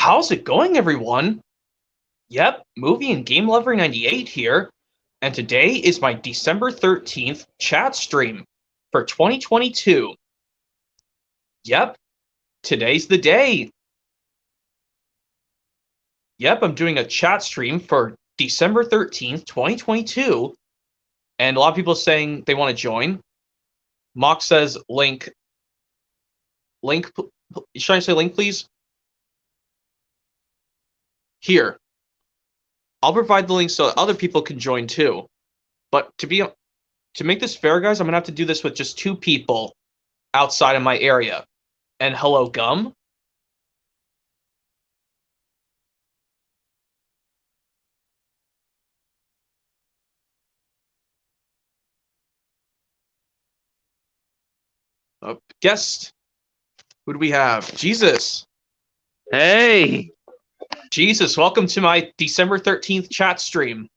How's it going, everyone? Yep, Movie and Game Lover 98 here, and today is my December 13th chat stream for 2022. Yep, today's the day. Yep, I'm doing a chat stream for December 13th, 2022, and a lot of people saying they want to join. Mock says link. Should I say link, please? Here. I'll provide the link so other people can join too. But to make this fair, guys, I'm gonna have to do this with just 2 people outside of my area. And hello, Gum. Guest. Who do we have? Jesus. Hey. Jesus, welcome to my December 13th chat stream.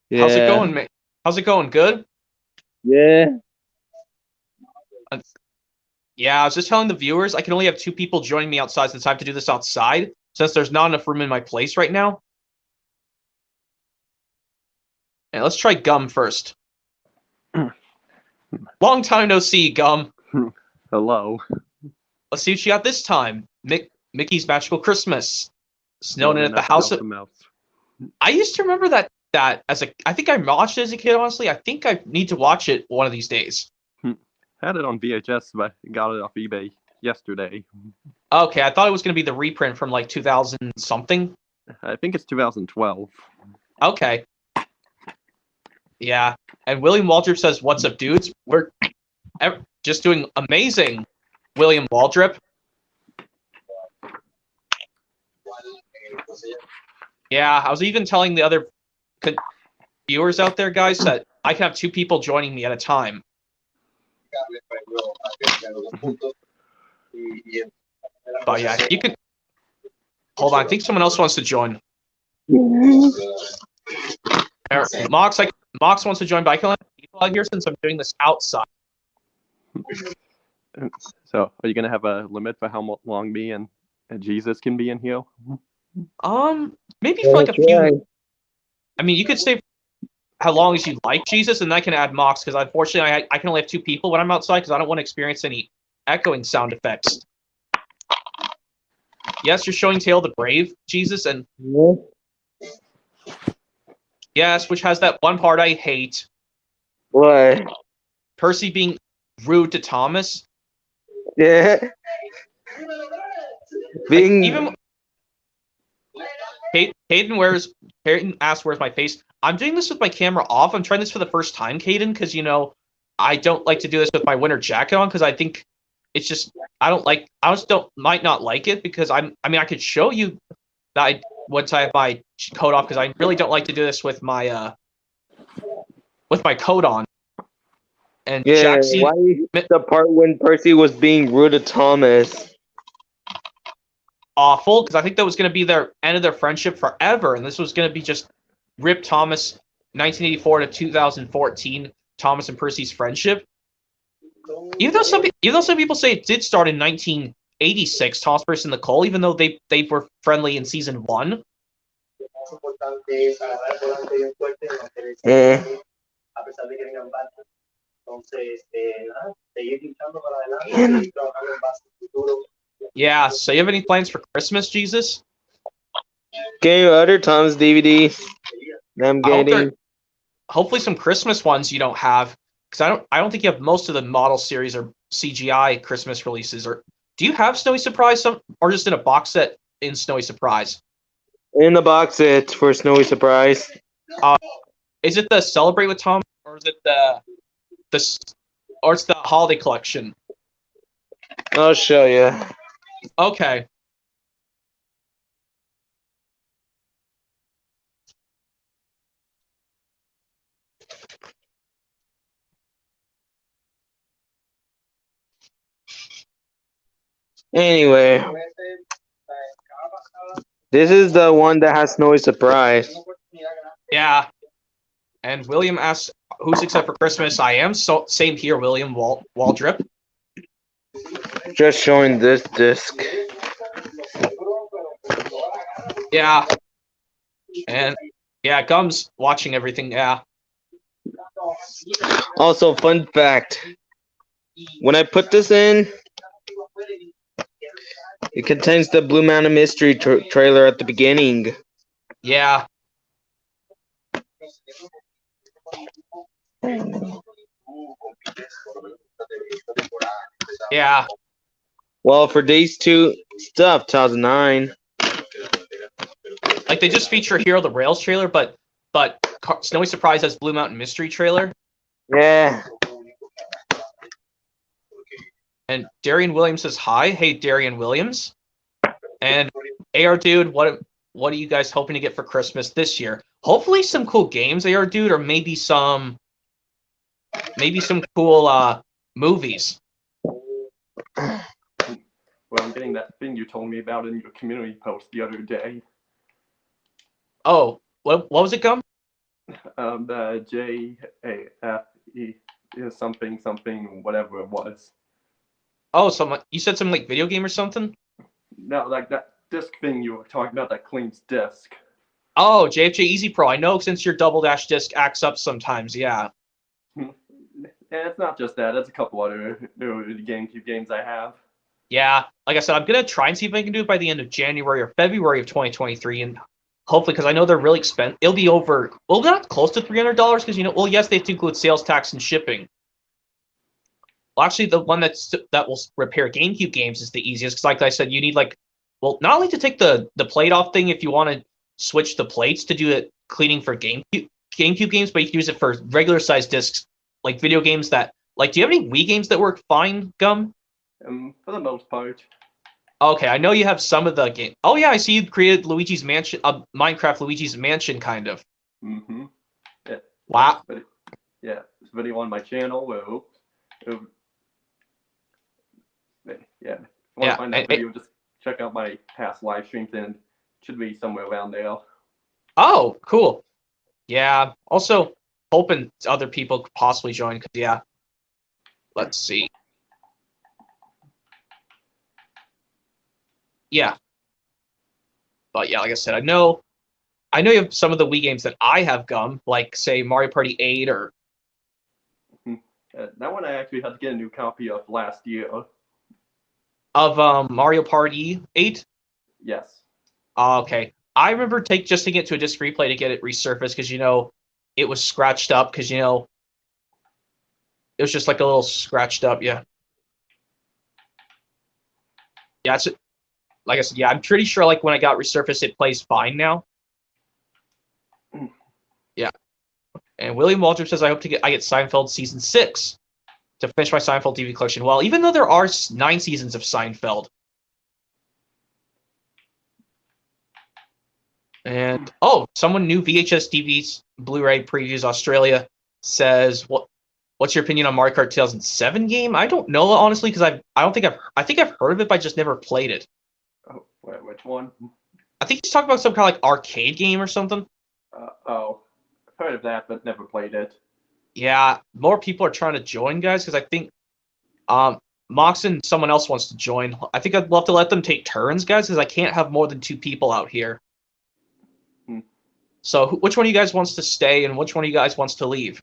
Yeah. How's it going, mate? How's it going? Good? Yeah. Yeah, I was just telling the viewers I can only have 2 people joining me outside since I have to do this outside, since there's not enough room in my place right now. And let's try Gum first. Long time no see, Gum. Hello. Let's see what you got this time. Mickey's Magical Christmas. Snowing in at the house. I used to remember that as a. I think I watched it as a kid. Honestly, I think I need to watch it one of these days. Had it on VHS, but got it off eBay yesterday. Okay, I thought it was going to be the reprint from like 2000 something. I think it's 2012. Okay. Yeah, and William Waldrop says, "What's up, dudes? We're just doing amazing." William Waldrop. Yeah, I was even telling the other viewers out there, guys, that I can have 2 people joining me at a time. But yeah, you can. Hold on, I think someone else wants to join. Mox wants to join, but I can let people out here since I'm doing this outside. So, are you gonna have a limit for how long me and Jesus can be in here? Maybe for like a few. I mean, you could stay how long as you like, Jesus, and I can add Mox because unfortunately I can only have 2 people when I'm outside because I don't want to experience any echoing sound effects. Yes, you're showing Tail the Brave, Jesus, and yes, which has that one part I hate. What? Percy being rude to Thomas. Yeah. Being even Hayden asks where's my face. I'm doing this with my camera off. I'm trying this for the first time, Hayden, because I don't like to do this with my winter jacket on because I think it's just I might not like it because I could show you that once I have my coat off because I really don't like to do this with my coat on. And yeah, why the part when Percy was being rude to Thomas? Awful, because I think that was going to be their end of their friendship forever, and this was going to be just Rip Thomas, 1984 to 2014, Thomas and Percy's friendship. Even though some people say it did start in 1986, Thomas, Percy, and Nicole, even though they were friendly in season 1. Yeah, so you have any plans for Christmas, Jesus? Getting other Tom's DVDs. I'm getting. Hopefully some Christmas ones you don't have, because I don't think you have most of the model series or CGI Christmas releases. Or do you have Snowy Surprise or just in a box set in Snowy Surprise? In the box set for Snowy Surprise. Is it the Celebrate with Tom, or is it it's the Holiday Collection? I'll show you. Okay. Anyway, this is the one that has Snowy Surprise. Yeah. And William asks, who's excited for Christmas? I am. So same here, William Waldrop. Just showing this disc. Yeah. And yeah, Gum's watching everything. Yeah. Also, fun fact. When I put this in, it contains the Blue Mountain Mystery trailer at the beginning. Yeah. Yeah. Well, for these two stuff, 2009. Like they just feature Hero the Rails trailer, but Snowy Surprise has Blue Mountain Mystery trailer. Yeah. And Darian Williams says hi. Hey, Darian Williams. And AR Dude, what are you guys hoping to get for Christmas this year? Hopefully some cool games, AR Dude, or maybe some cool movies. Well, I'm getting that thing you told me about in your community post the other day. Oh, what was it, Gum? The JAFE is something, whatever it was. Oh, you said some like video game or something? No, like that disc thing you were talking about that cleans disc. Oh, JFJ Easy Pro. I know since your double dash disc acts up sometimes, yeah. And it's not just that, it's a couple other GameCube games I have. Yeah, like I said, I'm gonna try and see if I can do it by the end of January or February of 2023, and hopefully, because I know they're really expensive. It'll be over. Well, not close to $300 because well, yes, they have to include sales tax and shipping. Well, actually, the one that will repair GameCube games is the easiest because, like I said, you need not only to take the plate off thing if you want to switch the plates to do it cleaning for GameCube games, but you can use it for regular size discs, like video games that do you have any Wii games that work fine, Gum? For the most part. Okay, I know you have some of the game. Oh yeah, I see you created Luigi's Mansion, Minecraft Luigi's Mansion, kind of. Mm-hmm. Yeah. Wow. Yeah, this video on my channel. Yeah. If you want to find that video, just check out my past live streams, and it should be somewhere around there. Oh, cool. Yeah. Also, hoping other people could possibly join. Cause yeah. Let's see. Yeah. But yeah, like I said, I know you have some of the Wii games that I have, Gum, like say Mario Party 8 or. That one I actually had to get a new copy of last year. Of Mario Party 8? Yes. Okay. I remember just taking it to a disc replay to get it resurfaced because it was scratched up because it was just like a little scratched up, yeah. Yeah, like I said, yeah, I'm pretty sure like when I got resurfaced, it plays fine now. Yeah. And William Waldrop says, I hope I get Seinfeld season 6 to finish my Seinfeld DVD collection. Well, even though there are 9 seasons of Seinfeld. And someone new VHS DVDs Blu-ray previews Australia says what's your opinion on Mario Kart 2007 game? I don't know honestly because I think I've heard of it but I just never played it. Oh, which one? I think he's talking about some kind of like arcade game or something. I've heard of that but never played it. Yeah, more people are trying to join, guys, because I think Mox and someone else wants to join. I think I'd love to let them take turns, guys, because I can't have more than 2 people out here. So which one of you guys wants to stay and which one of you guys wants to leave?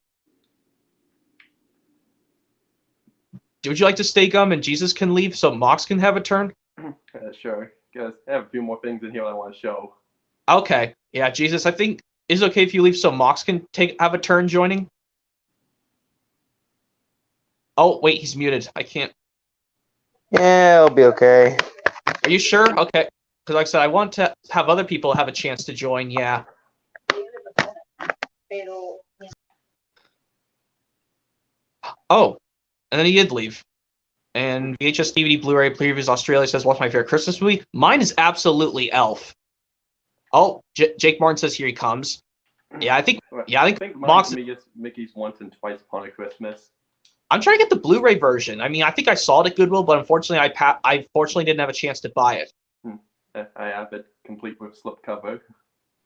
Would you like to stay, Gum, and Jesus can leave so Mox can have a turn? Sure, because I have a few more things in here I want to show. Okay. Yeah, Jesus, I think is it okay if you leave so Mox can have a turn joining? Oh, wait, he's muted. I can't. Yeah, it'll be okay. Are you sure? Okay. Because like I said, I want to have other people have a chance to join, yeah. Oh, and then he did leave. And VHS DVD Blu-ray previews Australia says, what's my favorite Christmas movie? Mine is absolutely Elf. Oh, Jake Martin says here he comes. Yeah, I think Mox is Mickey's Once and Twice Upon a Christmas. I'm trying to get the Blu-ray version. I mean, I think I saw it at Goodwill, but unfortunately, I fortunately didn't have a chance to buy it. I have it complete with slipcover.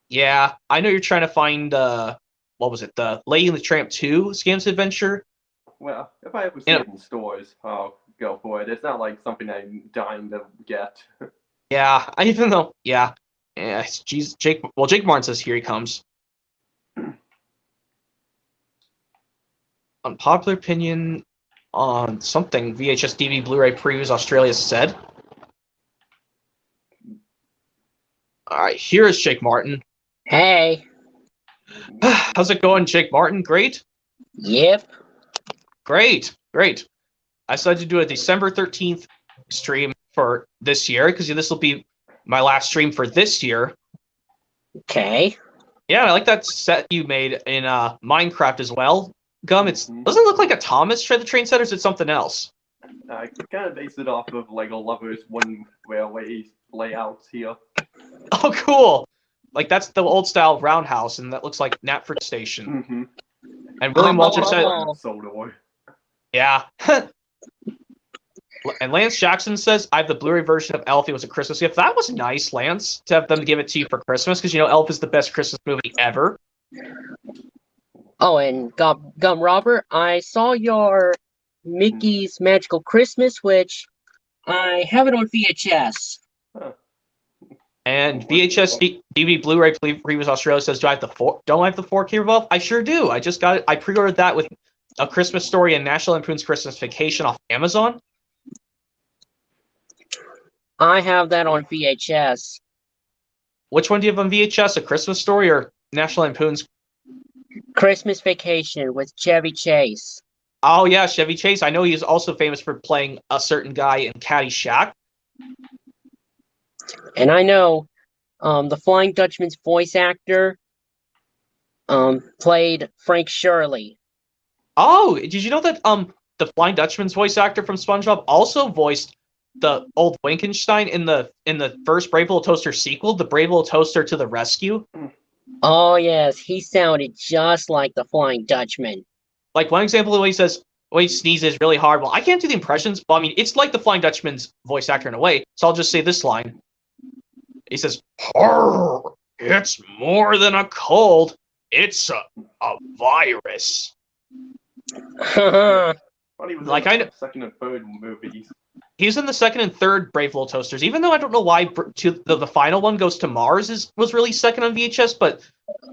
Yeah, I know you're trying to find what was it? The Lady and the Tramp 2 Scam's Adventure. Well, if I ever see it in stores, I'll go for it. It's not like something I'm dying to get. Yeah, even though, yeah. Geez, Jake Martin says here he comes. Unpopular opinion on something VHS DVD Blu-ray previews Australia said. All right, here is Jake Martin. Hey. How's it going, Jake Martin? Great? Yep. Great. I decided to do a December 13th stream for this year because this will be my last stream for this year. Okay. Yeah, I like that set you made in Minecraft as well. Gum, doesn't it look like a Thomas the Train Set, or is it something else? I kind of based it off of Lego Lovers One Railway layouts here. Oh, cool. Like, that's the old style roundhouse, and that looks like Knapford Station. Mm-hmm. And William Walter said, yeah. And Lance Jackson says, I have the Blu-ray version of Elf. It was a Christmas gift. That was nice, Lance, to have them give it to you for Christmas, because, Elf is the best Christmas movie ever. Oh, and Gum Robert, I saw your Mickey's Magical Christmas, which I have it on VHS. Huh. And VHS DVD Blu-ray Previews Australia says, don't I have the 4K Revolve? I sure do. I just got it. I pre-ordered that with A Christmas Story and National Lampoon's Christmas Vacation off Amazon. I have that on VHS. Which one do you have on VHS? A Christmas Story or National Lampoon's Christmas Vacation with Chevy Chase. Oh, yeah, Chevy Chase. I know he's also famous for playing a certain guy in Caddyshack. And I know the Flying Dutchman's voice actor played Frank Shirley. Oh, did you know that the Flying Dutchman's voice actor from SpongeBob also voiced the old Winkenstein in the first Brave Little Toaster sequel, the Brave Little Toaster to the Rescue? Oh, yes, he sounded just like the Flying Dutchman. Like, one example of the way he says, when he sneezes really hard. Well, I can't do the impressions, but I mean, it's like the Flying Dutchman's voice actor in a way, so I'll just say this line. He says, "Horror, it's more than a cold. It's a virus." Like, I know second and third movies. He's in the second and third Brave Little Toasters, even though I don't know why the final one, Goes to Mars, was released second on VHS, but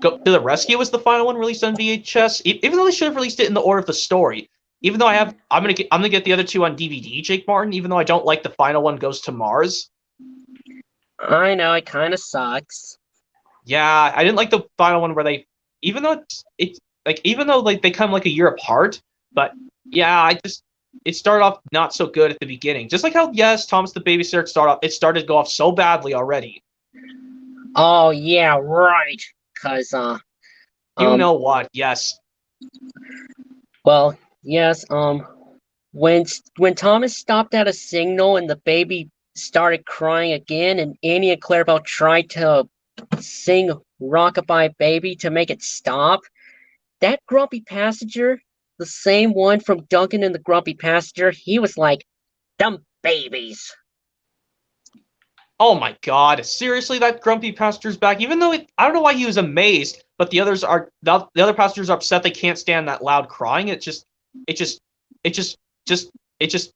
Go to the Rescue was the final one released on VHS, even though they should have released it in the order of the story. Even though I'm gonna get the other two on DVD, Jake Martin, even though I don't like the final one, Goes to Mars. I know, it kind of sucks. Yeah, I didn't like the final one where they, even though they come like a year apart, but yeah, it started off not so good at the beginning. Just like how, yes, Thomas the Babysitter started to go off so badly already. Oh, yeah, right. Because, you know what, yes. Well, yes, when Thomas stopped at a signal and the baby started crying again, and Annie and Clarabelle tried to sing Rockabye Baby to make it stop, that grumpy passenger, the same one from Duncan and the Grumpy Passenger, he was like, "Dumb babies." Oh my god, seriously, that grumpy passenger's back? Even though I don't know why he was amazed, but the other passengers are upset they can't stand that loud crying. It just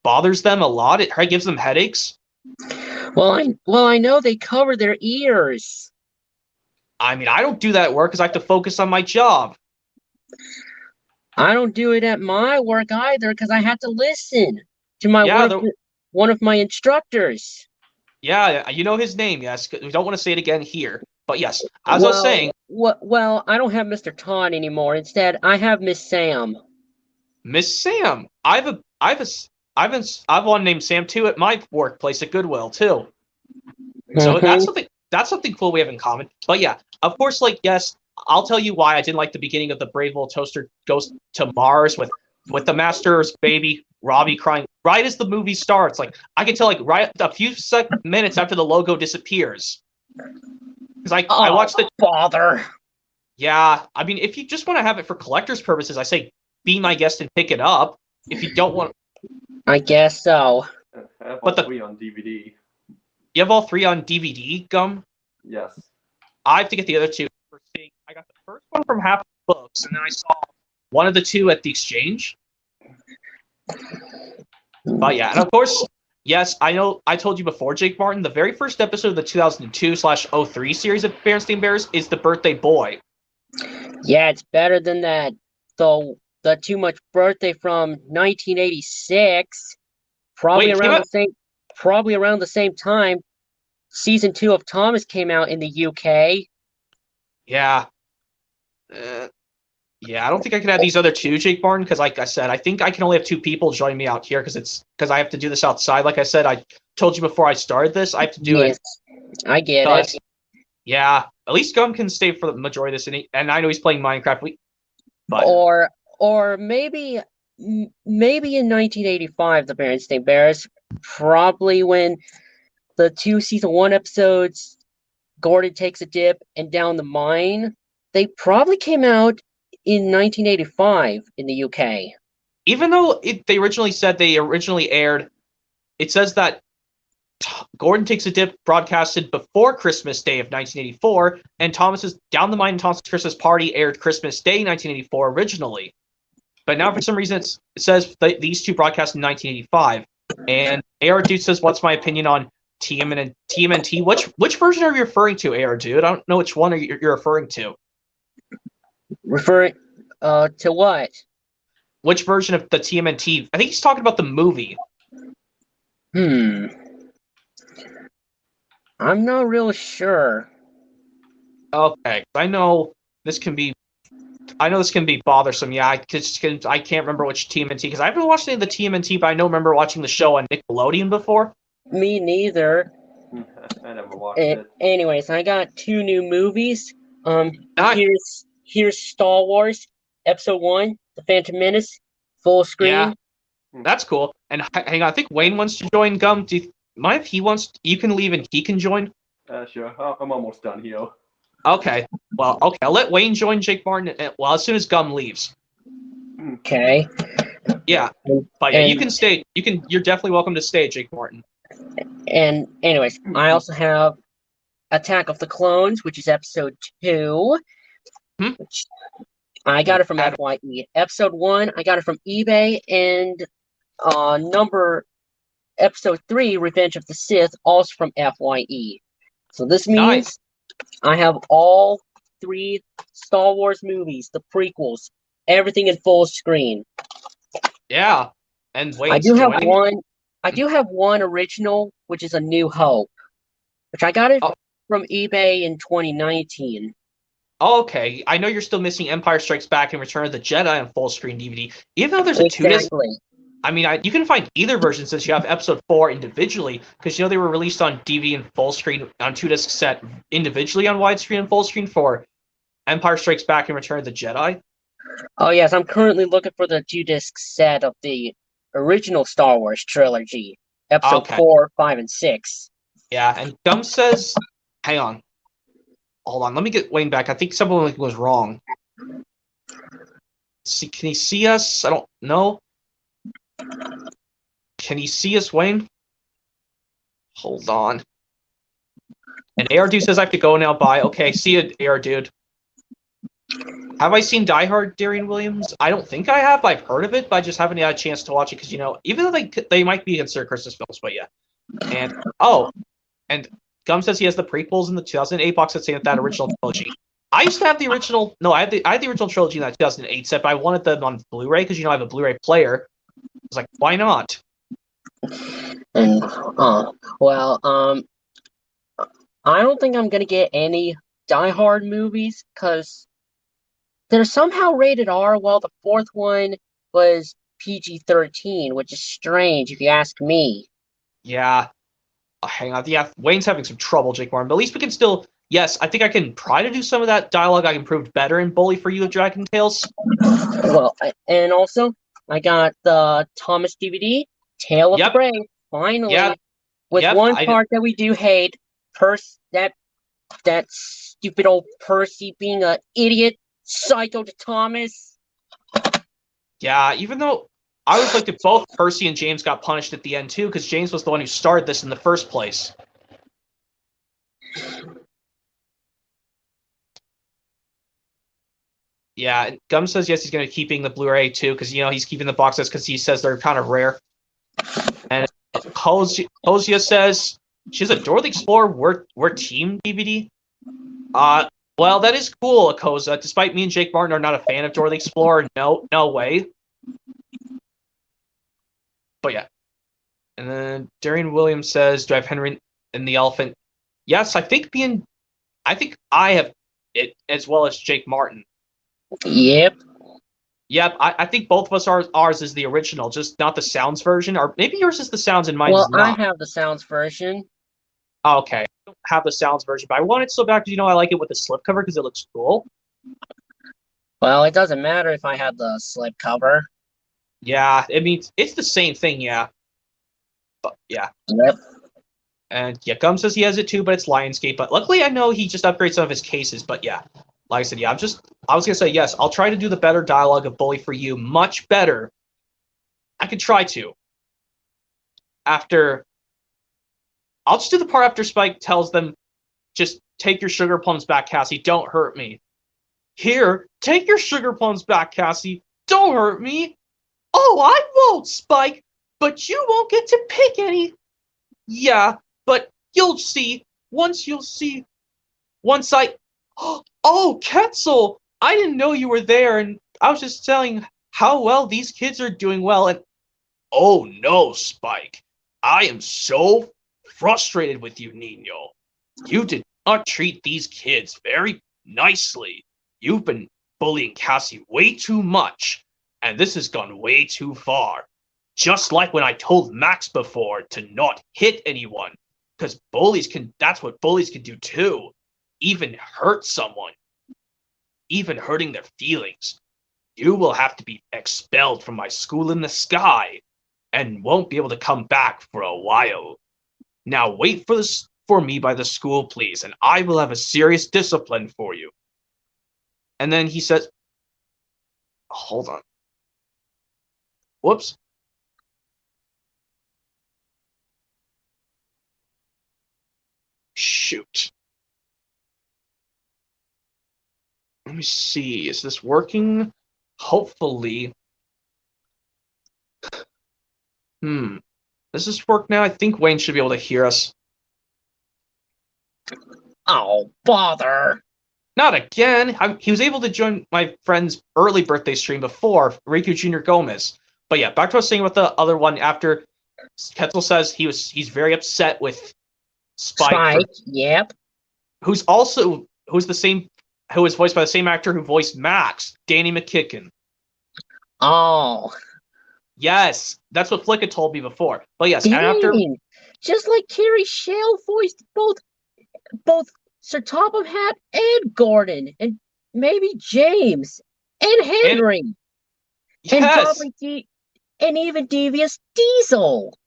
bothers them a lot. It gives them headaches. Well, I know they cover their ears. I mean, I don't do that at work because I have to focus on my job. I don't do it at my work either because I have to listen to one of my instructors. Yeah, you know his name, yes. We don't want to say it again here. But yes, as I was saying... Well, I don't have Mr. Todd anymore. Instead, I have Miss Sam. Miss Sam? I've one named Sam, too, at my workplace at Goodwill, too. So that's something cool we have in common. But yeah, of course, yes, I'll tell you why I didn't like the beginning of the Brave Little Toaster Goes to Mars with the Master's baby, Robbie crying right as the movie starts. Like, I can tell, right a few minutes after the logo disappears. Because I watched the... Father. Yeah, I mean, if you just want to have it for collector's purposes, I say be my guest and pick it up. If you don't want... I guess so. I have all three on DVD. You have all three on DVD, Gum? Yes. I have to get the other two. I got the first one from Half Books, and then I saw one of the two at the Exchange. But yeah, and of course, yes, I know I told you before, Jake Martin, the very first episode of the 2002/03 series of Berenstain Bears is The Birthday Boy. Yeah, it's better than that. Though the Too Much Birthday from 1986, Wait, it came out? probably around the same time, season 2 of Thomas came out in the UK. Yeah. Yeah, I don't think I can have these other two, Jake Martin, because like I said, I think I can only have two people join me out here because I have to do this outside. Like I said, I told you before I started this, I have to do Yes, I get it. Yeah, at least Gum can stay for the majority of this, and I know he's playing Minecraft. But or maybe in 1985, the Berenstain Bears, probably when the 2 season 1 episodes, Gordon Takes a Dip and Down the Mine, they probably came out in 1985 in the UK. Even though they originally aired, it says that Gordon Takes a Dip broadcasted before Christmas Day of 1984, and Thomas's Down the Mine and Thomas's Christmas Party aired Christmas Day 1984 originally. But now for some reason it says these two broadcast in 1985. And AR Dude says, "What's my opinion on TMNT? Which version are you referring to, AR Dude? I don't know which one you're referring to. Referring to what? Which version of the TMNT? I think he's talking about the movie. I'm not real sure. Okay, I know this can be bothersome. Yeah, I can't remember which TMNT because I haven't watched any of the TMNT, but I remember watching the show on Nickelodeon before. Me neither. I never watched it. Anyways, I got 2 new movies. Nice. Here's Star Wars Episode 1, The Phantom Menace, full screen. Yeah, that's cool. And hang on, I think Wayne wants to join. Gum, do you mind if he wants? You can leave and he can join. Sure. I'm almost done here. Okay. Well, okay. I'll let Wayne join Jake Martin. Well, as soon as Gum leaves. Okay. Yeah, but yeah, you can stay. You're definitely welcome to stay, Jake Martin. And anyways, I also have Attack of the Clones, which is episode 2. Which I got it from FYE. Episode 1, I got it from eBay, and episode 3, Revenge of the Sith, also from FYE. So this means I have all 3 Star Wars movies, the prequels, everything in full screen. Yeah, and wait, I do have one original, which is A New Hope, which I got it from eBay in 2019. Okay, I know you're still missing Empire Strikes Back and Return of the Jedi on full screen DVD. Even though there's a 2-disc, I mean, you can find either version since you have Episode 4 individually, because they were released on DVD and full screen on 2-disc set individually on widescreen and full screen for Empire Strikes Back and Return of the Jedi. Oh yes, I'm currently looking for the 2-disc set of the original Star Wars trilogy, Episode 4, 5, and 6. Yeah, and Gum says, hang on. Hold on, let me get Wayne back. I think someone was wrong. Can he see us? I don't know. Can he see us, Wayne? Hold on. And AR Dude says I have to go now. Bye. Okay, see you, AR Dude. Have I seen Die Hard, Darian Williams? I don't think I have. I've heard of it, but I just haven't had a chance to watch it because, even though they might be considered Christmas films, but yeah. And Gum says he has the prequels in the 2008 box set, saying that original trilogy. I used to have the original. No, I had the original trilogy in that 2008 set, but I wanted them on Blu-ray because I have a Blu-ray player. I was like, why not? And I don't think I'm gonna get any Die Hard movies because they're somehow rated R, while the 4th one was PG-13, which is strange if you ask me. Yeah. Hang on. Yeah, Wayne's having some trouble, Jake Martin, but at least we can still. Yes, I think I can try to do some of that dialogue I improved better in Bully for You of Dragon Tales. Well, and also, I got the Thomas DVD, Tale of the Brave, finally. With one part that we do hate, that stupid old Percy being an idiot, psycho to Thomas. Yeah, even though I was like that both Percy and James got punished at the end too, because James was the one who started this in the first place. Yeah, Gum says yes, he's going to keeping the Blu-ray too, because he's keeping the box sets because he says they're kind of rare. And Hosea says she's a Dora the Explorer we're team DVD. Well, that is cool, Akosa. Despite me and Jake Martin are not a fan of Dora the Explorer, no way. But yeah. And then Darian Williams says, "Do I have Henry and the Elephant?" Yes, I think I have it as well as Jake Martin. Yep. Yep, I think both of us ours is the original, just not the sounds version, or maybe yours is the sounds and mine is not. Well, I have the sounds version. Oh, okay, I don't have the sounds version, but I want it so bad because I like it with the slipcover because it looks cool. Well, it doesn't matter if I have the slipcover. Yeah, it means it's the same thing. Yeah, but yeah. Yep. And yeah, Gum says he has it too, but it's Lionsgate. But luckily, I know he just upgrades some of his cases. But yeah, like I said, yeah, I was gonna say yes. I'll try to do the better dialogue of Bully for You, much better. I could try to. I'll just do the part after Spike tells them, "Just take your sugar plums back, Cassie. Don't hurt me." Here, take your sugar plums back, Cassie. Don't hurt me. Oh, I won't, Spike. But you won't get to pick any. Yeah, but you'll see. Once I... Oh, Ketzel! I didn't know you were there, and I was just telling how well these kids are doing well, and... Oh, no, Spike. I am so frustrated with you, Nino. You did not treat these kids very nicely. You've been bullying Cassie way too much, and this has gone way too far. Just like when I told Max before to not hit anyone, because that's what bullies can do too. Even hurt someone. Even hurting their feelings. You will have to be expelled from my school in the sky, and won't be able to come back for a while. Now wait for me by the school, please, and I will have a serious discipline for you. And then he says, hold on. Whoops. Shoot. Let me see. Is this working? Hopefully. Does this work now? I think Wayne should be able to hear us. Oh, bother. Not again. He was able to join my friend's early birthday stream before, Riku Jr. Gomez. But yeah, back to what I was saying about the other one after Ketzel says he's very upset with Spike. Yep. Who is voiced by the same actor who voiced Max, Danny McKicken. Oh. Yes, that's what Flick had told me before. But yes, Dang. and after just like Carrie Shell voiced both Sir Topham Hatt and Gordon, and maybe James and Henry, yes. and even Devious Diesel,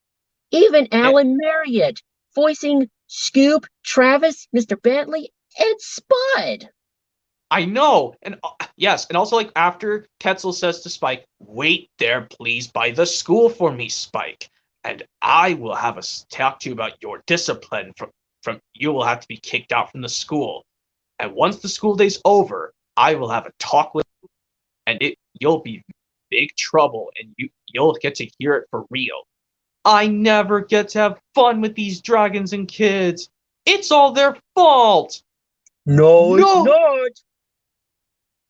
even Alan Marriott voicing Scoop, Travis, Mr. Bentley, and Spud. I know, and yes, and also like after Ketzel says to Spike, "Wait there, please, by the school for me, Spike, and I will have a talk to you about your discipline. From you will have to be kicked out from the school, and once the school day's over, I will have a talk with you, and you'll be in big trouble, and you'll get to hear it for real. I never get to have fun with these dragons and kids. It's all their fault." No, it's not.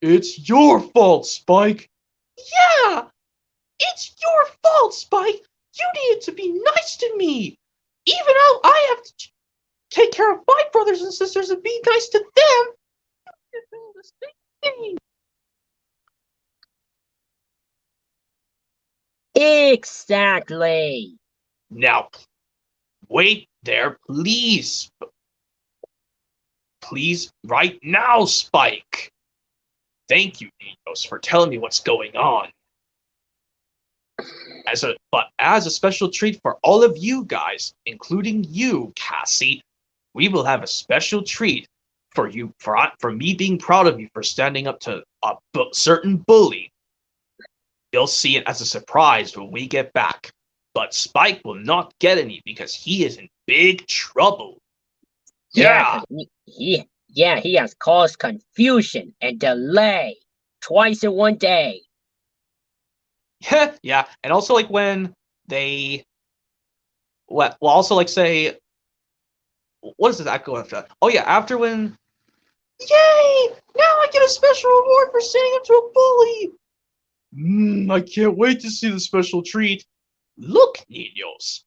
It's your fault, Spike. Yeah, it's your fault, Spike. You needed to be nice to me. Even though I have to take care of my brothers and sisters and be nice to them, you did the same thing. Exactly. Now, wait there, please. Please, right now, Spike. Thank you, Ninos, for telling me what's going on. As a special treat for all of you guys, including you, Cassie, we will have a special treat for you for me being proud of you for standing up to a certain bully. You'll see it as a surprise when we get back, but Spike will not get any because he is in big trouble. Yeah. He has caused confusion and delay twice in one day. Yeah, and also like when they well also like say what is that going after? Oh yeah, after when yay! Now I get a special reward for sending him to a bully. I can't wait to see the special treat. Look, niños,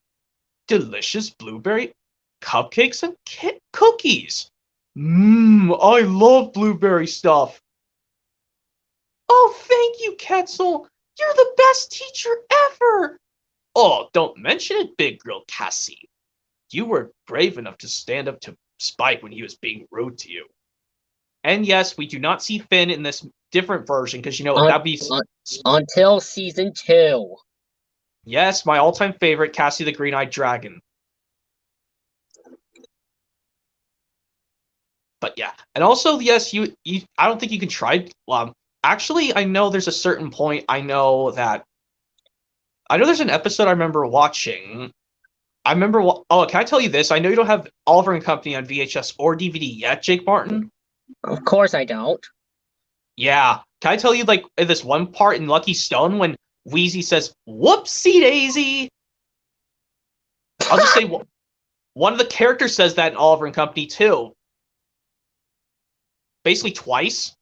delicious blueberry cupcakes and cookies. I love blueberry stuff. Oh, thank you, Quetzal. You're the best teacher ever. Oh, don't mention it, big girl Cassie. You were brave enough to stand up to Spike when he was being rude to you. And yes, we do not see Finn in this different version because that'd be until season 2. Yes, my all-time favorite, Cassie the Green-Eyed Dragon. But yeah, and also yes, you I don't think you can try. Actually, I know there's a certain point. I know there's an episode I remember watching. I remember. Oh, can I tell you this? I know you don't have Oliver and Company on VHS or DVD yet, Jake Martin. Of course I don't. Yeah. Can I tell you, like, this one part in Lucky Stone when Wheezy says, whoopsie daisy? I'll just say one of the characters says that in Oliver and Company, too. Basically twice.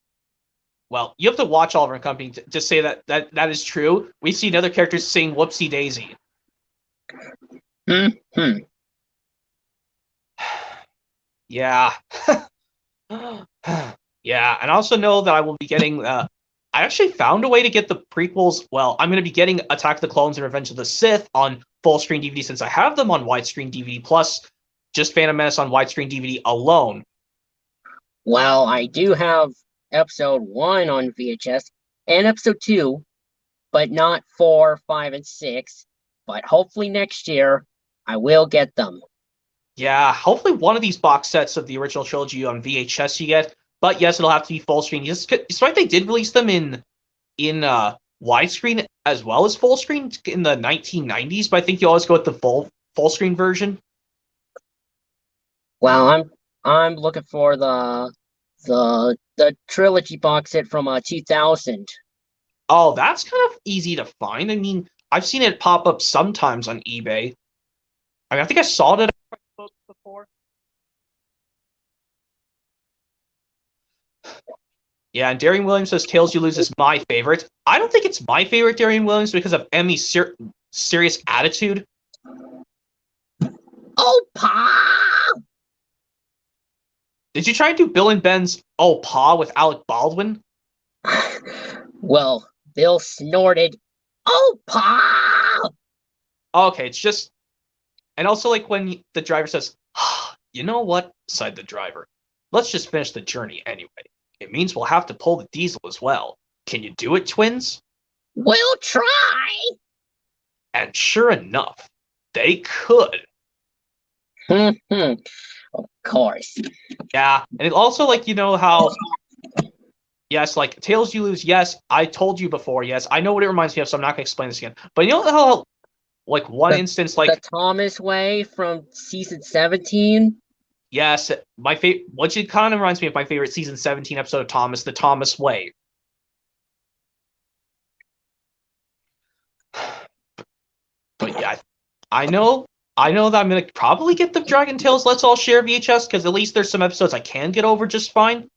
Well, you have to watch Oliver and Company to say that is true. We see other characters saying whoopsie daisy. Yeah. Yeah, and I also know that I will be getting I actually found a way to get the prequels. Well, I'm going to be getting Attack of the Clones and Revenge of the Sith on full screen DVD since I have them on widescreen DVD plus just Phantom Menace on widescreen DVD alone. Well, I do have episode 1 on VHS and episode 2, but not 4, 5, and 6. But hopefully next year I will get them. Yeah, hopefully one of these box sets of the original trilogy on VHS you get. But yes, it'll have to be full screen. It's right, they did release them in widescreen as well as full screen in the 1990s, but I think you always go with the full screen version. Well, I'm looking for the trilogy box set from 2000. Oh, that's kind of easy to find. I mean, I've seen it pop up sometimes on eBay. I mean, I think I saw it before. Yeah, and Darian Williams says Tails You Lose is my favorite. I don't think it's my favorite Darian Williams because of Emmy's serious attitude. Oh, Pa! Did you try and do Bill and Ben's Oh Pa with Alec Baldwin? Well, Bill snorted, Oh, Pa! Okay, it's just... And also, like, when the driver says, you know what? Sighed the driver. Let's just finish the journey anyway. It means we'll have to pull the diesel as well. Can you do it, twins? We'll try! And sure enough, they could. Of course. Yeah, and it also, like, how... Yes, like, Tails You Lose, yes, I told you before, yes. I know what it reminds me of, so I'm not going to explain this again. But you know how, like, instance, like... The Thomas Way from season 17? Yes, my favorite. What it kind of reminds me of my favorite season 17 episode of Thomas, the Thomas Way. But yeah, I know that I'm gonna probably get the Dragon Tales Let's All Share VHS because at least there's some episodes I can get over just fine.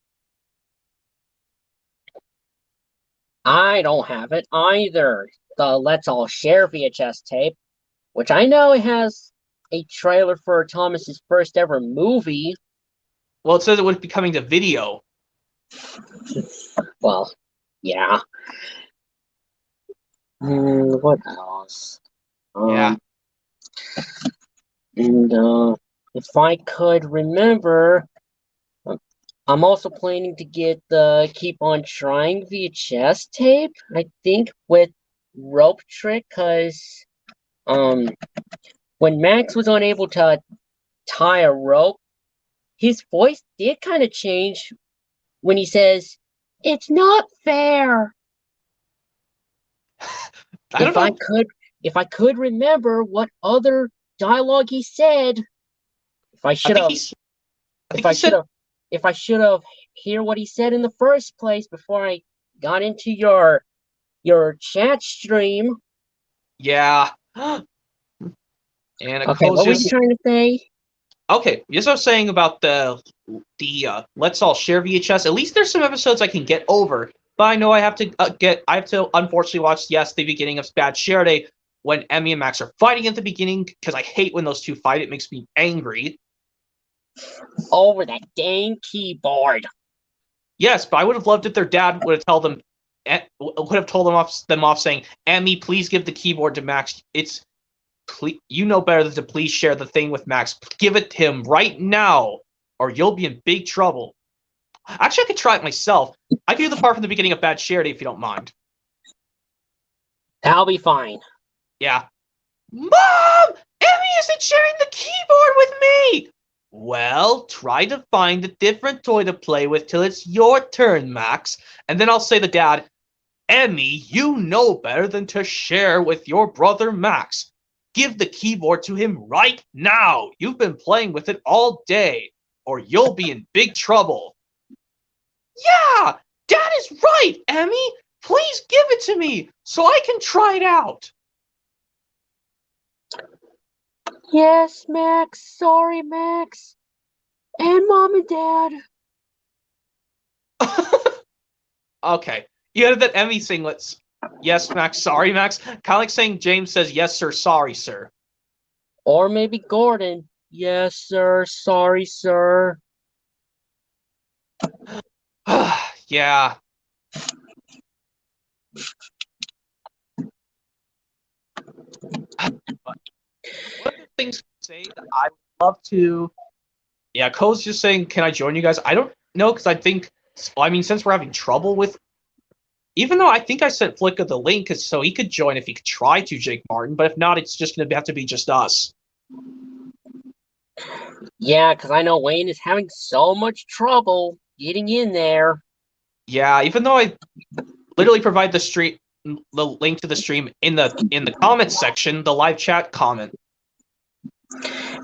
I don't have it either. The Let's All Share VHS tape, which I know it has a trailer for Thomas's first ever movie. Well, it says it would be coming to video. Well, yeah. What else? Yeah. And if I could remember, I'm also planning to get the Keep on Trying VHS tape, I think, with Rope Trick, because when Max was unable to tie a rope, his voice did kind of change when he says, "It's not fair." If I could remember what other dialogue he said, if I should have hear what he said in the first place before I got into your chat stream. Yeah, And Okay, what were you trying to say? Okay, yes, I was saying about the Let's All Share VHS. At least there's some episodes I can get over, but I know I have to unfortunately watch the beginning of Bad Share Day when Emmy and Max are fighting at the beginning because I hate when those two fight. It makes me angry. Over that dang keyboard. Yes, but I would have loved if their dad would have told them off saying, "Emmy, please give the keyboard to Max. You know better than to please share the thing with Max. Give it to him right now, or you'll be in big trouble." Actually, I could try it myself. I can do the part from the beginning of Bad Share Day if you don't mind. That'll be fine. Yeah. Mom! Emmy isn't sharing the keyboard with me! Well, try to find a different toy to play with till it's your turn, Max. And then I'll say to Dad, "Emmy, you know better than to share with your brother Max. Give the keyboard to him right now. You've been playing with it all day, or you'll be in big trouble." Yeah, Dad is right, Emmy. Please give it to me so I can try it out. Yes, Max. Sorry, Max. And Mom and Dad. Okay. You added that Emmy singlets. Yes, Max. Sorry, Max. Kind of like saying James says, "Yes, sir. Sorry, sir." Or maybe Gordon. "Yes, sir. Sorry, sir." Yeah. One of the things to say that I would love to. Yeah, Cole's just saying, "Can I join you guys?" I don't know, because I think. Well, I mean, since we're having trouble with. Even though I think I sent Flicka the link so he could join if he could try to, Jake Martin, but if not, it's just going to have to be just us. Yeah, because I know Wayne is having so much trouble getting in there. Yeah, even though I literally provide the link to the stream in the comments section, the live chat comment.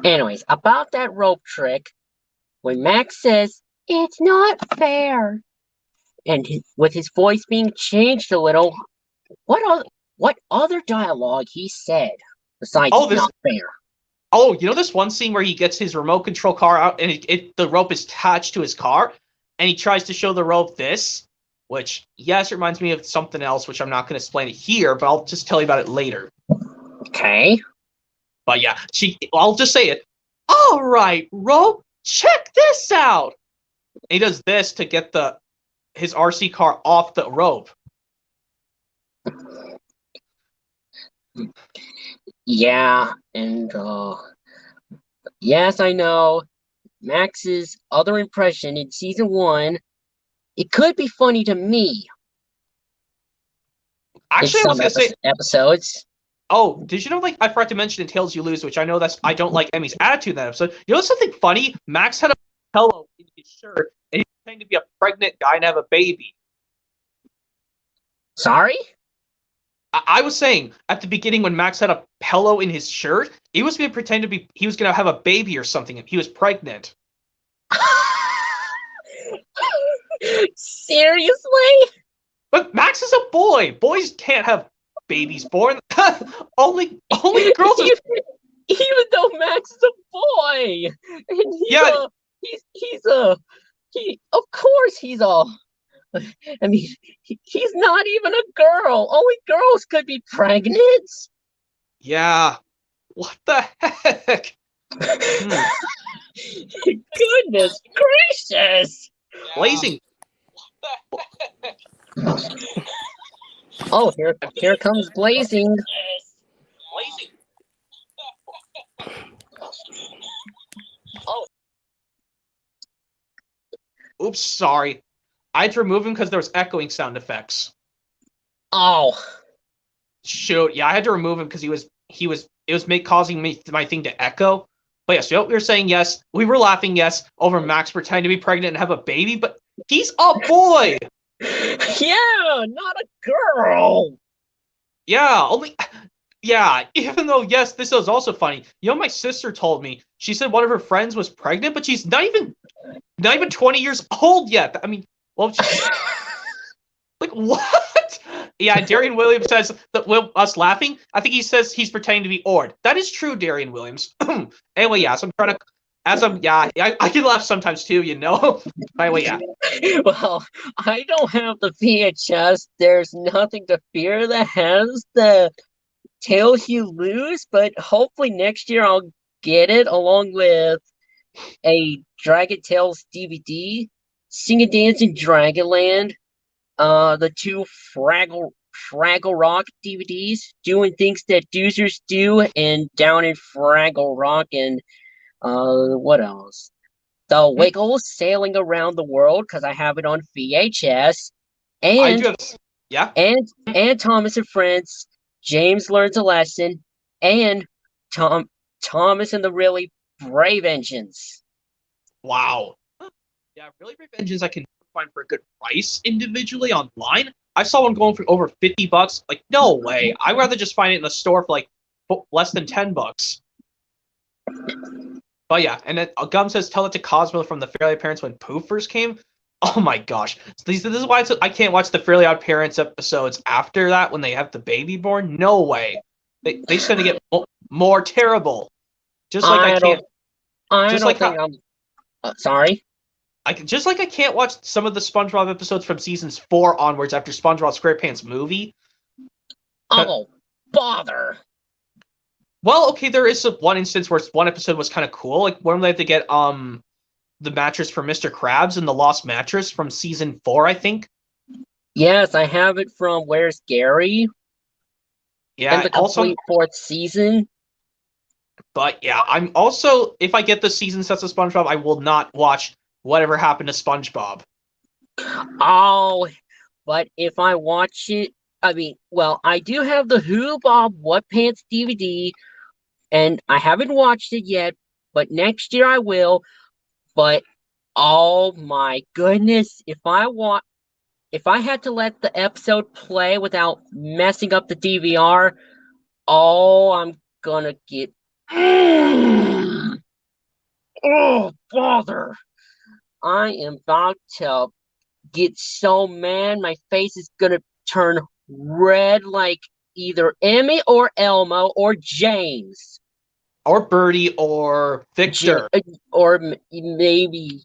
Anyways, about that rope trick, when Max says, "It's not fair," and with his voice being changed a little, what other dialogue he said besides "not fair"? Oh, you know this one scene where he gets his remote control car out and the rope is attached to his car, and he tries to show the rope this, which, yes, it reminds me of something else, which I'm not going to explain it here, but I'll just tell you about it later. Okay. But yeah, I'll just say it. "All right, rope, check this out." And he does this to get his RC car off the rope. Yeah, and yes, I know Max's other impression in season 1. It could be funny to me. Actually, I was going to say episodes. Oh, did you know, like, I forgot to mention in Tales You Lose, which I know I don't like Emmy's attitude in that episode. You know something funny? Max had a pillow in his shirt, and he's pretending to be a pregnant guy and have a baby. Sorry? I was saying, at the beginning when Max had a pillow in his shirt, he was going to pretend he was going to have a baby or something, and he was pregnant. Seriously? But Max is a boy. Boys can't have babies born. only girls are... Even though Max is a boy, and of course he's a. I mean, he's not even a girl. Only girls could be pregnant. Yeah. What the heck? Goodness gracious! Blazing. What the heck? Oh, here comes Blazing. Blazing. Oh. Oops, sorry. I had to remove him because there was echoing sound effects. Oh. Shoot, yeah, I had to remove him because it was causing my thing to echo. But yes, we were saying yes. We were laughing, yes, over Max pretending to be pregnant and have a baby, but he's a boy! Yeah, not a girl! Yeah, even though, yes, this was also funny. You know, my sister told me, she said one of her friends was pregnant, but she's not even 20 years old yet. I mean, well, like, what? yeah, Darian Williams says that us laughing. I think he says he's pretending to be Ord. That is true, Darian Williams. Anyway, yeah, so I'm trying to, I can laugh sometimes too, you know. Anyway, yeah. Well, I don't have the VHS. There's nothing to fear that has the Tales You Lose, but hopefully next year I'll get it along with a Dragon Tales DVD, Sing and Dance in Dragonland, the two Fraggle Rock DVDs, Doing Things That Doozers Do, and Down in Fraggle Rock, and what else? The Wiggles Sailing Around the World, because I have it on VHS, I do have, yeah, and Thomas and Friends, James Learns a Lesson, and Thomas and the Really Brave Engines. Wow. Yeah, Really Brave Engines I can find for a good price individually online. I saw one going for over $50. Like, no way. I'd rather just find it in the store for like less than $10. But yeah, and then Gum says, tell it to Cosmo from the Fairly Odd Parents when Pooh first came. Oh my gosh. This is why I can't watch the Fairly Odd Parents episodes after that when they have the baby born. No way. They just gonna get more terrible. Just like I can't. Sorry. Just like I can't watch some of the SpongeBob episodes from seasons 4 onwards after SpongeBob SquarePants movie. Oh, bother. Well, okay, there is one instance where one episode was kind of cool, like when they had to get the mattress for Mr. Krabs and the lost mattress from season 4, I think. Yes, I have it from Where's Gary? Yeah, and the complete fourth season. But yeah, I'm also, if I get the season sets of SpongeBob, I will not watch Whatever Happened to SpongeBob. Oh, but if I watch it, I do have the Who Bob What Pants DVD, and I haven't watched it yet, but next year I will. But oh my goodness, if I had to let the episode play without messing up the DVR, oh, I'm gonna get oh bother. I am about to get so mad my face is gonna turn red like either Emmy or Elmo or James. Or Birdie or Victor. Or maybe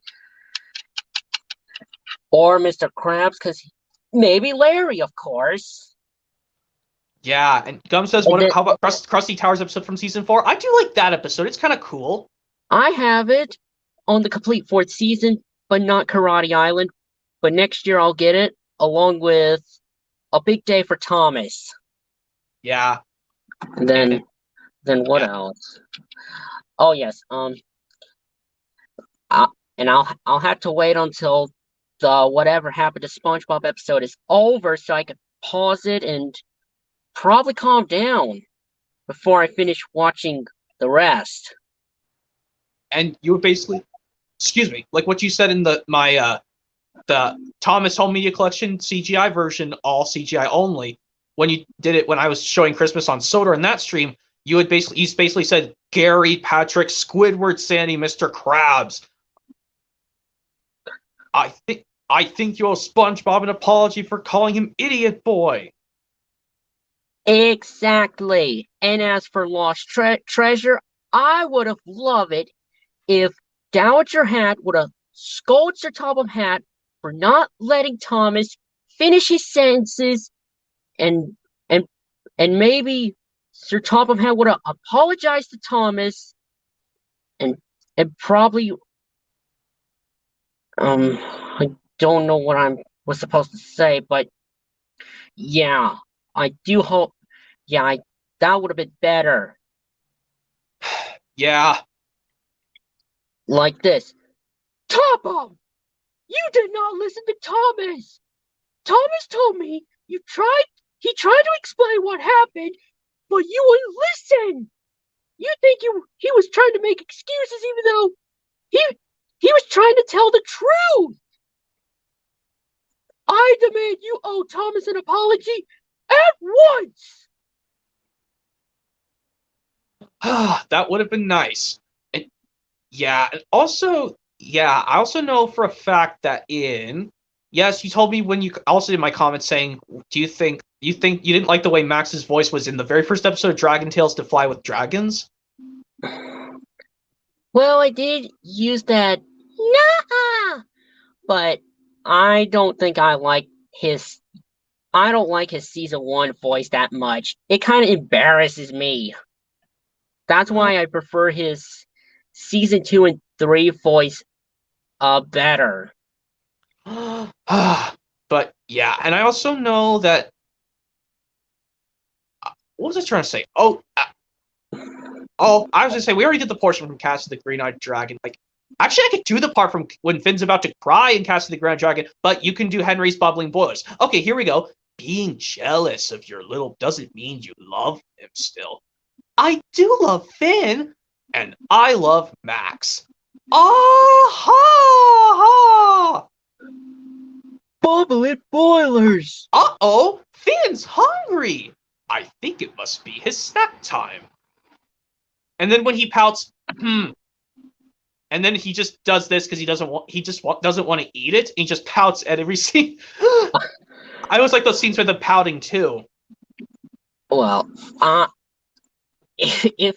or Mr. Krabs, because maybe Larry, of course. Yeah, and Gum says, how about Krusty Towers episode from season 4? I do like that episode. It's kind of cool. I have it on the complete fourth season, but not Karate Island. But next year I'll get it, along with A Big Day for Thomas. Yeah. And then what else? Oh yes, I'll have to wait until the Whatever Happened to SpongeBob episode is over so I can pause it and probably calm down before I finish watching the rest. And you were basically, excuse me, like what you said in the Thomas Home Media Collection CGI version, all CGI only. When you did it, when I was showing Christmas on Soda in that stream, you basically said Gary, Patrick, Squidward, Sandy, Mr. Krabs. I think you owe SpongeBob an apology for calling him Idiot Boy. Exactly. And as for Lost Treasure, I would have loved it if Dowager Hat would have scolded Sir Topham Hatt for not letting Thomas finish his sentences, and maybe Sir Topham Hatt would have apologized to Thomas, and probably I don't know what I was supposed to say, but yeah, I do hope. Yeah, that would have been better. Yeah. Like this. Topham! You did not listen to Thomas! Thomas told me he tried to explain what happened, but you wouldn't listen! You think he was trying to make excuses even though he was trying to tell the truth! I demand you owe Thomas an apology at once! That would have been nice. And I also know for a fact that yes, you told me when you also in my comments saying, do you think You think you didn't like the way Max's voice was in the very first episode of Dragon Tales to Fly with Dragons? Well, I did use that, nah, but I don't think I like his. I don't like his season 1 voice that much. It kind of embarrasses me. That's why I prefer his season 2 and 3 voice better. But yeah, and I also know that. What was I trying to say? I was gonna say we already did the portion from Cast of the Green-Eyed Dragon. Like, actually, I could do the part from when Finn's about to cry in Cast of the Green-Eyed Dragon, but you can do Henry's bubbling boilers. Okay, here we go. Being jealous of your little doesn't mean you love him still. I do love Finn, and I love Max. Ah ha ha! Bubbling boilers! Uh-oh, Finn's hungry. I think it must be his snack time. And then when he pouts, and then he just does this because he doesn't want to eat it. And he just pouts at every scene. I always like those scenes with the pouting too. Well, if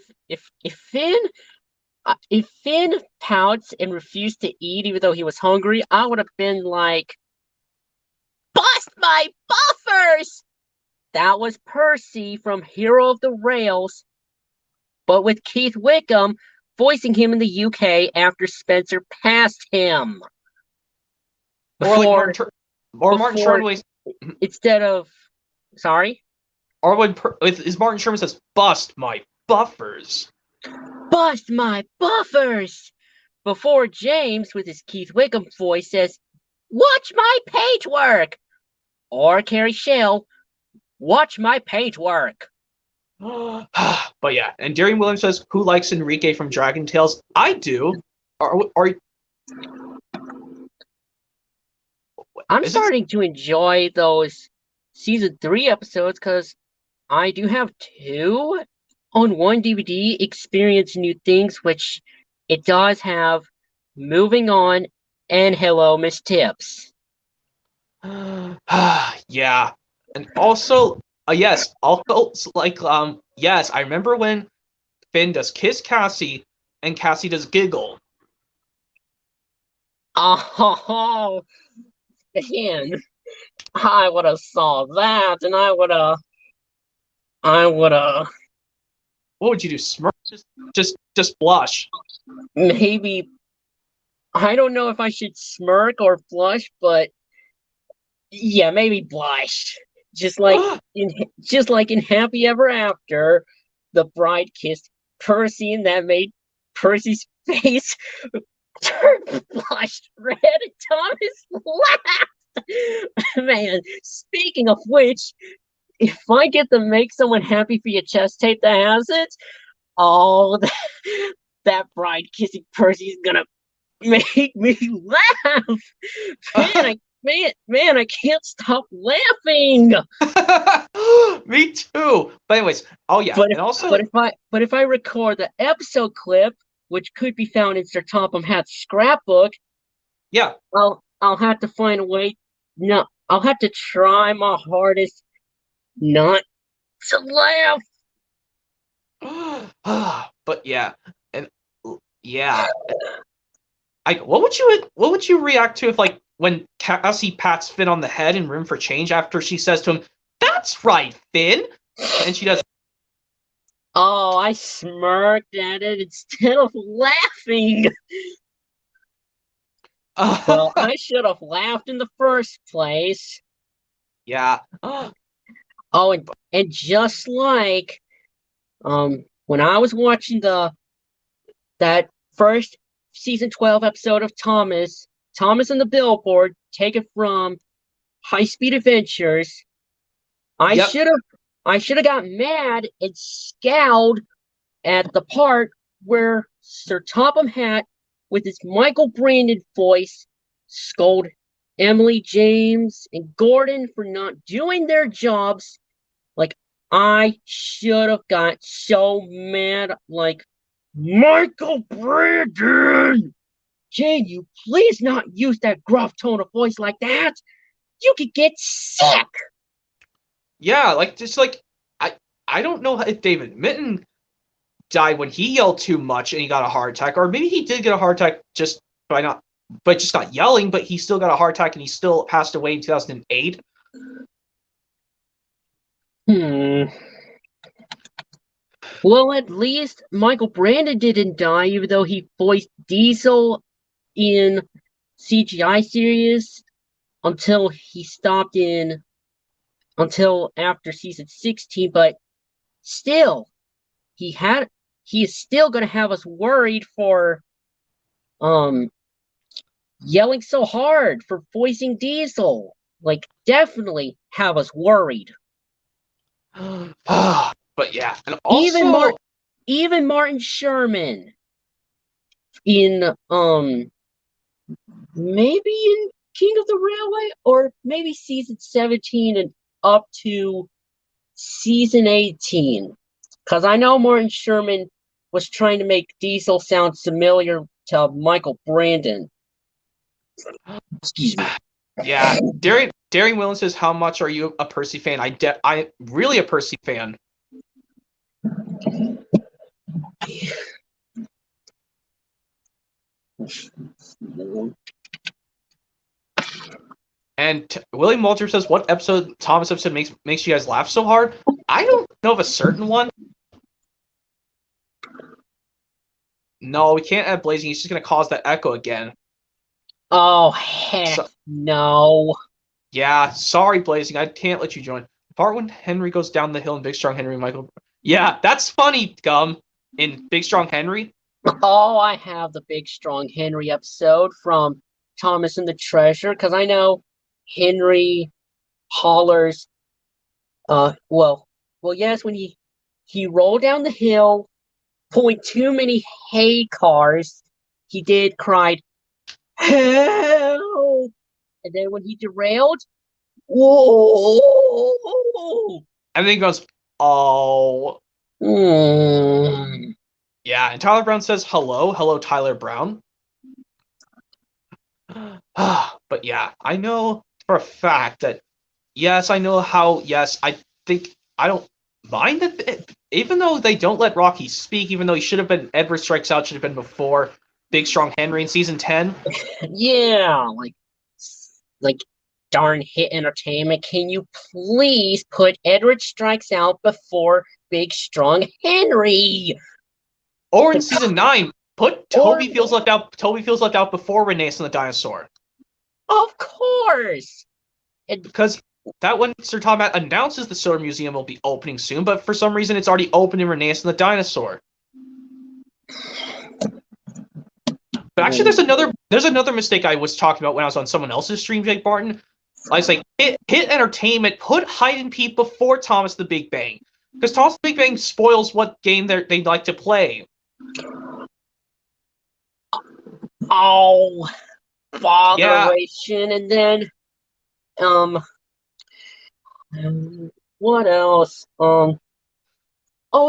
Finn pouts and refused to eat even though he was hungry, I would have been like, bust my buffers! That was Percy from Hero of the Rails, but with Keith Wickham voicing him in the UK after Spencer passed him. Martin Sherman instead of, sorry? Or when Martin Sherman says, bust my buffers. Bust my buffers! Before James, with his Keith Wickham voice, says, watch my page work! Or Carrie Shell, watch my page work. But yeah, and Darian Williams says, who likes Enrique from Dragon Tales? I do. I'm starting to enjoy those season 3 episodes because I do have 2 on one DVD, Experience New Things, which it does have Moving On and Hello, Miss Tips. Yeah. And also, yes, yes, I remember when Finn does kiss Cassie and Cassie does giggle. Oh, man, I would have saw that, and I would have. What would you do? Smirk? Just blush. Maybe. I don't know if I should smirk or blush, but yeah, maybe blush. Just like in Happy Ever After, the bride kissed Percy, and that made Percy's face turn blushed red, and Thomas laughed. Man, speaking of which, if I get to make someone happy for your chest tape that has it, that bride kissing Percy is gonna make me laugh. Man, I can't stop laughing. Me too. But anyways, but if I record the episode clip, which could be found in Sir Topham Hatt's scrapbook, yeah, I'll have to find a way. No, I'll have to try my hardest not to laugh. But yeah, and yeah, what would you react to if, like, when Cassie pats Finn on the head in Room for Change after she says to him, "That's right, Finn," and she does. Oh, I smirked at it instead of laughing. Well, I should have laughed in the first place. Yeah. Oh, and just like when I was watching that first season 12 episode of Thomas and the Billboard, taken from High Speed Adventures, I should have got mad and scowled at the part where Sir Topham Hatt, with his Michael Brandon voice, scolded Emily, James, and Gordon for not doing their jobs. Like, I should have got so mad, like, Michael Brandon! Can you please not use that gruff tone of voice like that? You could get sick! Yeah, like just like I don't know if David Mitten died when he yelled too much and he got a heart attack, or maybe he did get a heart attack just not yelling, but he still got a heart attack and he still passed away in 2008. Well, at least Michael Brandon didn't die, even though he voiced Diesel in CGI series until he stopped until after season 16. But still, he is still going to have us worried for yelling so hard for voicing Diesel. Like, definitely have us worried. But yeah, and also even Martin Sherman in maybe in King of the Railway, or maybe season 17 and up to season 18. Because I know Martin Sherman was trying to make Diesel sound familiar to Michael Brandon. Excuse me. Yeah, Darian Williams says, "How much are you a Percy fan?" I'm really a Percy fan. And William Walter says, "What Thomas episode makes you guys laugh so hard?" I don't know of a certain one. No, we can't add Blazing. He's just going to cause that echo again. Oh, heck no. Yeah, sorry, Blazing. I can't let you join. The part when Henry goes down the hill and Big Strong Henry and Michael. Yeah, that's funny, Gum, in Big Strong Henry. Oh, I have the Big Strong Henry episode from Thomas and the Treasure, because I know Henry hollers, yes, when he rolled down the hill, pulling too many hay cars, he did cried, "Help!" And then when he derailed, whoa! And then he goes, "Oh." Yeah, and Tyler Brown says, hello, Tyler Brown. But yeah, I know for a fact that, yes, I know how, yes, I think, I don't mind that, even though they don't let Rocky speak, even though he should have been, Edward Strikes Out should have been before Big Strong Henry in season 10. Yeah, like darn Hit Entertainment, can you please put Edward Strikes Out before Big Strong Henry? Or in season 9, put Toby Feels Left Out before Renaissance and the Dinosaur. Of course! Because that when Sir Tomat announces the Solar Museum will be opening soon, but for some reason it's already open in Renaissance and the Dinosaur. But actually, there's another mistake I was talking about when I was on someone else's stream, Jake Barton. I was like, Hit Entertainment, put Hide and Peek before Thomas the Big Bang. Because Thomas the Big Bang spoils what game they'd like to play. Oh, botheration. Yeah. And then, what else? Oh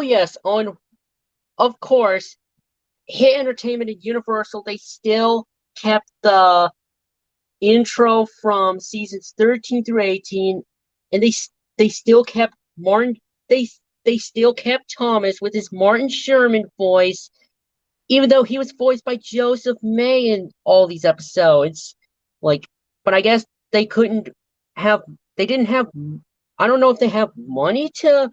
yes, of course, Hit Entertainment and Universal, they still kept the intro from seasons 13 through 18, and they still kept Martin. They still kept Thomas with his Martin Sherman voice, even though he was voiced by Joseph May in all these episodes. But I guess they didn't have. I don't know if they have money to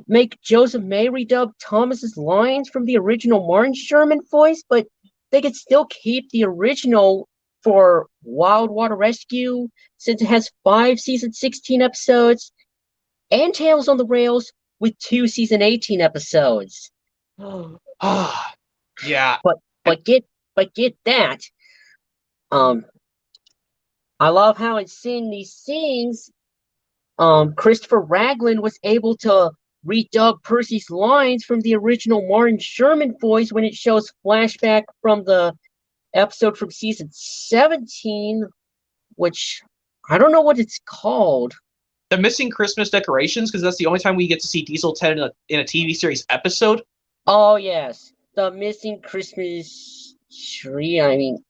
make Joseph May redub Thomas's lines from the original Martin Sherman voice, but they could still keep the original for Wild Water Rescue, since it has 5 season 16 episodes, and Tales on the Rails with 2 season 18 episodes. Yeah. But get that. I love how in seeing these scenes, Christopher Ragland was able to redub Percy's lines from the original Martin Sherman voice when it shows flashback from the episode from season 17, which I don't know what it's called. The Missing Christmas Decorations, because that's the only time we get to see Diesel 10 in a TV series episode. Oh, yes. The Missing Christmas Tree. I mean,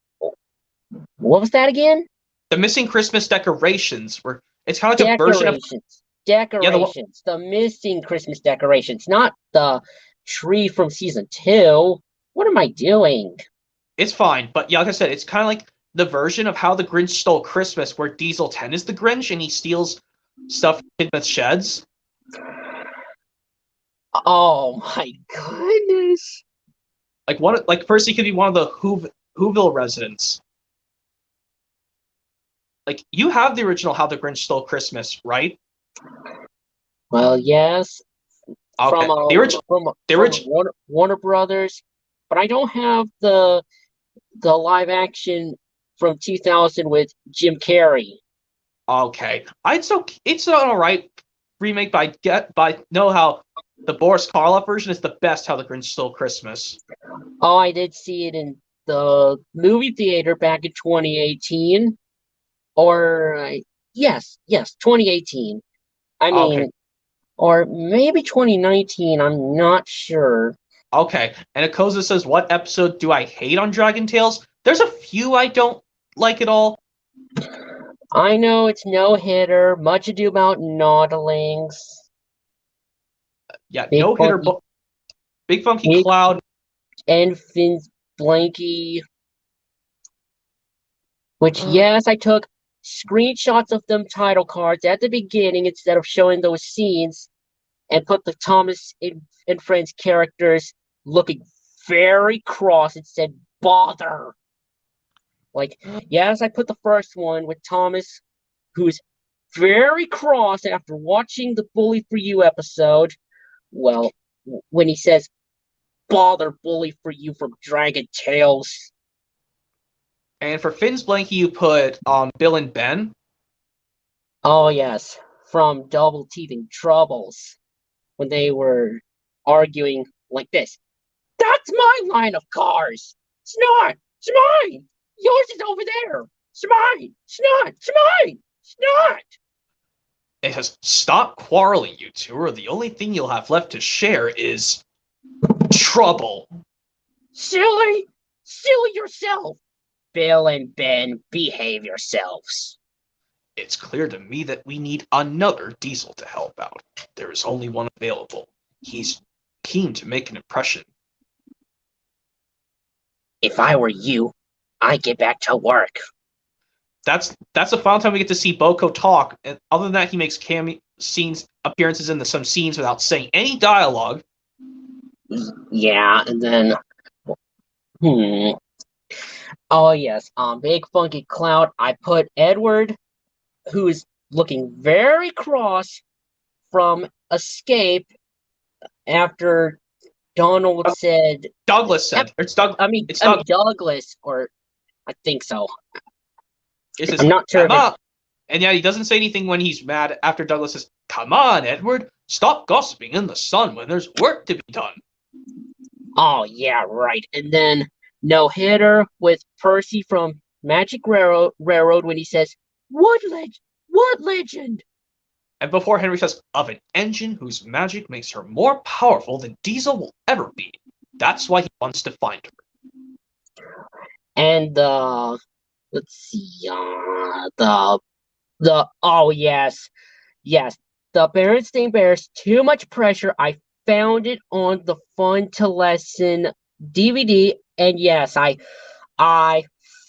what was that again? The Missing Christmas Decorations, where it's kind of like a version of. decorations, the missing Christmas decorations, not the tree from season 2. What am I doing? It's fine, but yeah, like I said, it's kind of like the version of How the Grinch Stole Christmas, where Diesel 10 is the Grinch and he steals stuff in the sheds. Oh my goodness! Like Percy could be one of the Whoville residents. Like, you have the original How the Grinch Stole Christmas, right? Well, yes. Okay. From Warner Brothers, but I don't have the live action from 2000 with Jim Carrey. Okay. It's an alright remake, but I know how the Boris Karloff version is the best How the Grinch Stole Christmas. Oh, I did see it in the movie theater back in 2018. Yes, 2018. I mean, Okay. or maybe 2019, I'm not sure. Okay. And Akoza says, what episode do I hate on Dragon Tales? There's a few I don't like at all. I know it's no hitter, much ado about Nautilings. Yeah, no hitter, Big Funky Cloud. And Finn's Blanky. Which, yes, I took screenshots of them title cards at the beginning instead of showing those scenes and put the Thomas and Friends characters looking very cross and said, bother. Like, yes, I put the first one with Thomas, who's very cross after watching the Bully for You episode. Well, when he says, bother Bully for You from Dragon Tales. And for Finn's Blanky, you put Bill and Ben. Oh, yes, from Double Teething Troubles, when they were arguing like this. That's my line of cars! It's not! It's mine! Yours is over there! It's mine! It's not! It's mine! It's not! It says, stop quarreling, you two, or the only thing you'll have left to share is trouble. Silly! Silly yourself! Bill and Ben, behave yourselves. It's clear to me that we need another Diesel to help out. There is only one available. He's keen to make an impression. If I were you, I'd get back to work. That's the final time we get to see Boko talk. And other than that, he makes appearances in some scenes without saying any dialogue. Yeah, and then oh yes, Big Funky Cloud. I put Edward, who's looking very cross from Escape after Donald said. Douglas said. It's Doug. It's Douglas, or I think so. I'm not sure. And yeah, he doesn't say anything when he's mad after Douglas says, "Come on, Edward, stop gossiping in the sun when there's work to be done." Oh yeah, right. And then no hitter with Percy from Magic Railroad when he says, What legend? And before Henry says, of an engine whose magic makes her more powerful than Diesel will ever be. That's why he wants to find her. And let's see, oh yes, the Berenstain Bears, Too Much Pressure. I found it on the Fun to Lesson DVD, and yes, I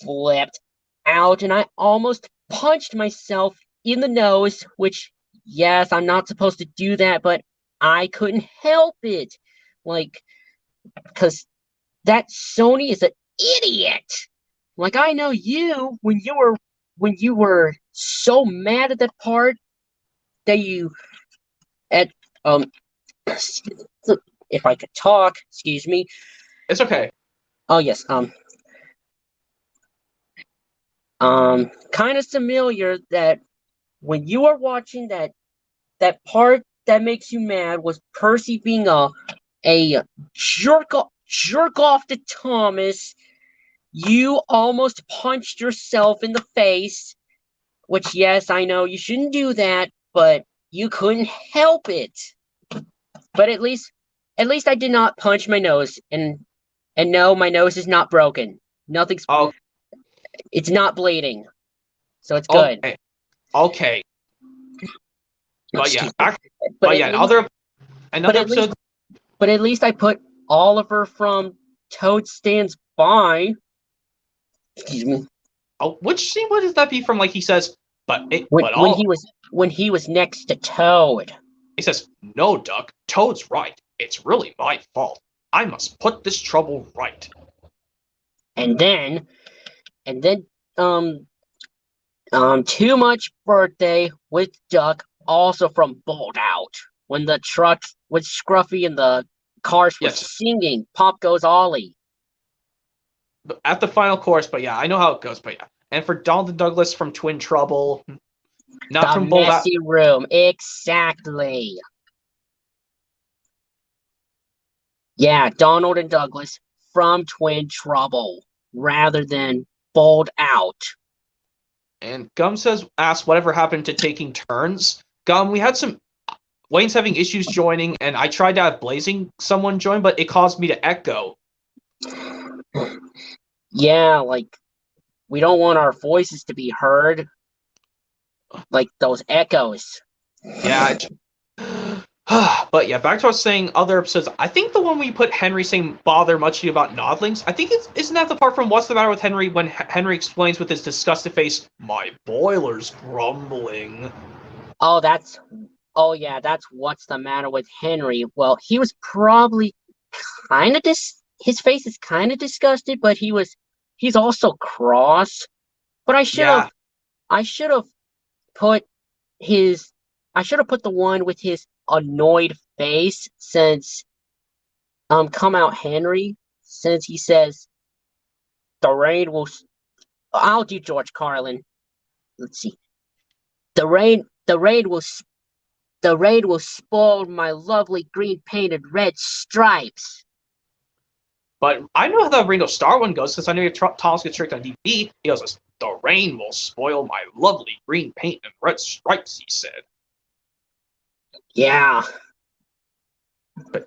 flipped out and I almost punched myself in the nose, which, yes, I'm not supposed to do that, but I couldn't help it. Like, because that Sony is an idiot. Like, I know you, when you were so mad at that part that you, if I could talk, excuse me. It's okay. Oh, yes, kind of familiar that when you are watching that part that makes you mad was Percy being a jerk off to Thomas. You almost punched yourself in the face, which, yes, I know you shouldn't do that, but you couldn't help it. But at least I did not punch my nose, and no, my nose is not broken. Nothing's. Oh. It's not bleeding, so it's good. Okay. But yeah, but at least I put Oliver from Toad Stands By. Excuse me. Oh, which scene would that be from? Like he says, when he was next to Toad. He says, "No, Duck. Toad's right. It's really my fault. I must put this trouble right." And then, Too Much Birthday with Duck, also from Bowled Out. When the truck with Scruffy and the cars were singing "Pop Goes Ollie." At the final chorus, but yeah, I know how it goes, but yeah. And for Donald and Douglas from Twin Trouble, not the from Bowled Out. Messy Room, exactly. Yeah, Donald and Douglas from Twin Trouble, rather than Bowled Out. And Gum asks whatever happened to taking turns. Gum, we had some. Wayne's having issues joining, and I tried to have Blazing someone join, but it caused me to echo. Yeah, like, we don't want our voices to be heard. Like those echoes. Yeah. But yeah, back to what I was saying, other episodes. I think the one we put Henry saying bother much to you about Nodlings, I think isn't that the part from What's the Matter with Henry when Henry explains with his disgusted face, "My boiler's grumbling." Oh, that's What's the Matter with Henry. Well, he was probably kind of his face is kind of disgusted, but he's also cross. But I should have put the one with his annoyed face, since Come Out Henry, since he says the rain will. I'll do George Carlin. Let's see. The rain will spoil my lovely green painted red stripes. But I know how the Ringo Starr one goes, because I know you have Thomas gets tricked on DVD. He goes, "The rain will spoil my lovely green paint and red stripes," he said. Yeah. But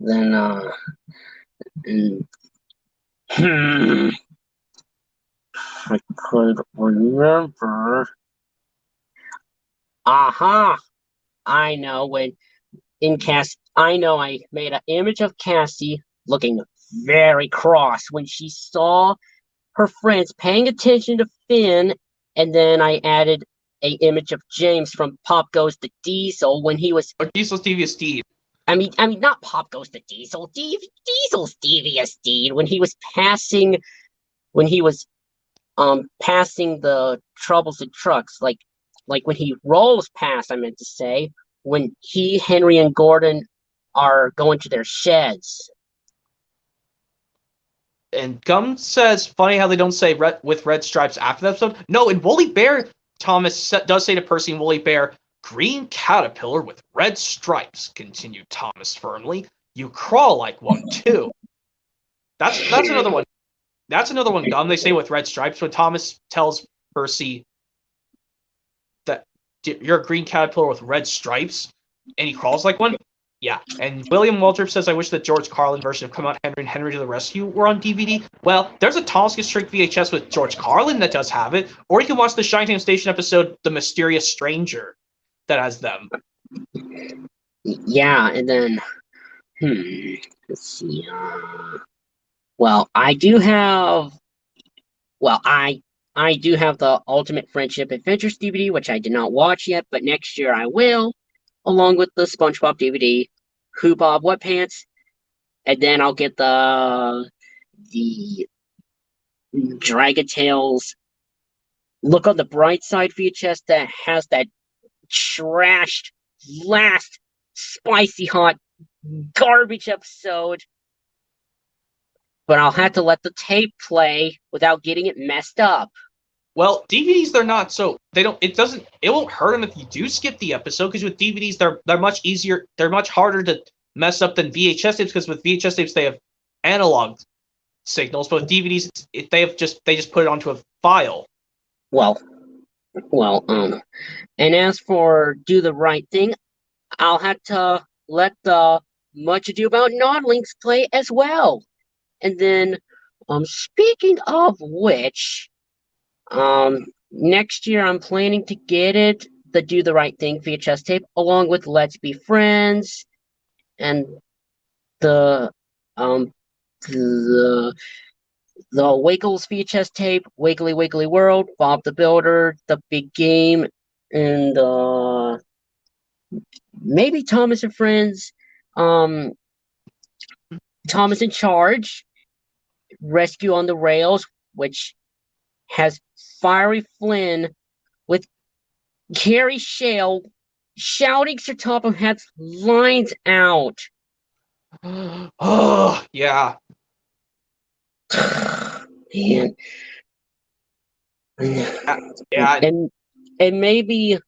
then I could remember. Aha! I know I made an image of Cassie looking very cross when she saw her friends paying attention to Finn, and then I added a image of James from Pop Goes the Diesel when he was. Or Diesel's Devious Deed. I mean, not Pop Goes the Diesel. Diesel's Devious Deed when he was passing the troubles and trucks, like when he rolls past. I meant to say when Henry, and Gordon are going to their sheds. And Gum says, funny how they don't say with red stripes after the episode. No, in Woolly Bear, Thomas does say to Percy in Woolly Bear, "Green caterpillar with red stripes," continued Thomas firmly. "You crawl like one, too." That's another one. That's another one, Gum, they say with red stripes, when Thomas tells Percy that you're a green caterpillar with red stripes, and he crawls like one. Yeah, and William Waldrop says, "I wish the George Carlin version of Come Out Henry and Henry to the Rescue were on DVD." Well, there's a Thomas Gets Tricked VHS with George Carlin that does have it, or you can watch the Shining Station episode, The Mysterious Stranger, that has them. Yeah, and then, let's see. Well, I do have the Ultimate Friendship Adventures DVD, which I did not watch yet, but next year I will, along with the SpongeBob DVD, Who Bob What Pants, and then I'll get the Dragon Tales Look on the Bright Side VHS that has that trashed last spicy hot garbage episode. But I'll have to let the tape play without getting it messed up. Well, DVDs, it won't hurt them if you do skip the episode, because with DVDs they're much easier, they're much harder to mess up than VHS tapes, because with VHS tapes they have analog signals, but with DVDs they just put it onto a file. Well, and as for Do the Right Thing, I'll have to let the Much Ado About Nodlings play as well. And then, speaking of which, next year I'm planning to get it the Do the Right Thing VHS tape, along with Let's Be Friends and the um the Wiggles VHS tape, Wiggly Wiggly World, Bob the Builder, The Big Game, and maybe Thomas and Friends, um, Thomas in Charge, Rescue on the Rails, which has Fiery Flynn with Carrie Shale shouting Sir Topham Hatt's lines out. Oh, yeah. Man. Yeah. And maybe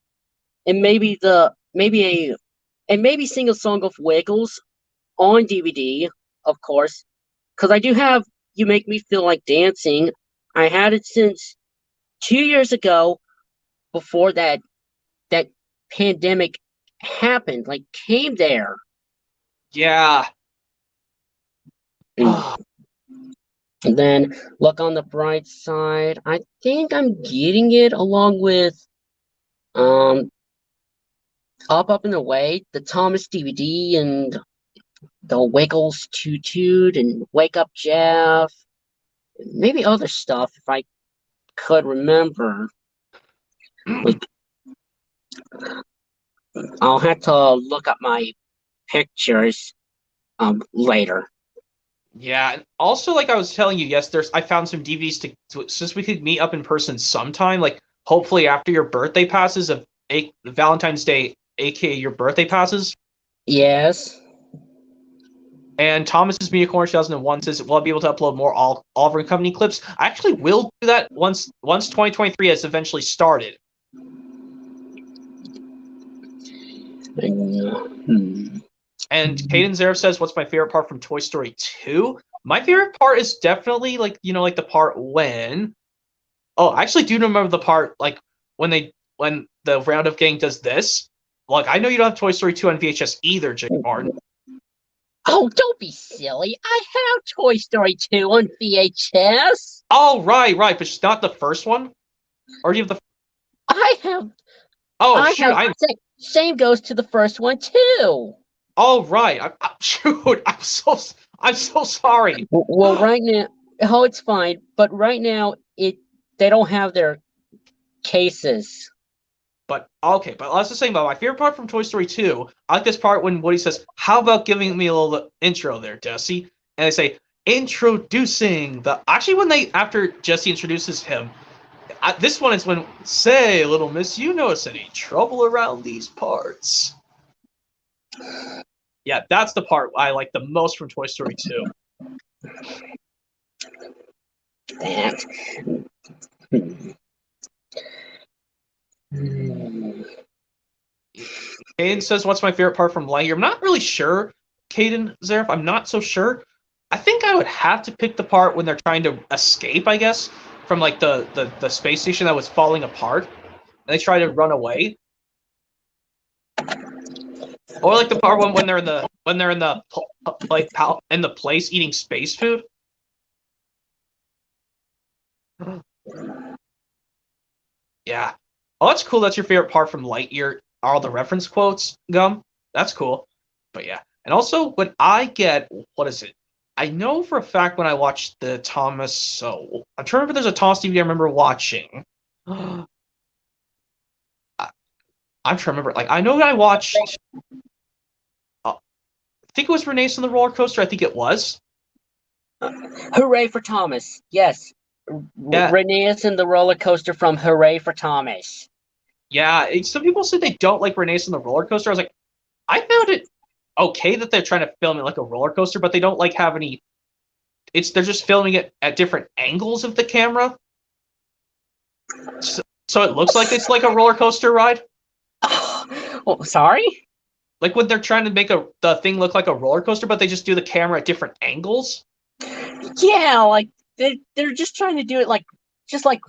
Sing a Song of Wiggles on DVD, of course, because I do have You Make Me Feel Like Dancing. I had it since 2 years ago, before that pandemic happened, like came there. Yeah. And then Look on the Bright Side. I think I'm getting it along with Up and Away, the Thomas DVD, and the Wiggles Toot Toot, and Wake Up Jeff, and maybe other stuff if I could remember. Like, I'll have to look up my pictures later. Yeah, and also, like I was telling you, yes, I found some DVDs since we could meet up in person sometime, like hopefully after your birthday passes of Valentine's Day, aka your birthday passes. Yes. And Thomas's Media Corner 2001 says we'll be able to upload more Oliver and Company clips. I actually will do that once 2023 has eventually started. And Caden Zaref says, what's my favorite part from Toy Story 2? My favorite part is definitely, like, like the part when... Oh, I actually do remember the part, like, when the Roundup Gang does this. Like, I know you don't have Toy Story 2 on VHS either, Jake Martin. Oh, don't be silly. I have Toy Story 2 on VHS. Oh, right, but it's not the first one? Or do you have the... I have... Oh, shoot, Same goes to the first one, too. Oh, right. Shoot, I'm so sorry. Well, right now, it's fine. But right now, they don't have their cases. But okay, but I was just saying about my favorite part from Toy Story 2. I like this part when Woody says, "How about giving me a little intro there, Jesse?" And they say, "Introducing the." Actually, after Jesse introduces him, this one is when, "Say, little miss, you notice any trouble around these parts?" Yeah, that's the part I like the most from Toy Story 2. Caden says, what's my favorite part from Lightyear? I'm not really sure, Caden Zaref. I'm not so sure. I think I would have to pick the part when they're trying to escape, I guess, from like the space station that was falling apart, and they try to run away. Or like the part when they're in the place eating space food. Yeah. Oh, that's cool. That's your favorite part from Lightyear. All the reference quotes, Gum. That's cool. But yeah. And also, when I get, what is it? I know for a fact when I watched the Thomas, so I'm trying to remember there's a Thomas DVD I remember watching. I'm trying to remember. Like, I know that I watched, I think it was Renee's on the roller coaster. I think it was. Hooray for Thomas. Yes. Yeah. Renee's in the roller coaster from Hooray for Thomas. Yeah, some people said they don't like Renee's on the roller coaster. I was like, I found it okay that they're trying to film it like a roller coaster, but they don't like have any. They're just filming it at different angles of the camera, so it looks like it's like a roller coaster ride. Oh, sorry. Like when they're trying to make the thing look like a roller coaster, but they just do the camera at different angles. Yeah, like they're just trying to do it like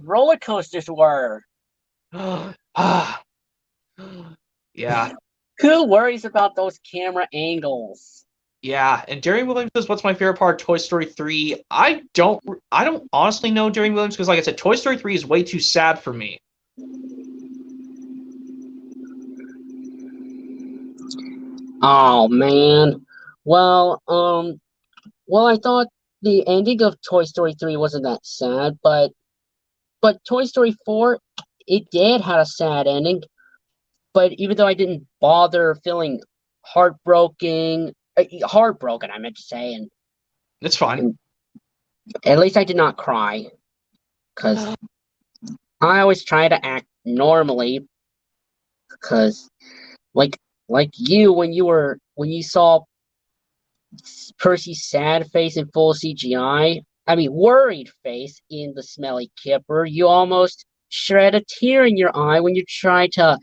roller coasters were. Yeah. Who worries about those camera angles? Yeah, and Darian Williams says, what's my favorite part of Toy Story 3? I don't honestly know Darian Williams because, like I said, Toy Story 3 is way too sad for me. Oh man. Well, I thought the ending of Toy Story 3 wasn't that sad, but Toy Story 4, it did have a sad ending. But even though I didn't bother feeling heartbroken, I meant to say, It's fine. and at least I did not cry, because I always try to act normally, because like you when you saw Percy's sad face in full CGI, I mean worried face in the smelly kipper, you almost shed a tear in your eye when you try to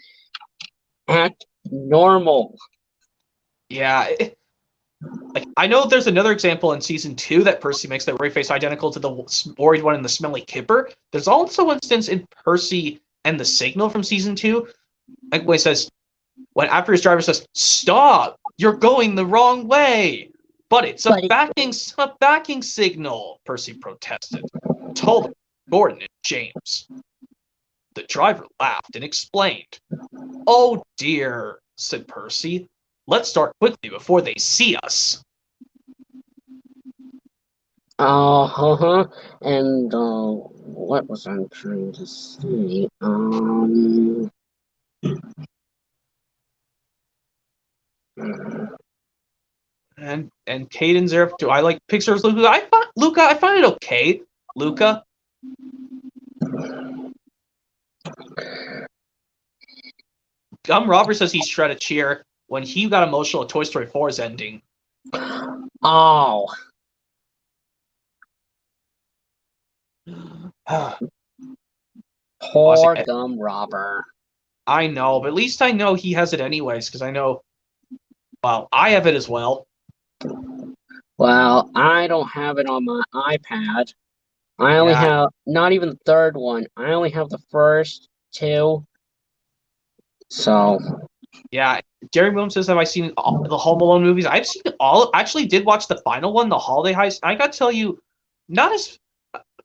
act normal. Yeah. Like I know there's another example in season 2 that Percy makes that worry face identical to the worried one in the smelly kipper. There's also an instance in Percy and the Signal from season 2, like when he says, when after his driver says, "Stop! You're going the wrong way." But it's a backing signal, Percy protested. Told Gordon and James. The driver laughed and explained. "Oh dear," said Percy. "Let's start quickly before they see us." And what was I trying to say? And Caden's there. Do I like Pixar's Luca? I find it okay. Luca. Robert says he shred a cheer when he got emotional at Toy Story 4's ending. Oh. Poor Gum Robber. I know, but at least I know he has it anyways, because I know, well, I have it as well. Well, I don't have it on my iPad. I only have, not even the third one. I only have the first two. So. Yeah, Jerry Williams says, have I seen the Home Alone movies? I've seen all. Actually, did watch the final one, the Holiday Heist. I got to tell you, not as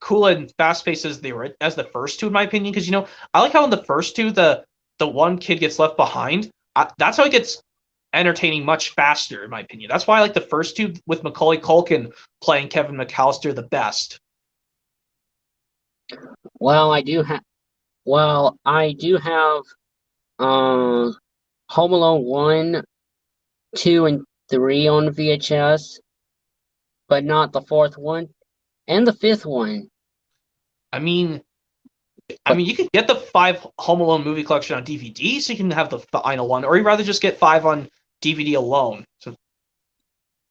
cool and fast paced as the first two, in my opinion. Because I like how in the first two, the one kid gets left behind. That's how it gets entertaining much faster, in my opinion. That's why I like the first two with Macaulay Culkin playing Kevin McAllister the best. Well, I do have Home Alone 1, 2, and 3 on VHS, but not the fourth one and the fifth one. I mean, you could get the 5 Home Alone movie collection on DVD, so you can have the final one, or you'd rather just get 5 on DVD alone. So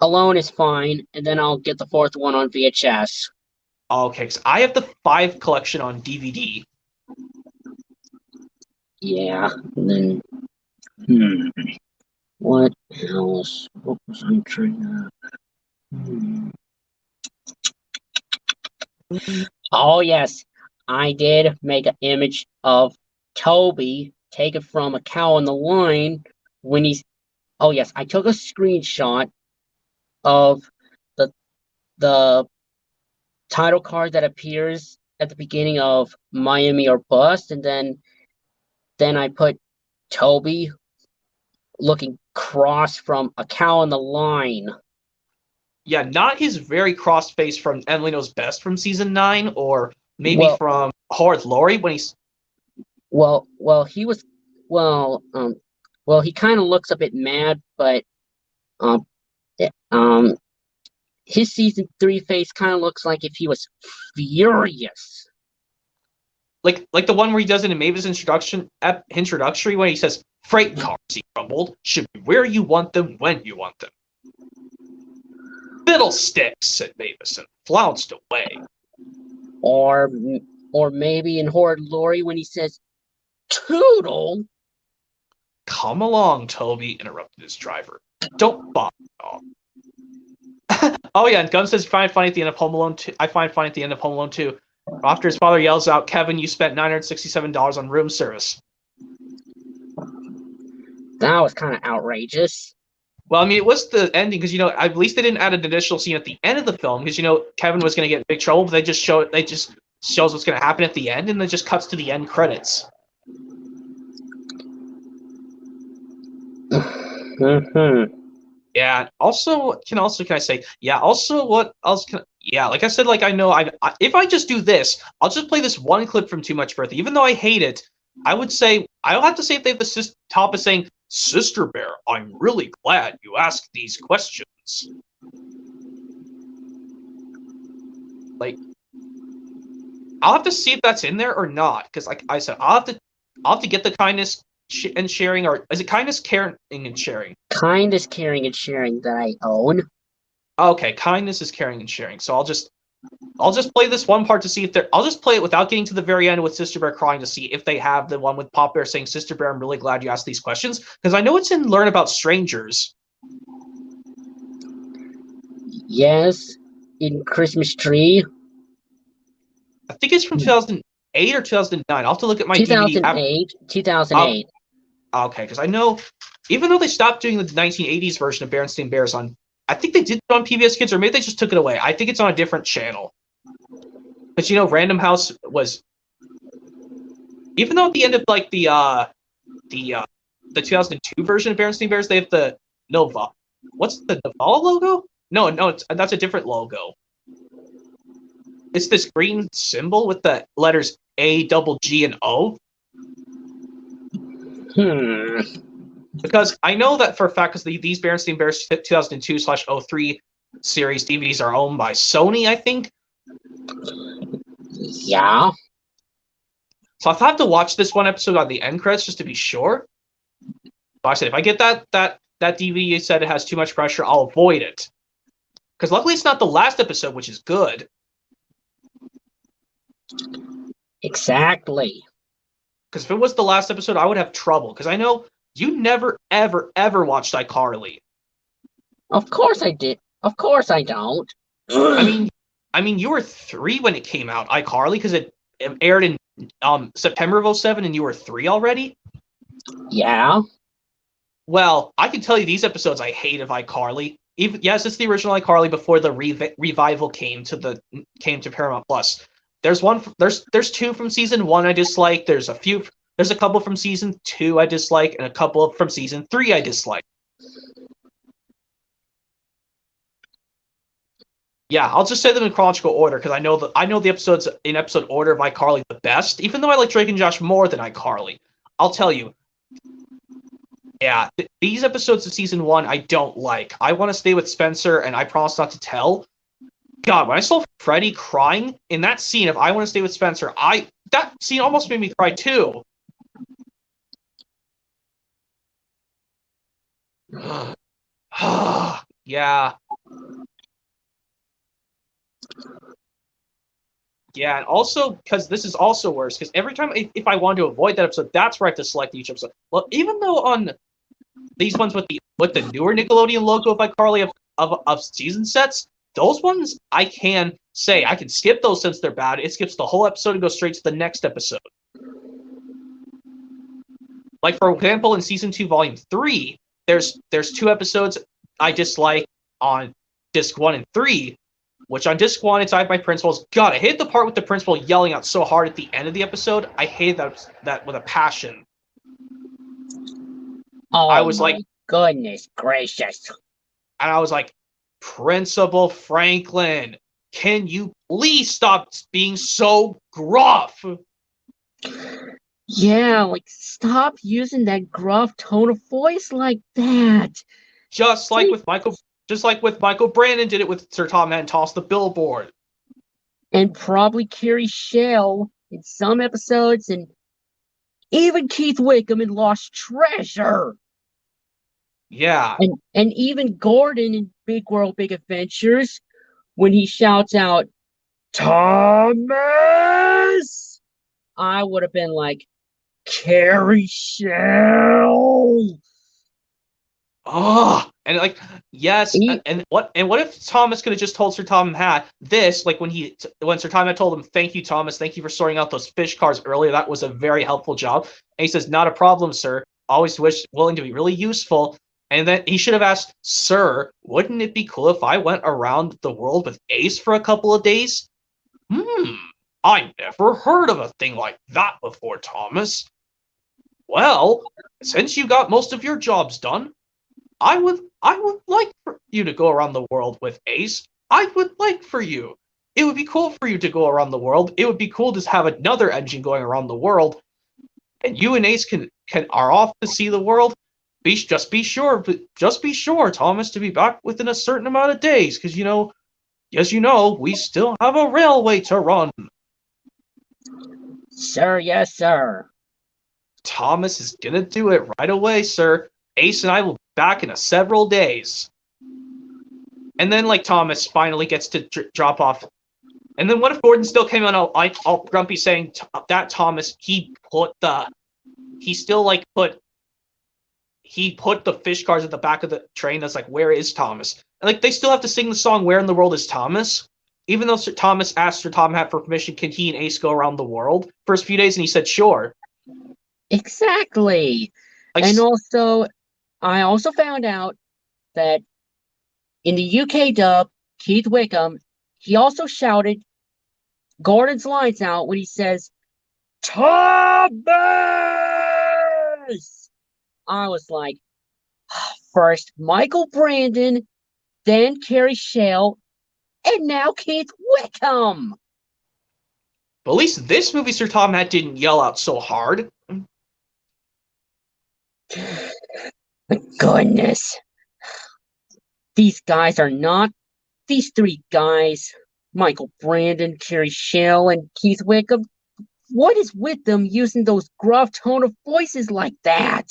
alone is fine, and then I'll get the fourth one on VHS. Okay, because I have the 5 collection on DVD. Yeah, and then what else? What was I trying to? Oh yes, I did make an image of Toby taken from a cow on the line when he's. Oh yes, I took a screenshot of the title card that appears at the beginning of Miami or Bust, and then I put Toby looking cross from a cow on the line. Yeah, not his very cross face from Emily Knows Best from season 9, or maybe from Howard Laurie when he's. He was. He kind of looks a bit mad, but his season 3 face kind of looks like if he was furious. Like the one where he does it in Mavis introductory when he says, "Freight cars," he grumbled, "should be where you want them when you want them." "Fiddlesticks," said Mavis, and flounced away. Or maybe in Howard Laurie when he says, "Toodle." "Come along, Toby," interrupted his driver. "Don't bother at all." Oh yeah, and Gunn says, "I find funny at the end of Home Alone 2. I find funny at the end of Home Alone 2. After his father yells out, "Kevin, you spent $967 on room service." That was kind of outrageous. Well, I mean, it was the ending because at least they didn't add an additional scene at the end of the film because Kevin was going to get in big trouble, but they just shows what's going to happen at the end, and then just cuts to the end credits. Yeah. Also, can I say? Yeah. Also, what else can? Yeah. Like I said, like I know if I just do this, I'll just play this one clip from Too Much Birthday. Even though I hate it, I would say I'll have to say if they have the top of saying, "Sister Bear, I'm really glad you asked these questions." Like, I'll have to see if that's in there or not, because like I said, I'll have to get the kindness and sharing, or is it kindness, caring, and sharing? Kindness, caring, and sharing that I own. Okay, kindness is caring and sharing. So I'll just play this one part to see if they're. I'll just play it without getting to the very end with Sister Bear crying to see if they have the one with Pop Bear saying, "Sister Bear, I'm really glad you asked these questions," because I know it's in Learn About Strangers. Yes, in Christmas Tree. I think it's from 2008 or 2009. I'll have to look at my DVD. 2008. 2008. Okay, because I know, even though they stopped doing the 1980s version of Berenstain Bears on, I think they did it on PBS Kids, or maybe they just took it away. I think it's on a different channel. But Random House was, even though at the end of like the 2002 version of Berenstain Bears, they have the Nova. What's the Naval logo? No, that's a different logo. It's this green symbol with the letters A, double G, and O. Because I know that for a fact, because these Berenstain Bears 2002/03 series DVDs are owned by Sony, I think. Yeah. So I'll have to watch this one episode on the end credits just to be sure. But I said if I get that DVD you said it has too much pressure, I'll avoid it. Because luckily it's not the last episode, which is good. Exactly. Because if it was the last episode, I would have trouble. Because I know you never, ever, ever watched iCarly. Of course I did. Of course I don't. I mean, you were 3 when it came out, iCarly, because it aired in September of 2007, and you were 3 already? Yeah. Well, I can tell you these episodes I hate of iCarly. Yes, it's the original iCarly before the revival came to Paramount Plus. There's 2 from season 1 I dislike. There's a couple from season 2 I dislike, and a couple from season 3 I dislike. Yeah, I'll just say them in chronological order because I know the episodes in episode order of iCarly the best. Even though I like Drake and Josh more than iCarly, I'll tell you. Yeah, these episodes of season 1 I don't like. I Want to Stay with Spencer and I Promise Not to Tell. God, when I saw Freddy crying in that scene of I Want to Stay with Spencer, that scene almost made me cry too. Yeah. Yeah, and also, because this is also worse, because every time, if I want to avoid that episode, that's where I have to select each episode. Well, even though on these ones with the newer Nickelodeon logo of iCarly of season sets, those ones I can say, I can skip those since they're bad. It skips the whole episode and goes straight to the next episode. Like, for example, in Season 2, Volume 3, there's 2 episodes I dislike on Disc 1 and 3, which on Disc 1, it's I Have My Principles. God, I hate the part with the principal yelling out so hard at the end of the episode. I hate that with a passion. Oh, I was my like, goodness gracious. And I was like, Principal Franklin, can you please stop being so gruff? Yeah, like, stop using that gruff tone of voice like that. Just like with Michael Brandon did it with Sir Tom Hanks tossed the billboard. And probably Carrie Shell in some episodes, and even Keith Wickham in Lost Treasure. Yeah. And even Gordon in Big World, Big Adventures, when he shouts out, Thomas! I would have been like, Carrie Shell! Oh, and like, yes, and what if Thomas could have just told Sir Tom had this, like when Sir Tom had told him, thank you, Thomas, thank you for sorting out those fish cars earlier, that was a very helpful job. And he says, not a problem, sir, always willing to be really useful. And then he should have asked, sir, wouldn't it be cool if I went around the world with Ace for a couple of days? I never heard of a thing like that before, Thomas. Well, since you got most of your jobs done, I would like for you to go around the world with Ace. I would like for you. It would be cool for you to go around the world. It would be cool to have another engine going around the world, and you and Ace can are off to see the world. Just be sure, Thomas, to be back within a certain amount of days, because as you know, we still have a railway to run. Sir, yes, sir. Thomas is gonna do it right away, sir. Ace and I will be back in several days. And then, Thomas finally gets to drop off. And then what if Gordon still came on all grumpy saying that Thomas, he put the fish cars at the back of the train. That's where is Thomas? And they still have to sing the song, Where in the World is Thomas? Even though Sir Thomas asked Sir Tom Hat for permission, can he and Ace go around the world first few days? And he said, sure. Exactly. And also, I also found out that in the UK dub, Keith Wickham, he also shouted Gordon's lines out when he says, Thomas! I was like, first Michael Brandon, then Carrie Shale, and now Keith Wickham. But at least this movie, Sir Tom Hat didn't yell out so hard. Goodness. These three guys, Michael Brandon, Carrie Shale, and Keith Wickham, what is with them using those gruff tone of voices like that?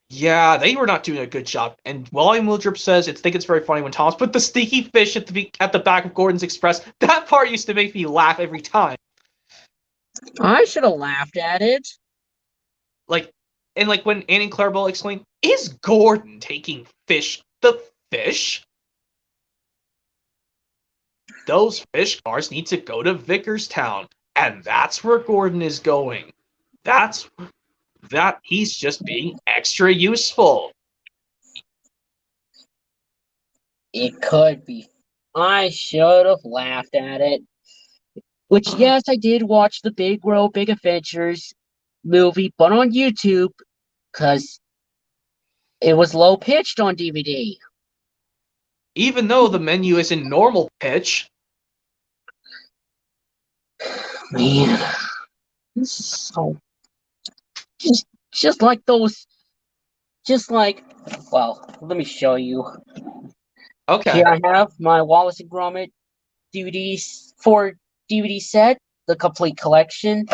Yeah, they were not doing a good job. And William Wildrop says, I think it's very funny when Thomas put the stinky fish at the back of Gordon's Express. That part used to make me laugh every time. I should have laughed at it. And when Annie and Clarabelle explained, is Gordon taking the fish? Those fish cars need to go to Vickerstown, and that's where Gordon is going. He's just being extra useful. It could be. I should have laughed at it. Which, yes, I did watch the Big World, Big Adventures movie, but on YouTube, because it was low-pitched on DVD. Even though the menu is in normal pitch. Man. This is so... Just like those... Well, let me show you. Okay. Here I have my Wallace and Gromit DVDs for DVD set, the complete collection,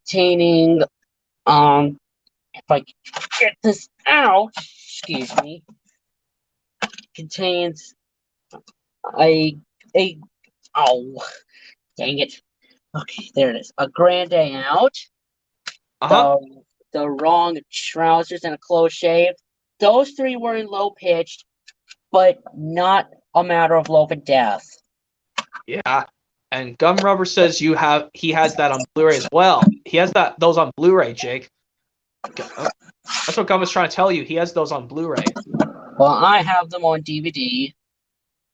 containing, if I get this out, excuse me, contains oh, dang it. Okay, there it is. A grande out, the wrong trousers and a close shave. Those three were in low pitched, but not a matter of love and death. Yeah. And Gum Rubber says he has that on Blu-ray as well. He has those on Blu-ray, Jake. That's what Gum was trying to tell you. He has those on Blu-ray. Well, I have them on DVD.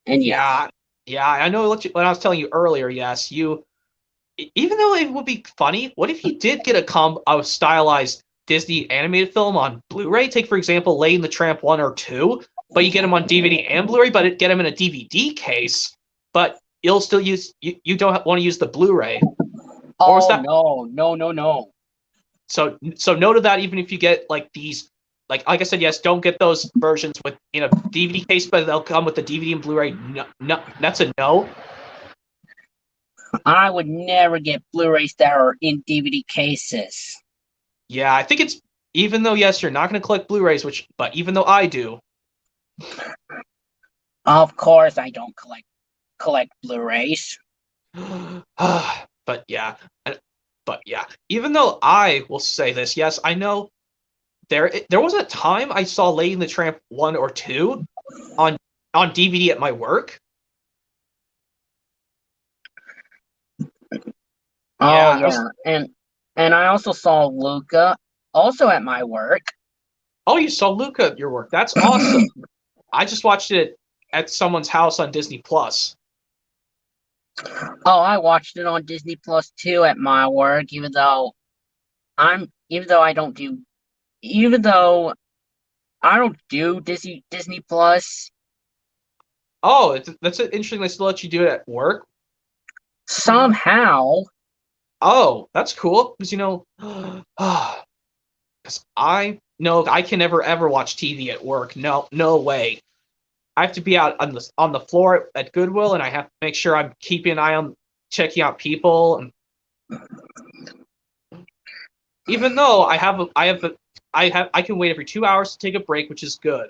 And yeah, I know what I was telling you earlier. Yes, even though it would be funny, what if he did get a stylized Disney animated film on Blu-ray? Take, for example, Lady and the Tramp 1 or 2, but you get them on DVD and Blu-ray, but get them in a DVD case, but you'll still use you don't want to use the Blu-ray. Oh, no. So note of that. Even if you get these, like I said, yes, don't get those versions in a DVD case, but they'll come with the DVD and Blu-ray. No, that's a no. I would never get Blu-rays that are in DVD cases. Yeah, I think it's, even though yes, you're not going to collect Blu-rays, but even though I do. Of course, I don't collect Blu-rays. But yeah, even though I will say this, yes, I know there was a time I saw Lady and the Tramp 1 or 2 on DVD at my work. Yeah. And I also saw Luca also at my work. Oh, you saw Luca at your work. That's awesome. I just watched it at someone's house on Disney Plus. Oh, I watched it on Disney Plus too at my work, even though I don't do Disney Plus. Oh, that's interesting. They still let you do it at work. Somehow. Oh, that's cool. Because because I can never ever watch TV at work. No, no way. I have to be out on the floor at Goodwill, and I have to make sure I'm keeping an eye on checking out people. And even though I can wait every 2 hours to take a break, which is good.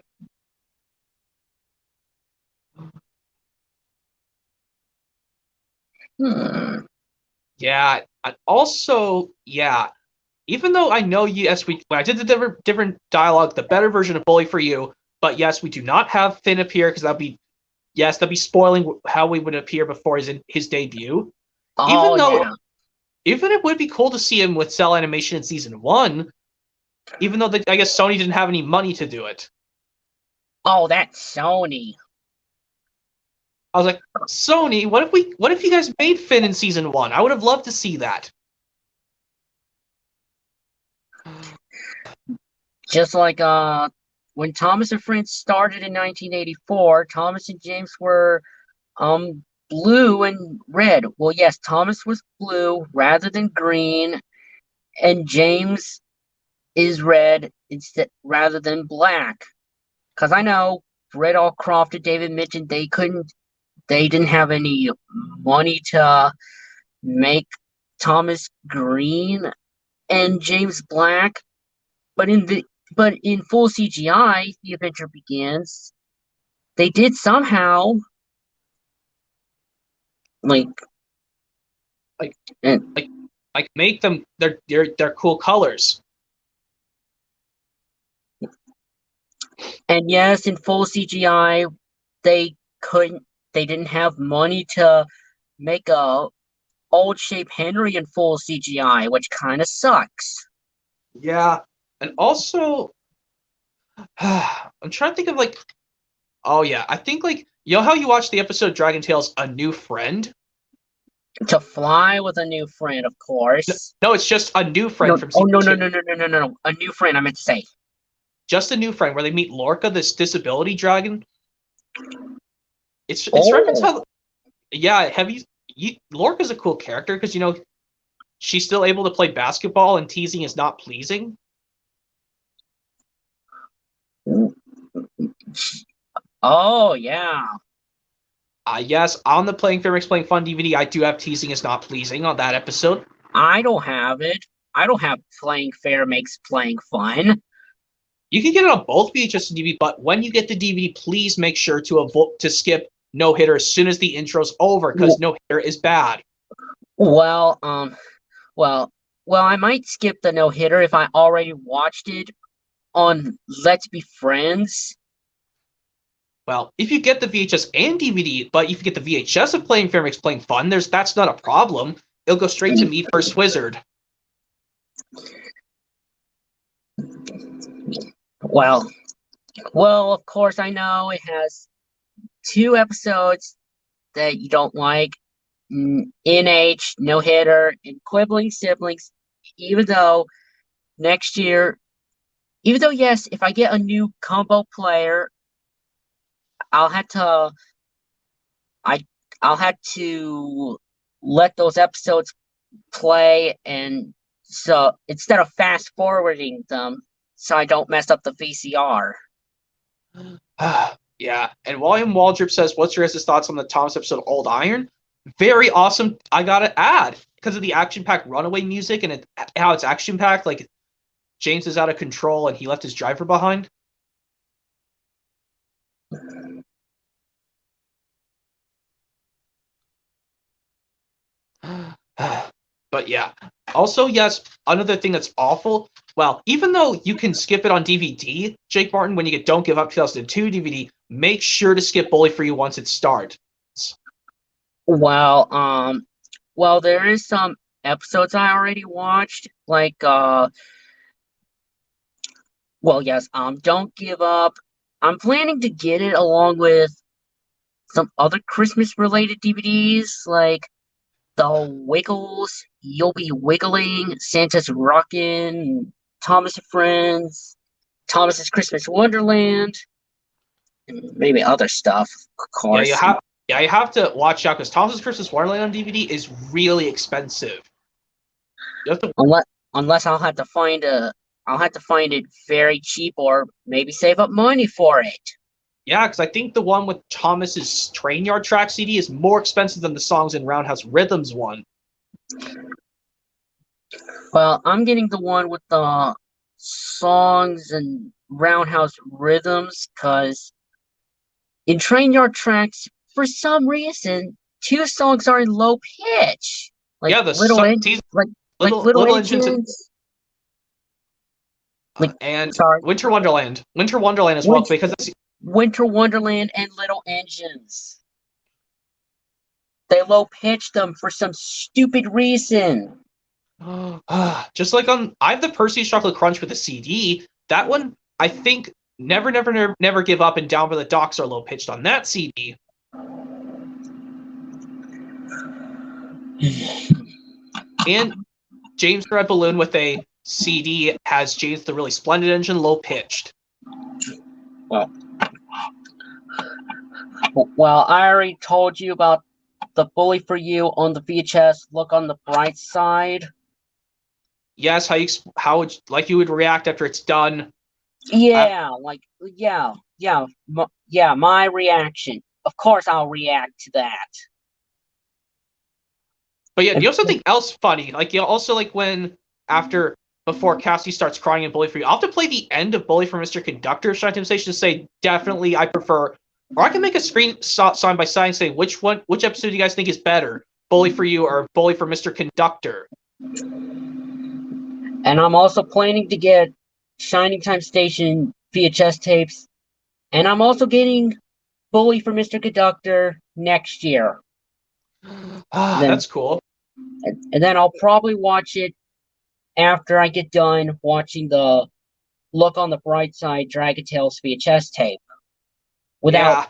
Yeah. Also, yeah. Even though I know, yes, when I did the different dialogue, the better version of Bully for You, but yes, we do not have Finn appear because that'd be spoiling how we would appear before his debut. Oh, yeah. Even it would be cool to see him with cell animation in season 1, even though I guess Sony didn't have any money to do it. Oh, that's Sony. I was like, Sony, what if you guys made Finn in season 1? I would have loved to see that. Just like when Thomas and Friends started in 1984, Thomas and James were blue and red. Well, yes, Thomas was blue rather than green, and James is red instead rather than black. Because I know Fred Allcroft and David mentioned they didn't have any money to make Thomas green and James black, but in full CGI, The Adventure Begins, they did somehow like Like and make them their cool colors. and yes, in full CGI, they didn't have money to make a old shape Henry in full CGI, which kind of sucks. Yeah, and also I'm trying to think of oh yeah, I think how you watch the episode Dragon Tales A New Friend? To fly with a new friend, of course. No, it's just a new friend No, from oh season no, 2. no. A new friend, I meant to say. Just a new friend where they meet Lorca, this disability dragon. It's Oh. referenced how yeah, Lorca's a cool character because she's still able to play basketball and teasing is not pleasing. Oh yeah. Yes, on the Playing Fair Makes Playing Fun DVD, I do have teasing is not pleasing on that episode. I don't have it. I don't have Playing Fair Makes Playing Fun. You can get it on both VHS and DVD, but when you get the DVD, please make sure to skip No Hitter as soon as the intro's over, because No Hitter is bad. Well, I might skip the no hitter if I already watched it on Let's Be Friends. Well, if you get the VHS and DVD, but if you get the VHS of Playing Fair Makes Playing Fun, that's not a problem. It'll go straight to Me First Wizard. Well, of course I know it has 2 episodes that you don't like. NH, No Hitter, and Quibbling Siblings, even though next year, yes, if I get a new combo player, I'll have to let those episodes play, and so instead of fast forwarding them, so I don't mess up the VCR. Yeah, and William Waldrop says, "What's your guys' thoughts on the Thomas episode Old Iron?" Very awesome. I gotta add because of the action-packed runaway music and how it's action-packed. Like James is out of control and he left his driver behind. But yeah. Also, yes, another thing that's awful. Well, even though you can skip it on DVD, Jake Martin, when you get Don't Give Up 2002 DVD, make sure to skip Bully for You once it starts. Well, there is some episodes I already watched, like yes, Don't Give Up. I'm planning to get it along with some other Christmas related DVDs, like The Wiggles, You'll Be Wiggling, Santa's Rockin', Thomas and Friends, Thomas's Christmas Wonderland, and maybe other stuff, of Yeah, course. you have to watch out because Thomas's Christmas Wonderland on DVD is really expensive. You have to, Unless I'll have to find it very cheap or maybe save up money for it. yeah, because I think the one with Thomas's Train Yard Track CD is more expensive than the songs in Roundhouse Rhythms one. Well, I'm getting the one with the songs and Roundhouse Rhythms because in Train Yard Tracks, for some reason, 2 songs are in low pitch. Like Yeah, the little little engines and sorry. Winter Wonderland as well because that's Winter Wonderland and Little Engines. They low pitched them for some stupid reason. just like I have the Percy's Chocolate Crunch with a CD. That one, I think, Never Give Up and Down by the Docks are low pitched on that CD. And James the Red Balloon with a CD has James the Really Splendid Engine low pitched. Well, I already told you about the Bully for You on the VHS. Look on the bright side. Yes, how would you would react after it's done? Yeah, my reaction. Of course, I'll react to that. But yeah, you know something else funny? Like also like before Cassie starts crying in Bully for You, I'll have to play the end of Bully for Mr. Conductor of Shine Temptation to say definitely I prefer, or I can make a screen side by side and say which episode do you guys think is better, Bully for You or Bully for Mr. Conductor. And I'm also planning to get Shining Time Station VHS tapes, and I'm also getting Bully for Mr. Conductor next year. That's cool. And then I'll probably watch it after I get done watching the Look on the Bright Side Dragon Tales VHS tape. Without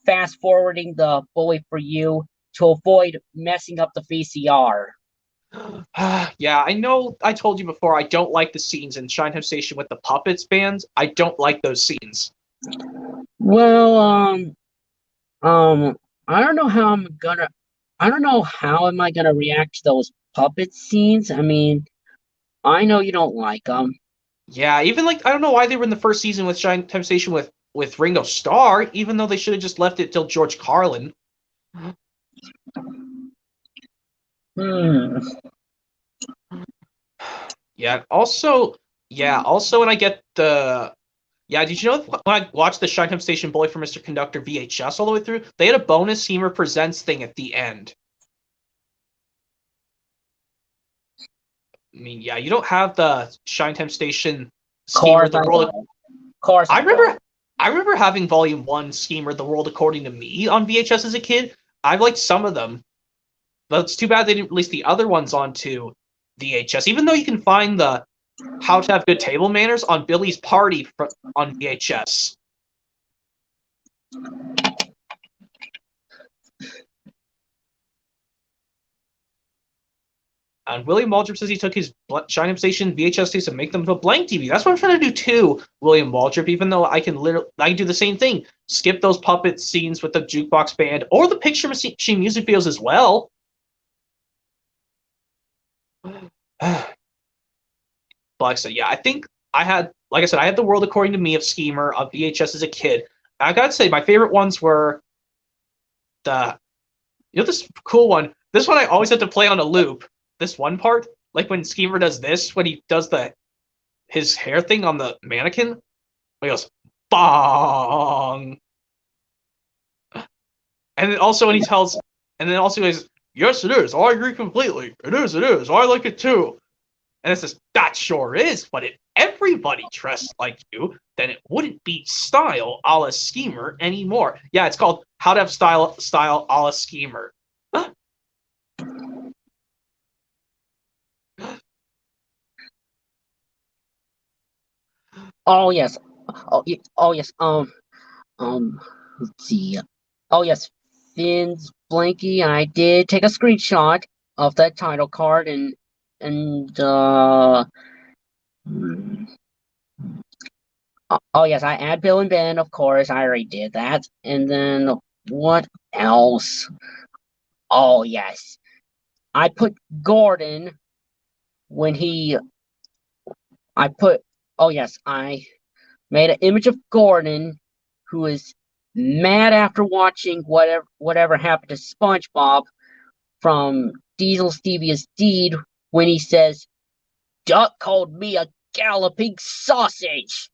fast forwarding the Bully for You to avoid messing up the VCR. Yeah, I know I told you before I don't like the scenes in Shineham Station with the puppets bands. I don't like those scenes. Well, I don't know how am I gonna react to those puppet scenes. I mean, I know you don't like them. Yeah, even like I don't know why they were in the first season with Shineham Station with Ringo Starr, even though they should have just left it till George Carlin. Yeah. Also, when I get the did you know when I watched the Shineham Station Bully for Mr. Conductor VHS all the way through, they had a bonus Seymour Presents thing at the end. I mean, yeah, you don't have the Shineham Station Schemer, the world. Of course, I remember having Volume 1 Schemer, The World According to Me on VHS as a kid. I liked some of them. But it's too bad they didn't release the other ones onto VHS, even though you can find the How to Have Good Table Manners on Billy's Party on VHS. And William Waldrop says he took his Shineham Station VHS tapes and make them to a blank TV. That's what I'm trying to do too, William Waldrop, even though I can do the same thing. Skip those puppet scenes with the jukebox band or the picture machine music videos as well. But like I said, I think I had The World According to Me of Schemer of VHS as a kid. I gotta say, my favorite ones were this cool one. This one I always had to play on a loop. This one part, like when Schemer does this, when he does his hair thing on the mannequin, he goes, bong. And then also when he tells, and then also he goes, yes, it is. I agree completely. It is. I like it too. And it says, that sure is, but if everybody dressed like you, then it wouldn't be style a la Schemer anymore. Yeah, it's called How to Have Style a la Schemer. Oh yes. Oh yes. Let's see. Oh yes. Finn's Blanky. I did take a screenshot of that title card and Oh yes, I add Bill and Ben, of course. I already did that. And then what else? Oh yes, I put Gordon when he. I put. Oh yes, I made an image of Gordon, who is mad after watching whatever happened to SpongeBob from Diesel's Devious Deed when he says, "Duck called me a galloping sausage."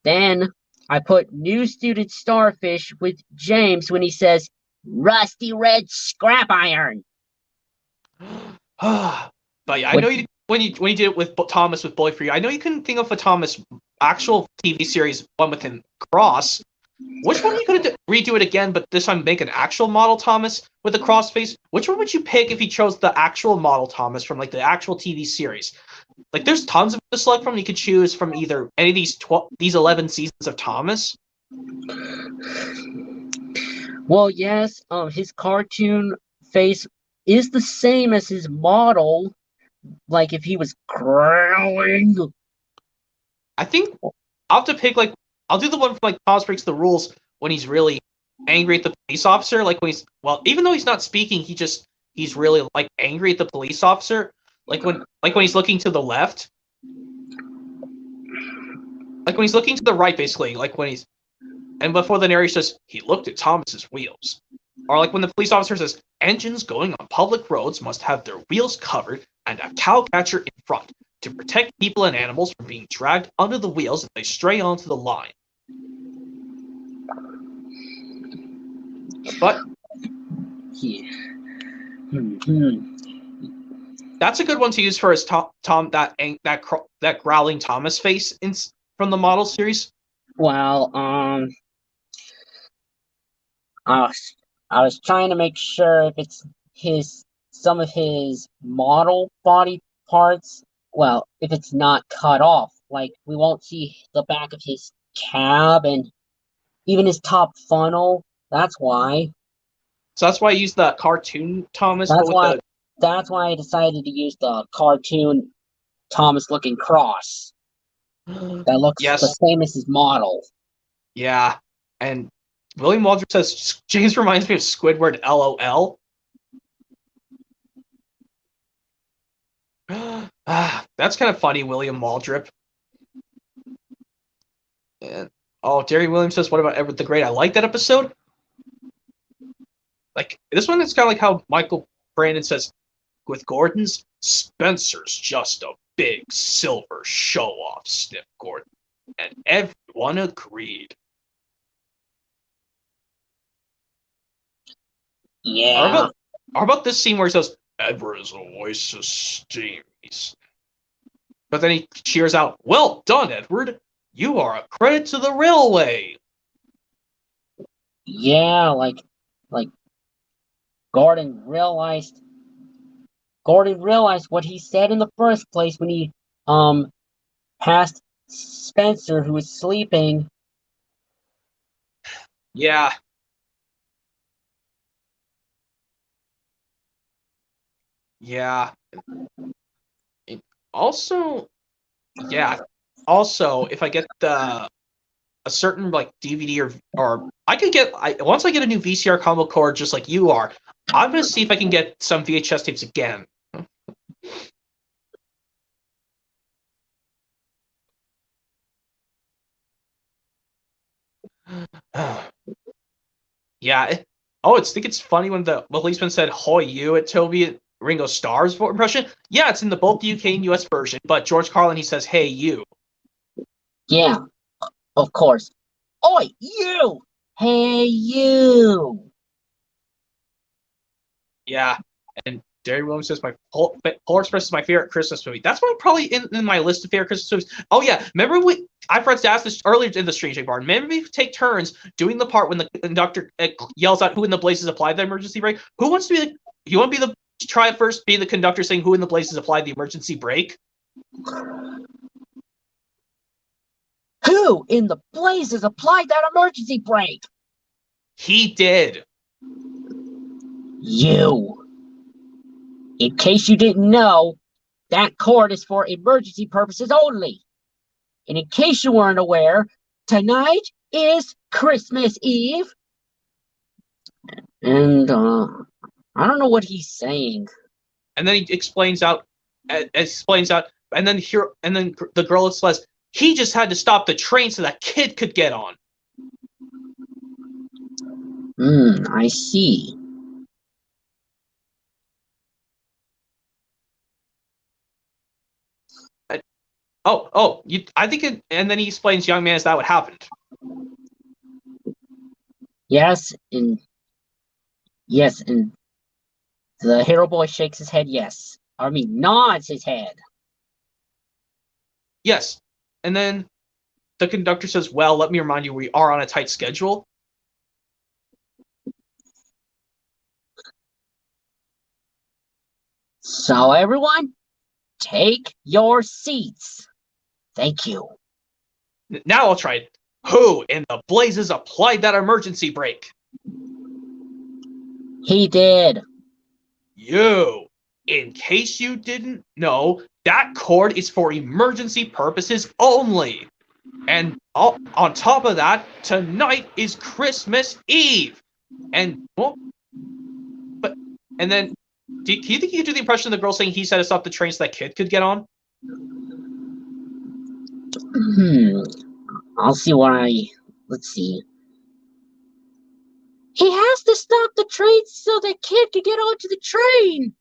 Then I put new student Starfish with James when he says, "Rusty red scrap iron." But yeah, I Which, know you when you did it with Thomas with Boy for You. I know you couldn't think of a Thomas actual TV series one with him cross. Which one are you gonna redo it again, but this time make an actual model Thomas with a cross face? Which one would you pick if you chose the actual model Thomas from like the actual TV series? Like, there's tons of to select from. You could choose from either any of these 11 seasons of Thomas. well, yes, his cartoon face is the same as his model. Like if he was growling. I think I'll have to pick like I'll do the one from like Thomas Breaks the Rules when he's really angry at the police officer. Like when even though he's not speaking, he's really like angry at the police officer. Like when he's looking to the left. Like when he's looking to the right, basically. Like when he's and before the narrator says he looked at Thomas's wheels. Or like when the police officer says engines going on public roads must have their wheels covered and a cowcatcher in front to protect people and animals from being dragged under the wheels if they stray onto the line. But Yeah. that's a good one to use for his Tom that growling Thomas face from the model series. Well, I was trying to make sure if it's some of his model body parts. Well, if it's not cut off, like we won't see the back of his cab and even his top funnel. That's why. So that's why I used the cartoon Thomas, That's but with why. the That's why I decided to use the cartoon Thomas looking cross. That looks the yes, same as his model. yeah, and William Waldrop says James reminds me of Squidward. LOL. That's kind of funny, William Waldrop. And Derry Williams says, "What about Edward the Great?" I like that episode. Like this one, it's kind of like how Michael Brandon says with Gordon's Spencer's just a big silver show-off, sniffed Gordon, and everyone agreed. Yeah. Or about this scene where he says, "Edward is a voice of steam," but then he cheers out, "Well done, Edward! You are a credit to the railway." Yeah, like Gordon realized what he said in the first place when he passed Spencer, who was sleeping. Yeah. Yeah. Also, yeah. Also, if I get a certain like DVD or I could get once I get a new VCR combo cord, just like you are, I'm gonna see if I can get some VHS tapes again. Yeah. I think it's funny when the policeman said "Hoy you" at Toby Ringo Starr's impression. Yeah, it's in the both UK and US version, but George Carlin he says "Hey you." Yeah, of course. Oi, you! Hey, you! Yeah, and Derry Williams says Polar Express is my favorite Christmas movie. That's probably in my list of favorite Christmas movies. Oh yeah, remember I forgot to ask this earlier in the Strange Egg Bar. Remember we take turns doing the part when the conductor yells out who in the blazes applied the emergency brake? Who wants to be you want to be try it first, be the conductor saying who in the blazes applied the emergency brake? Who in the blazes applied that emergency brake? He did. You. In case you didn't know, that cord is for emergency purposes only. And in case you weren't aware, tonight is Christmas Eve. And I don't know what he's saying. And then he explains out, and then the girl says, he just had to stop the train so that kid could get on. I see. And then he explains, young man, is that what happened? Yes, and the hero boy shakes his head yes. I mean, nods his head. Yes. And then the conductor says, well, let me remind you, we are on a tight schedule. So everyone, take your seats. Thank you. Now I'll try it. Who in the blazes applied that emergency brake? He did. You. In case you didn't know, that cord is for emergency purposes only. And on top of that, tonight is Christmas Eve. And then, do you think you could do the impression of the girl saying he said to stop the train so that kid could get on? I'll see let's see. He has to stop the train so that kid can get onto the train.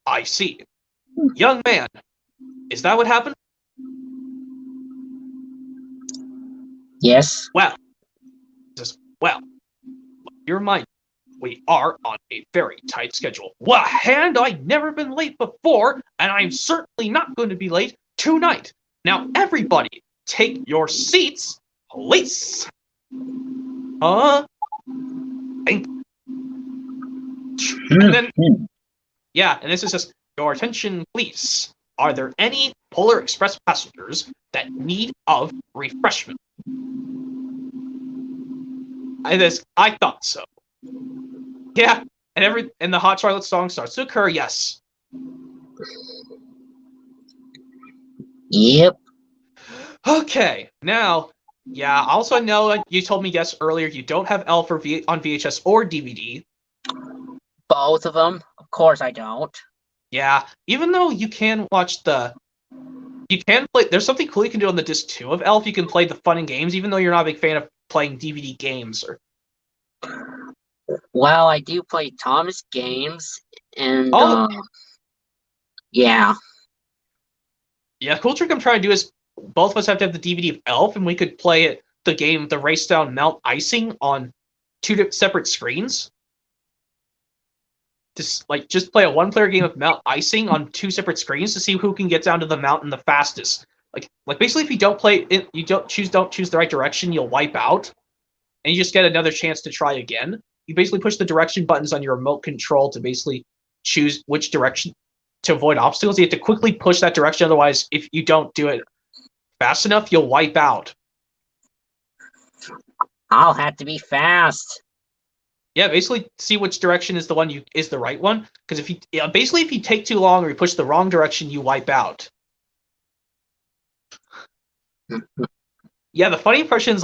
I see. Young man, is that what happened? Yes. Well, you're mind. We are on a very tight schedule. Well, and I've never been late before, and I'm certainly not going to be late tonight. Now, everybody, take your seats, please. And then, and this is just, your attention, please. Are there any Polar Express passengers that need of refreshment? I thought so. Yeah, and the Hot Charlotte song starts to occur, yes. Yep. Okay, now, also I know you told me yes earlier, you don't have Elf on VHS or DVD. Both of them? Of course I don't. Yeah, even though you can watch you can play, there's something cool you can do on the disc 2 of Elf, you can play the fun and games, even though you're not a big fan of playing DVD games. Well, I do play Thomas games, and yeah. Yeah, cool trick I'm trying to do is both of us have to have the DVD of Elf, and we could play the game, the race down Mount Icing, on 2 separate screens. Just play a one-player game of Mount Icing on 2 separate screens to see who can get down to the mountain the fastest. Like basically, if you don't play it, you don't choose the right direction, you'll wipe out, and you just get another chance to try again. You basically push the direction buttons on your remote control to basically choose which direction to avoid obstacles. You have to quickly push that direction, otherwise, if you don't do it fast enough, you'll wipe out. I'll have to be fast. Yeah, basically see which direction is the right one. Because if you take too long or you push the wrong direction, you wipe out. Yeah, the funny impressions,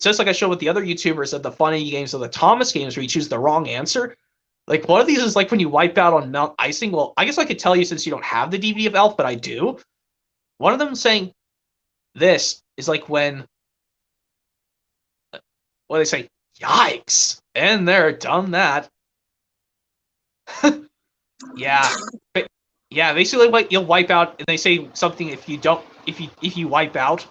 just like I showed with the other YouTubers of the funny games of the Thomas games where you choose the wrong answer. Like, one of these is like when you wipe out on Mount Icing. Well, I guess I could tell you since you don't have the DVD of Elf, but I do. One of them saying this is like when they say, yikes, and they're done that. Yeah. Yeah, basically like you'll wipe out, and they say something if you wipe out.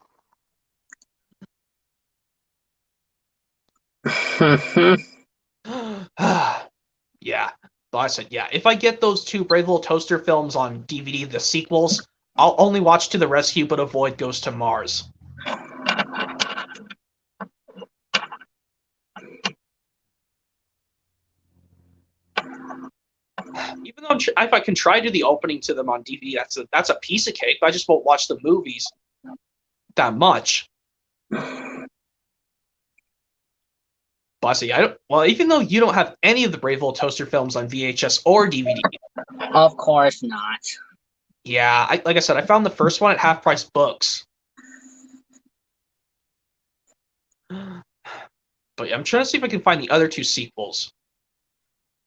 Yeah. But I said, yeah, if I get those 2 Brave Little Toaster films on DVD, the sequels, I'll only watch To the Rescue but avoid Ghost to Mars. Even though if I can try to do the opening to them on DVD, that's a piece of cake, but I just won't watch the movies that much. But I see, even though you don't have any of the Brave Little Toaster films on VHS or DVD. Of course not. Yeah, like I said, I found the first one at Half Price Books. But yeah, I'm trying to see if I can find the other 2 sequels.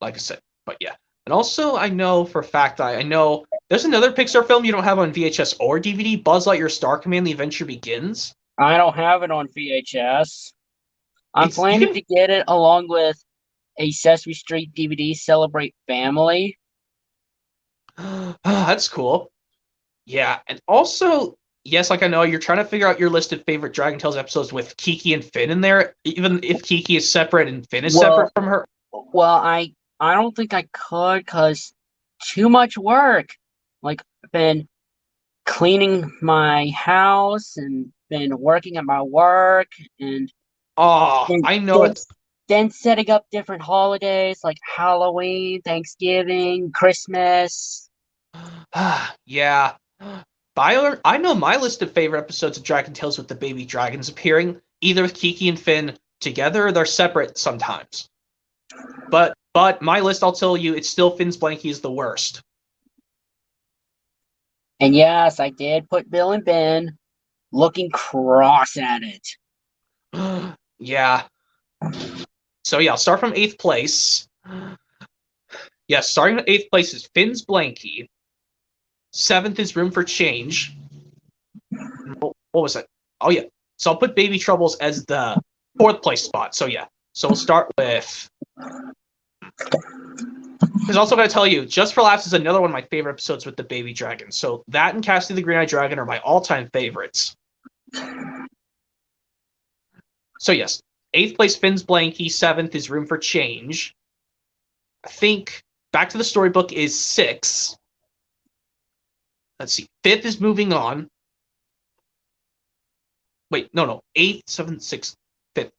Like I said, but yeah. And also, I know for a fact I know there's another Pixar film you don't have on VHS or DVD, Buzz Lightyear Star Command: The Adventure Begins. I don't have it on VHS. I'm planning to get it along with a Sesame Street DVD, Celebrate Family. That's cool. Yeah, and also, yes, like I know you're trying to figure out your list of favorite Dragon Tales episodes with Kiki and Finn in there, even if Kiki is separate and Finn is separate from her. Well, I don't think I could because too much work. Like, been cleaning my house and been working at my work and I know it. Then setting up different holidays like Halloween, Thanksgiving, Christmas. Yeah. I know my list of favorite episodes of Dragon Tales with the baby dragons appearing, either with Kiki and Finn together or they're separate sometimes. But my list, I'll tell you, it's still Finn's Blankie is the worst. And yes, I did put Bill and Ben looking cross at it. Yeah. So yeah, I'll start from 8th place. Yeah, starting at 8th place is Finn's Blankie. 7th is Room for Change. What was it? Oh yeah. So I'll put Baby Troubles as the 4th place spot. So yeah. So we'll start with. Because also going to tell you, Just for Laughs is another one of my favorite episodes with the baby dragon. So that and Cassie the Green-Eyed Dragon are my all-time favorites. So yes, 8th place Finn's Blankie, 7th is Room for Change. I think Back to the Storybook is 6. Let's see, 5th is Moving On. Wait, no, 8th, 7th, 6th, 5th.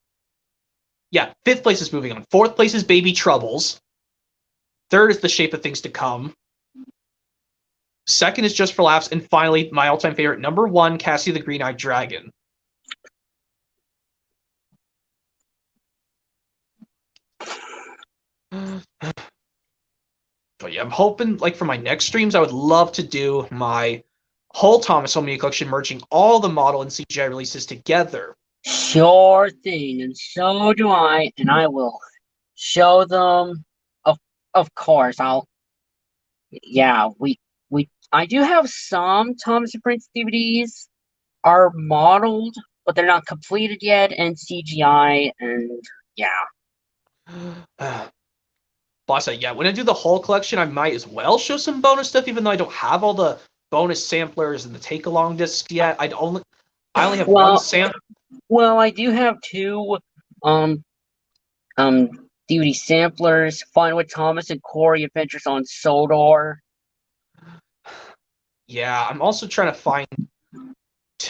Yeah, 5th place is Moving On. 4th place is Baby Troubles. 3rd is The Shape of Things to Come. 2nd is Just for Laughs. And finally, my all-time favorite, number 1, Cassie the Green-Eyed Dragon. But yeah, I'm hoping, like, for my next streams, I would love to do my whole Thomas Home Media Collection, merging all the model and CGI releases together. Sure thing, and so do I, and I will show them. Of course, I'll. Yeah, I do have some Thomas and Prince DVDs are modeled, but they're not completed yet, and CGI, and yeah. Plus, yeah, when I do the whole collection, I might as well show some bonus stuff, even though I don't have all the bonus samplers and the take-along discs yet. I only have one sample. Well, I do have 2 DVD samplers, Fun with Thomas and Corey Adventures on Sodor. Yeah, I'm also trying to find.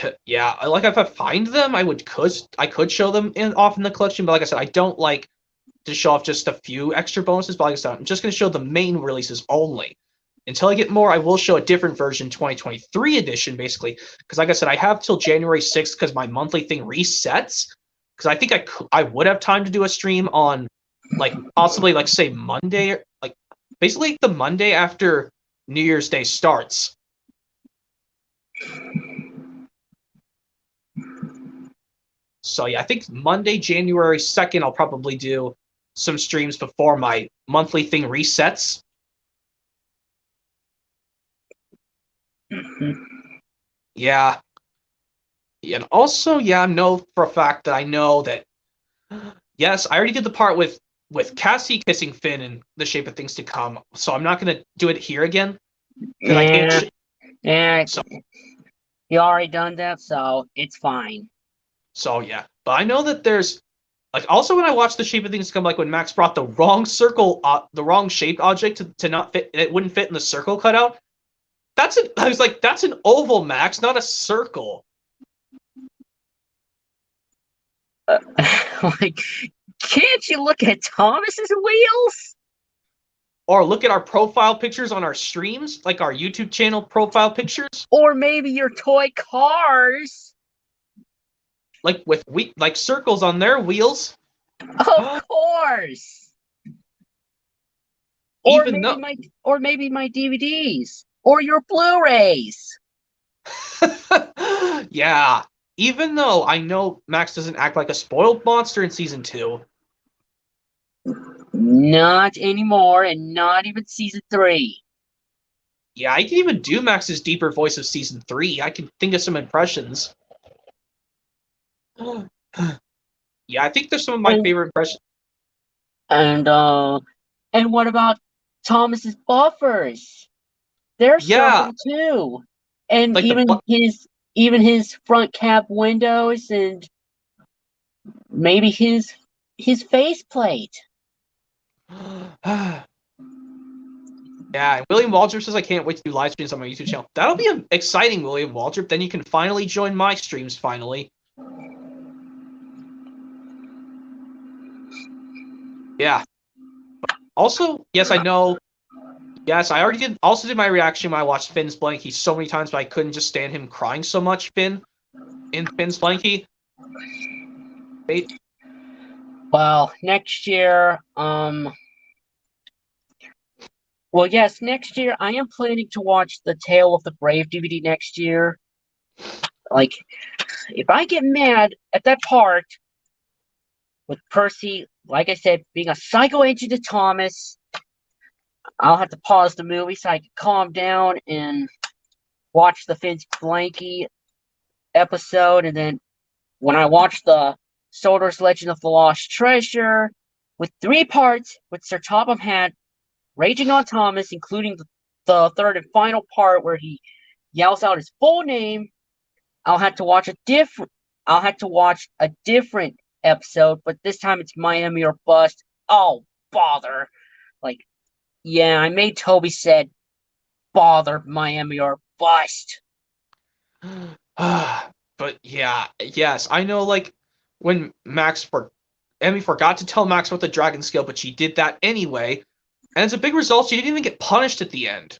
Like if I find them, I could show them off in the collection. But like I said, I don't like to show off just a few extra bonuses. But like I said, I'm just going to show the main releases only. Until I get more, I will show a different version, 2023 edition, basically. Because like I said, I have till January 6th because my monthly thing resets. Because I think I would have time to do a stream on, like, possibly, like, say, Monday. Like, basically the Monday after New Year's Day starts. So yeah, I think Monday, January 2nd, I'll probably do some streams before my monthly thing resets. Yeah. And also, yeah, I know for a fact that I know that, yes, I already did the part with Cassie kissing Finn in The Shape of Things to Come, so I'm not going to do it here again. Yeah, so, you already done that, so it's fine. So, yeah. But I know that there's, like, also when I watched The Shape of Things to Come, like, when Max brought the wrong the wrong shaped object to not fit, it wouldn't fit in the circle cutout, I was like, that's an oval, Max, not a circle. Like, can't you look at Thomas's wheels? Or look at our profile pictures on our streams, like our YouTube channel profile pictures. Or maybe your toy cars. Like with like circles on their wheels. Of course. Or maybe my DVDs. Or your Blu-rays. Yeah. even though I know Max doesn't act like a spoiled monster in season 2. Not anymore, and not even season 3. Yeah, I can even do Max's deeper voice of season 3. I can think of some impressions. Yeah, I think there's some of my favorite impressions. And what about Thomas's buffers? They're something too. And Like even his front cab windows and maybe his faceplate. Yeah, William Waldrop says I can't wait to do live streams on my YouTube channel. That'll be exciting, William Waldrop. Then you can finally join my streams finally. Yeah. Also, yes, I know. Yes, I already did. Also did my reaction when I watched Finn's Blankie so many times, but I couldn't just stand him crying so much. In Finn's Blankie. Well, next year, well, yes, next year I am planning to watch the Tale of the Brave DVD next year. Like, if I get mad at that part with Percy, like I said, being a psycho agent to Thomas, I'll have to pause the movie so I can calm down and watch the Finn's Blankie episode. And then when I watch the Soldier's Legend of the Lost Treasure with 3 parts with Sir Topham Hatt raging on Thomas, including the third and final part where he yells out his full name, I'll have to watch a different episode, but this time it's Miami or Bust. Oh, bother. Like, yeah, I made Toby said, bother, Miami or Bust. But yeah, yes, I know, like, when Emmy forgot to tell Max about the dragon skill, but she did that anyway, and as a big result, she didn't even get punished at the end.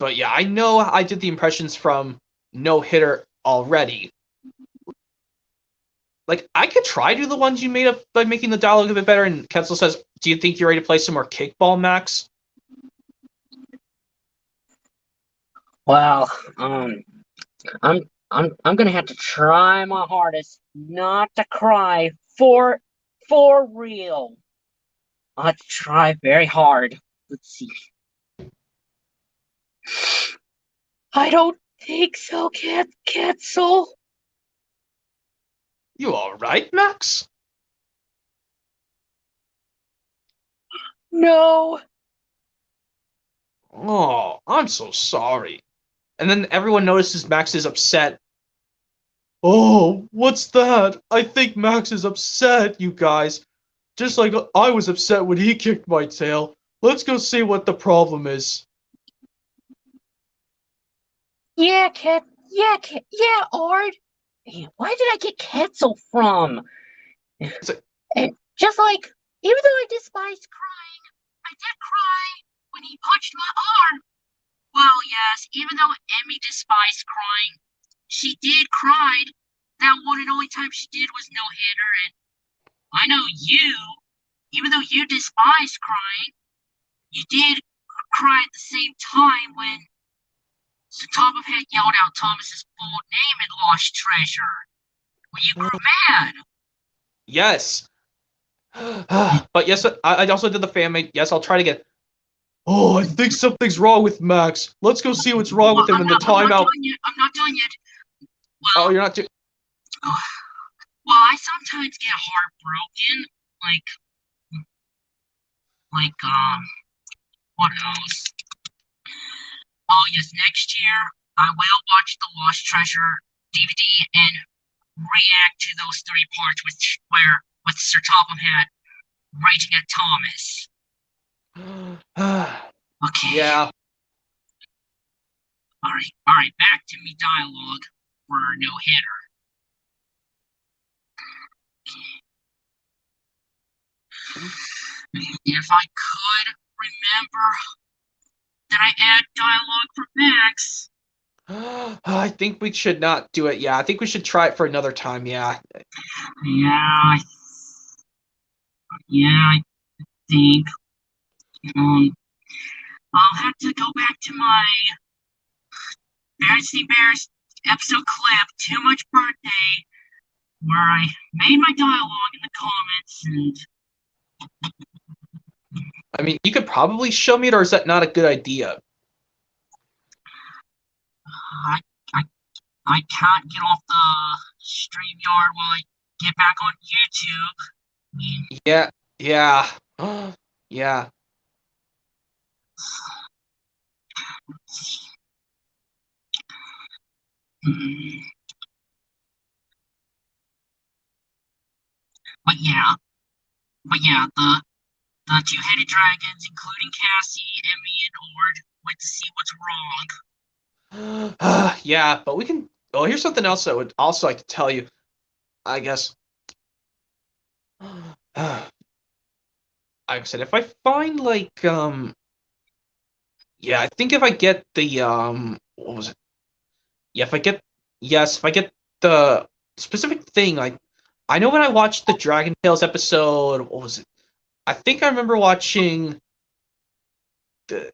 But yeah, I know I did the impressions from No Hitter already. Like, I could try to do the ones you made up by making the dialogue a bit better. And Ketzel says, "Do you think you're ready to play some more kickball, Max?" Well, I'm gonna have to try my hardest not to cry for real. I'll have to try very hard. Let's see. I don't think so, Ketzel. You alright, Max? No. Oh, I'm so sorry. And then everyone notices Max is upset. Oh, what's that? I think Max is upset, you guys. Just like I was upset when he kicked my tail. Let's go see what the problem is. Yeah, Ard. Where did I get Ketzel from? And just like, even though I despise crying, I did cry when he punched my arm. Well, yes, even though Emmy despised crying, she did cry. That one and only time she did was no hitter, and I know you, even though you despise crying, you did cry at the same time when Sir Topham had yelled out Thomas's full name in Lost Treasure. When you grew mad. Yes. But yes, I also did the fan made. Yes, I'll try to get. Oh, I think something's wrong with Max. Let's go see what's wrong with him in the timeout. I'm not done yet. Well, oh, you're not doing. Well, I sometimes get heartbroken. What else? Oh, yes, next year I will watch the Lost Treasure DVD and react to those 3 parts with Sir Topham Hatt raging at Thomas. Okay. Yeah. All right, back to me dialogue for no hitter. If I could remember that I add dialogue for Max. I think we should not do it. Yeah, I think we should try it for another time. Yeah. Yeah. think. I'll have to go back to my Fantasy Bears episode clip, Too Much Birthday, where I made my dialogue in the comments, and I mean, you could probably show me it, or is that not a good idea? I, I, I can't get off the StreamYard while I get back on YouTube. Yeah, yeah, yeah. But yeah, the two-headed dragons, including Cassie, Emmy, and Ord, went to see what's wrong. Yeah, but we can. Oh, here's something else I would also like to tell you. I guess. Like I said, if I find like yeah, I think if I get the what was it? Yeah, if I get the specific thing, like I know when I watched the Dragon Tales episode, what was it? I think I remember watching the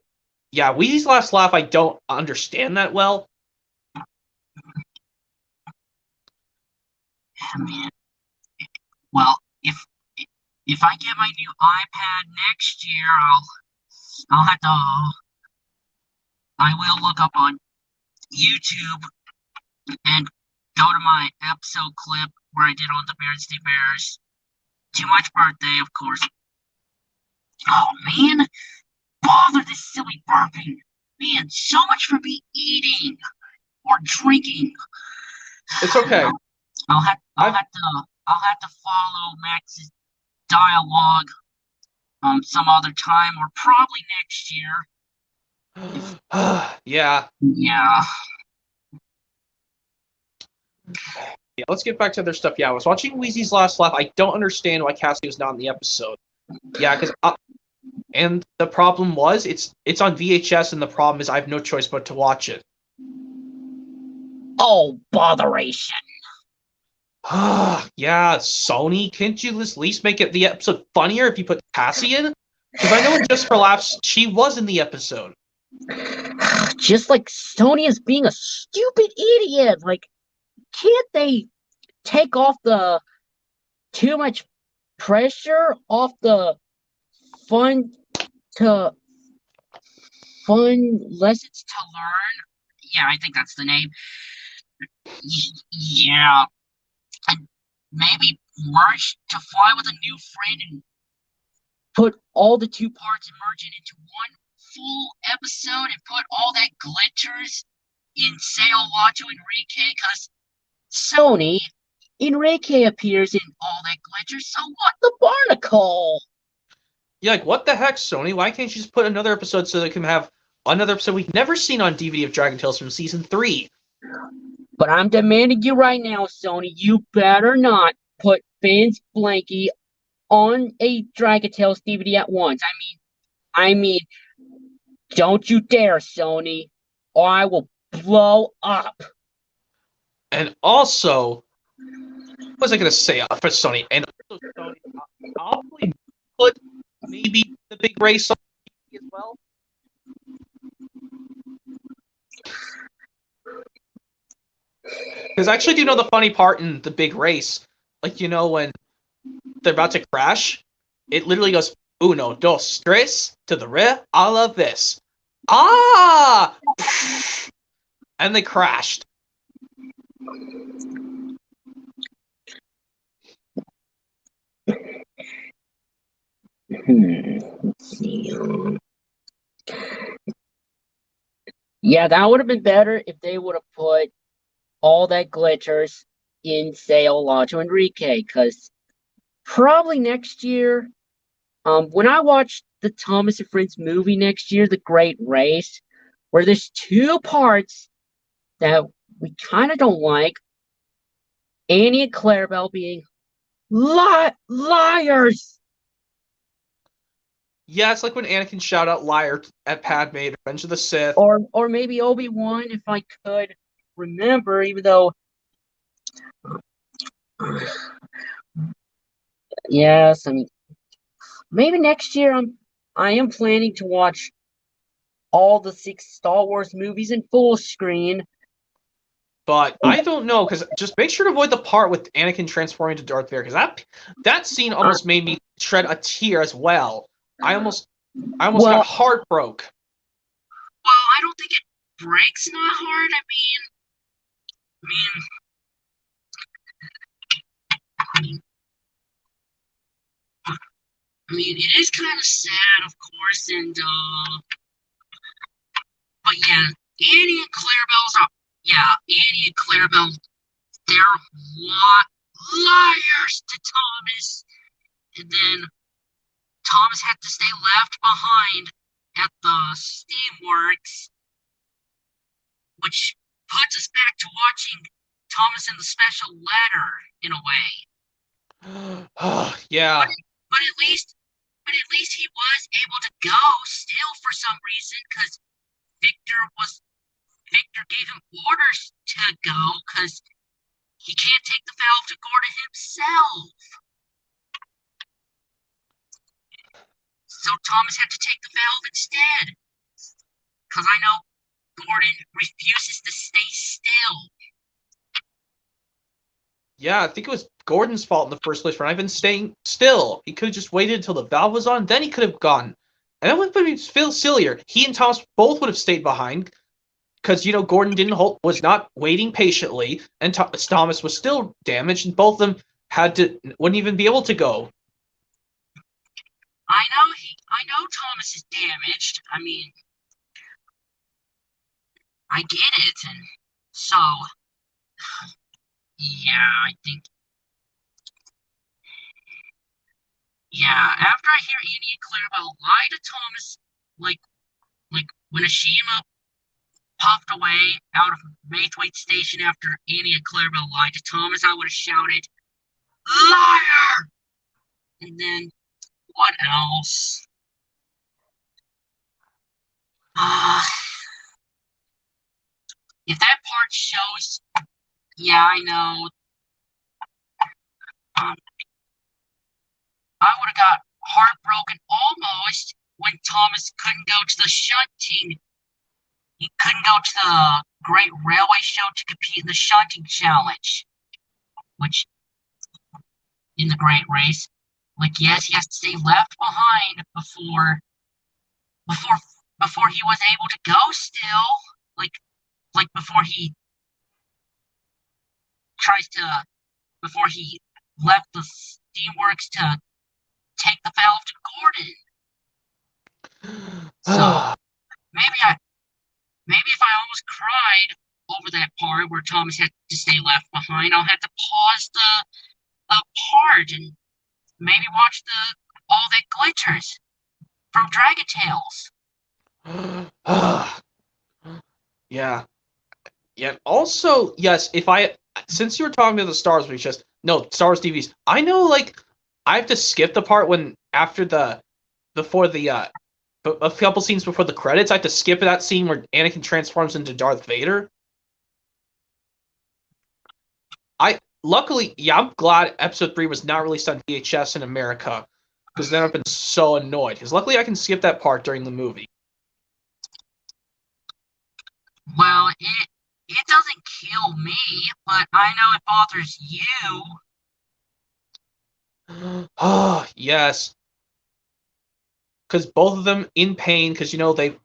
Weezy's Last Laugh. I don't understand that well. Man, well, if I get my new iPad next year, I'll have to. I will look up on YouTube and go to my episode clip where I did on the Bears Bears. Too Much Birthday, of course. Oh man, bother this silly burping. Man, so much for me eating or drinking. It's okay. I'll have to follow Max's dialogue some other time, or probably next year. Yeah. Yeah. Yeah, let's get back to other stuff. Yeah, I was watching Weezy's Last Laugh. I don't understand why Cassie was not in the episode. Yeah, because and the problem was it's on VHS, and the problem is I have no choice but to watch it. Oh, botheration. Yeah, Sony, can't you at least make it the episode funnier if you put Cassie in? Because I know in Just for Laughs, she was in the episode. Just like Sony is being a stupid idiot. Like, can't they take off the too much pressure off the fun lessons to learn? Yeah, I think that's the name. Yeah. And maybe merge to fly with a new friend and put all the two parts and merge it into one full episode and put all that glitters in Sail Lato Enrique, because Sony Enrique appears in all that glitter, so what the barnacle? Yeah, like, what the heck, Sony? Why can't you just put another episode so they can have another episode we've never seen on DVD of Dragon Tales from Season 3? But I'm demanding you right now, Sony, you better not put Finn's Blanky on a Dragon Tales DVD at once. I mean, don't you dare, Sony, or I will blow up. And also, what was I going to say for Sony? And also, Sony, I'll probably put maybe the big race on TV as well. Because I actually do know the funny part in the big race. Like, you know, when they're about to crash, it literally goes, uno, dos, tres, to the re, I love this. Ah! And they crashed. Let's see. Yeah, that would have been better if they would have put all that glitters in Sail Lato Enrique, because probably next year, when I watch the Thomas and Friends movie next year, The Great Race, where there's two parts that we kind of don't like, Annie and Clarabelle being liars. Yeah, it's like when Anakin shout out liar at Padme in Revenge of the Sith. Or maybe Obi-Wan, if I could remember, even though yes, I mean, maybe next year I am planning to watch all the 6 Star Wars movies in full screen. But I don't know, because just make sure to avoid the part with Anakin transforming to Darth Vader, because that scene almost made me shed a tear as well. I almost got heartbroken. Well, I don't think it breaks my heart. I mean, it is kind of sad, of course, but yeah, Annie and Clarabelle, they're liars to Thomas, and then Thomas had to stay left behind at the Steamworks, which puts us back to watching Thomas and the Special Letter in a way. Yeah. But at least he was able to go still for some reason, because Victor gave him orders to go, because he can't take the valve to Gordon himself. So Thomas had to take the valve instead, because I know Gordon refuses to stay still. Yeah, I think it was Gordon's fault in the first place for not even staying still. He could have just waited until the valve was on, then he could have gone. And that would have been sillier. He and Thomas both would have stayed behind, because, Gordon was not waiting patiently, and Thomas was still damaged, and both of them wouldn't even be able to go. I know Thomas is damaged. I mean, I get it, and so, yeah, after I hear Annie and Clarabelle lie to Thomas, like when Ashima puffed away out of Maithwaite Station after Annie and Clarabelle lied to Thomas, I would have shouted, "Liar!" And then, what else? If that part shows, yeah, I know. I would have got heartbroken almost when Thomas couldn't go to the shunting. He couldn't go to the Great Railway Show to compete in the shunting challenge, which in the Great Race, yes, he has to stay left behind before he was able to go still, before he before he left the Steamworks to take the valve to Gordon. So maybe if I almost cried over that part where Thomas had to stay left behind, I'll have to pause the part and maybe watch all that glitters from Dragon Tales. Yeah. Yeah. Also, yes, since you were talking to the Star Wars movies, Star Wars DVDs, I know, I have to skip the part before a couple scenes before the credits. I have to skip that scene where Anakin transforms into Darth Vader. Luckily, I'm glad Episode 3 was not released on VHS in America, because then I've been so annoyed. Because luckily I can skip that part during the movie. Well, it doesn't kill me, but I know it bothers you. Oh, yes. Because both of them in pain, because, they...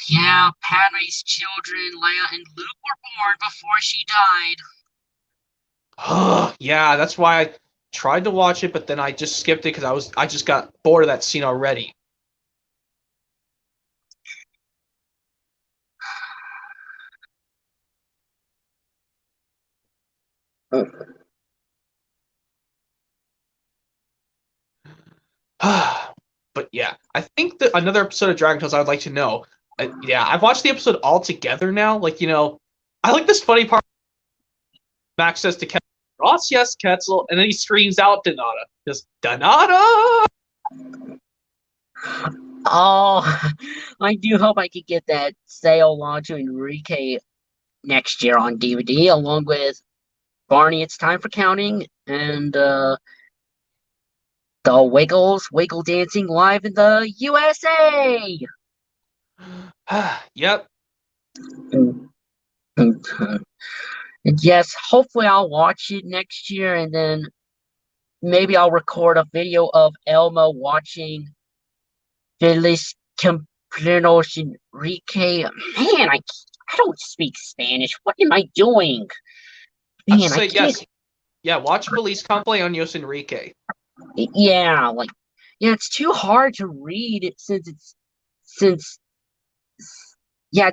Yeah, Padme's children, Leia and Luke, were born before she died. Yeah, that's why I tried to watch it, but then I just skipped it because I just got bored of that scene already. But yeah, I think that another episode of Dragon Tales I would like to know. Yeah, I've watched the episode all together now. I like this funny part. Max says to Ketzel, "Ross, yes, Ketzel," and then he screams out Donata. Just Donata! Oh, I do hope I could get that Sail Law to Enrique next year on DVD, along with Barney, It's Time for Counting, and The Wiggles wiggle dancing live in the USA. Yep. And yes, hopefully I'll watch it next year, and then maybe I'll record a video of Elmo watching Feliz Cumpleaños Enrique. Man, I don't speak Spanish. What am I doing? I'd Man, I say can't. yes. Yeah, watch Feliz Cumpleaños Enrique. Yeah, it's too hard to read since it's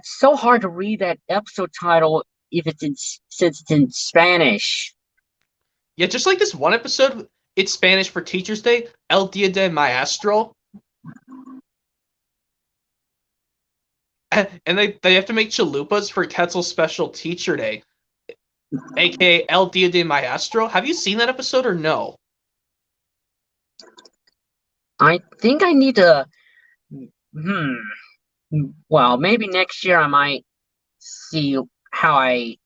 so hard to read that episode title since it's in Spanish. Yeah, just like this one episode, it's Spanish for Teacher's Day, El Dia de Maestro. And they have to make chalupas for Quetzal's special Teacher Day, aka El Dia de Maestro. Have you seen that episode or no? I think I need to. Well, maybe next year I might see how I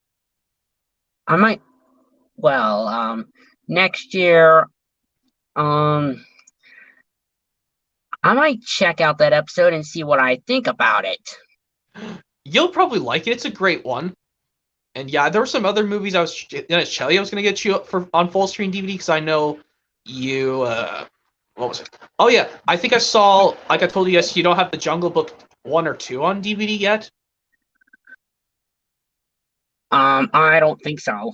might. Well, next year, um, I might check out that episode and see what I think about it. You'll probably like it. It's a great one. And yeah, there were some other movies I was gonna tell you I was gonna get you for on full screen DVD because I know you. What was it? Oh yeah, I think I saw. Like I told you, yes, you don't have the Jungle Book 1 or 2 on DVD yet. I don't think so.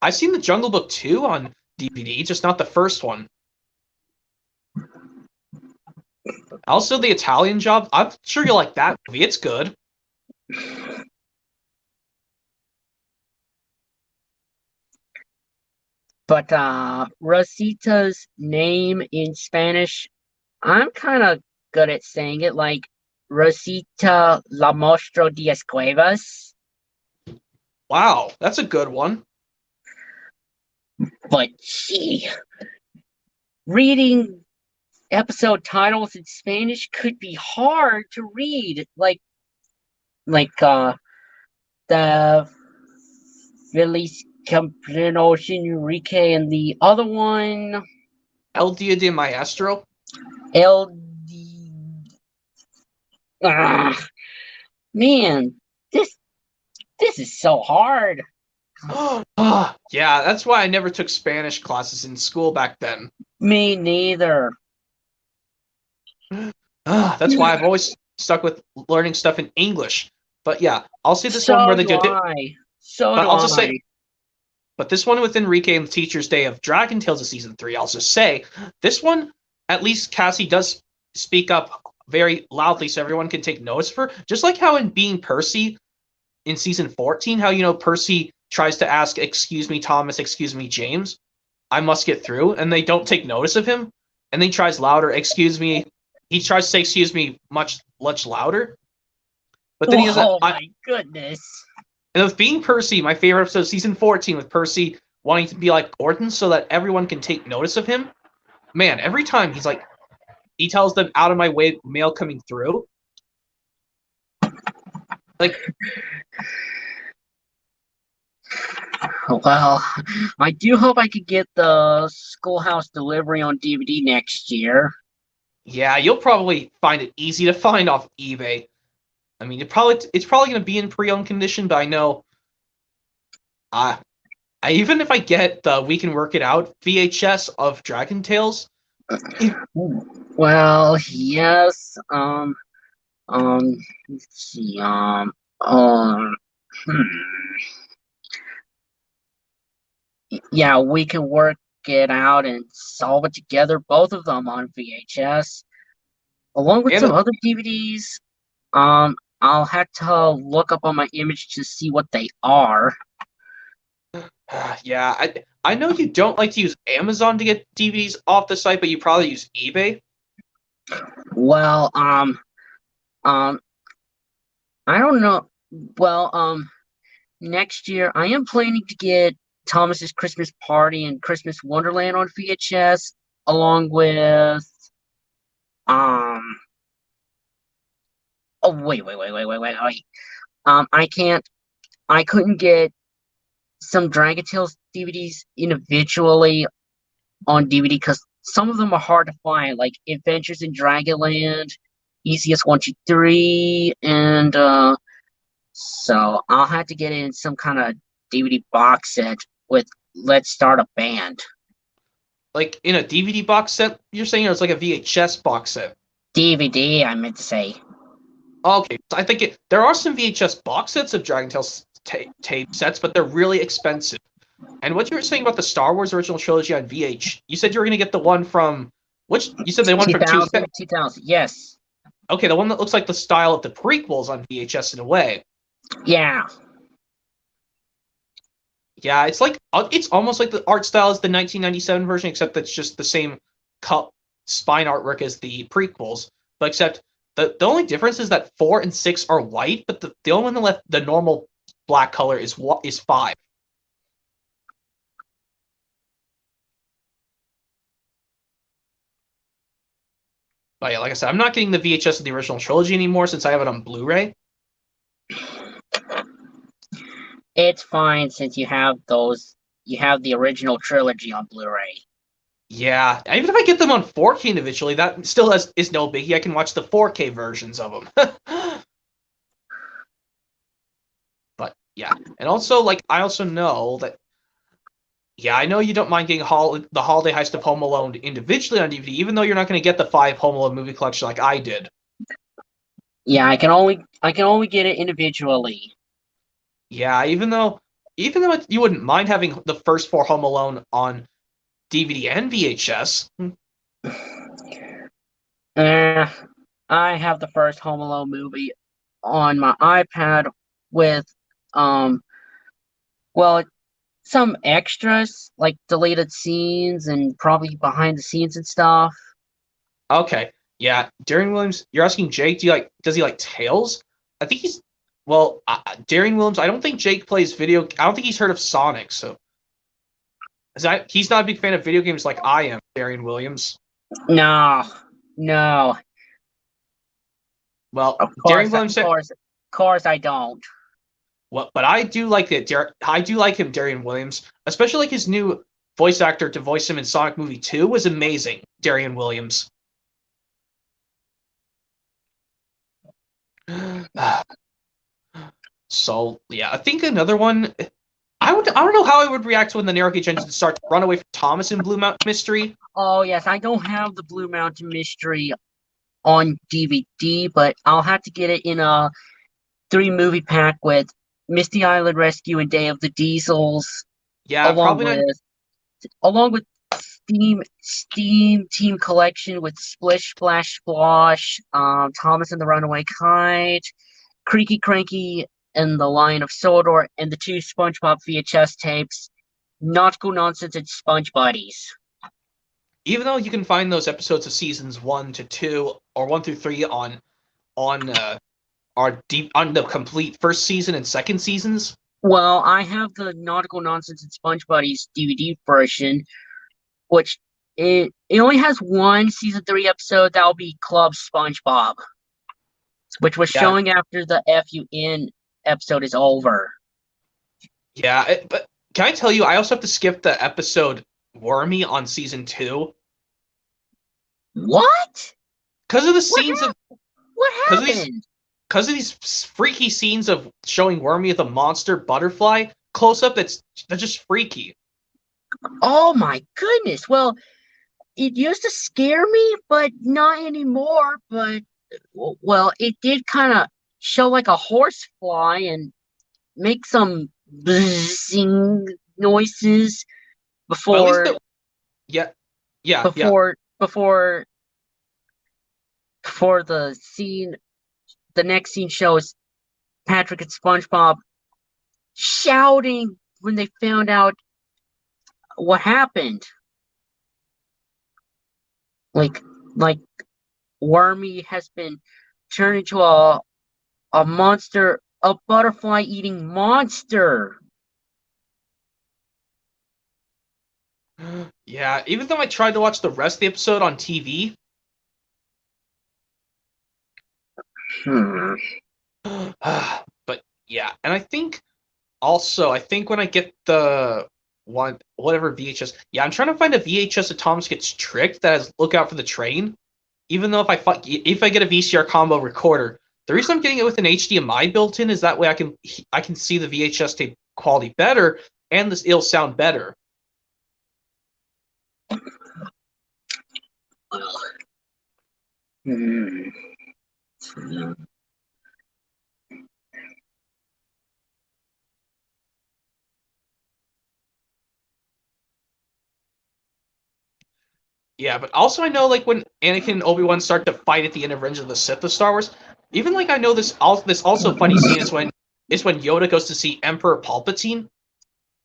I've seen the Jungle Book 2 on DVD, just not the first one. Also, The Italian Job. I'm sure you'll like that movie. It's good. But Rosita's name in Spanish, I'm kind of good at saying it, like Rosita La Mostro Diez Cuevas. Wow, that's a good one. But gee, reading episode titles in Spanish could be hard to read. Like the Feliz Cumpleaños Enrique and the other one, El Dia de Maestro. El man, this is so hard. Yeah, that's why I never took Spanish classes in school back then. Me neither. That's why I've always stuck with learning stuff in English. But yeah, I'll see this one where they do it. So But do I'll just I. say, but this one with Enrique and the Teacher's Day of Dragon Tales of Season 3, I'll just say, this one, at least Cassie does speak up very loudly so everyone can take notice of her. Just like how in Being Percy in Season 14, how, you know, Percy tries to ask, excuse me, Thomas, excuse me, James, I must get through, and they don't take notice of him. And then he tries louder, excuse me. He tries to say, excuse me, much louder. But then he does Oh my goodness. And with Being Percy, my favorite episode of Season 14, with Percy wanting to be like Gordon so that everyone can take notice of him. Man, every time he's like, he tells them out of my way, mail coming through. Like, well, I do hope I could get the Schoolhouse Delivery on DVD next year. yeah, you'll probably find it easy to find off eBay. I mean, it's probably going to be in pre-owned condition, but I know, I even if I get the We Can Work It Out VHS of Dragon Tales. Well, yes. Let's see. Yeah, We Can Work It Out and Solve It Together. Both of them on VHS, along with some other DVDs. I'll have to look up on my image to see what they are. Yeah, I know you don't like to use Amazon to get DVDs off the site, but you probably use eBay. Well, I don't know. Well, next year I am planning to get Thomas's Christmas Party and Christmas Wonderland on VHS, along with oh wait. I couldn't get some Dragon Tales DVDs individually on DVD because some of them are hard to find, like Adventures in Dragonland, Easiest 1, 2, 3, and so I'll have to get in some kind of DVD box set with Let's Start a Band. Like in a DVD box set, you're saying, or it's like a VHS box set? DVD, I meant to say. Okay, so I think there are some VHS box sets of Dragon Tales tape sets, but they're really expensive. And what you were saying about the Star Wars original trilogy on VH, you said you were going to get the one from, which, you said they went from 2000, yes. Okay, the one that looks like the style of the prequels on VHS in a way. Yeah. Yeah, it's almost like the art style as the 1997 version, except that's just the same spine artwork as the prequels. But except the only difference is that 4 and 6 are white, but the only one that left the normal black color is 5. But yeah, like I said, I'm not getting the VHS of the original trilogy anymore since I have it on Blu-ray. It's fine since you have the original trilogy on Blu-ray. Yeah, even if I get them on 4K individually, that still is no biggie. I can watch the 4K versions of them. But yeah, and also I also know that. Yeah, I know you don't mind getting the Holiday Heist of Home Alone individually on DVD, even though you're not going to get the 5 Home Alone movie collection like I did. Yeah, I can only get it individually. Yeah, even though you wouldn't mind having the first 4 Home Alone on DVD and VHS. I have the first Home Alone movie on my iPad with well, some extras like deleted scenes and probably behind the scenes and stuff. Okay, yeah, Darian Williams. You're asking Jake? Does he like Tails? I think he's. Well, Darian Williams. I don't think Jake plays video. I don't think he's heard of Sonic. So, he's not a big fan of video games like I am. Darian Williams. No. Well, Darian Williams. Of course, I don't. Well, but I do like it. I do like him, Darian Williams, especially like his new voice actor to voice him in Sonic Movie 2 was amazing. Darian Williams. So yeah, I think another one. I don't know how I would react when the Narrow Gauge Engine starts to run away from Thomas in Blue Mountain Mystery. Oh yes, I don't have the Blue Mountain Mystery on DVD, but I'll have to get it in a 3-movie pack with Misty Island Rescue and Day of the Diesels. Yeah, along with Steam Team Collection with Splish Splash Splosh, Thomas and the Runaway Kite, Creaky Cranky and the Lion of Sodor, and the 2 SpongeBob VHS tapes, Nautical Nonsense and Sponge Buddies. Even though you can find those episodes of seasons 1 to 2 or 1 through 3 on the complete first season and second seasons. Well, I have the Nautical Nonsense and Sponge Buddies DVD version, which it only has one season 3 episode that'll be Club SpongeBob, which was showing after the FUN episode is over. Yeah, but can I tell you, I also have to skip the episode Wormy on season 2. What? Because of the scenes of what happened? Because of these freaky scenes of showing Wormy with a monster butterfly close up, they're just freaky. Oh my goodness! Well, it used to scare me, but not anymore. But well, it did kind of show like a horsefly and make some buzzing noises before. Before the scene, the next scene shows Patrick and SpongeBob shouting when they found out what happened. Like Wormy has been turned into a monster, a butterfly eating monster. Yeah, even though I tried to watch the rest of the episode on TV. But yeah, and I think when I get the whatever VHS. Yeah, I'm trying to find a VHS that Thomas gets tricked that has Look Out for the Train. Even though if I get a VCR combo recorder, the reason I'm getting it with an HDMI built in is that way I can see the VHS tape quality better, and it'll sound better. Yeah, but also I know like when Anakin and Obi-Wan start to fight at the end of Revenge of the Sith of Star Wars, even like I know this also funny scene is when Yoda goes to see Emperor Palpatine.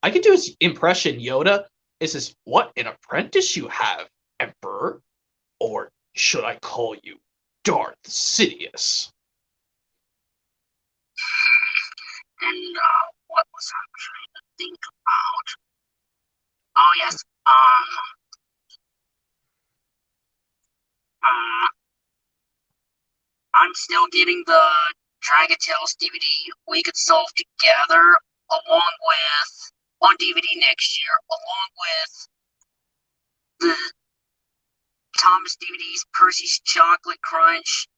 I can do his impression, Yoda. It says, "What an apprentice you have, Emperor. Or should I call you Darth Sidious?" And what was I trying to think about? Oh yes, I'm still getting the Dragon Tales DVD we could solve together, along with on DVD next year, along with the Thomas DVDs, Percy's Chocolate Crunch,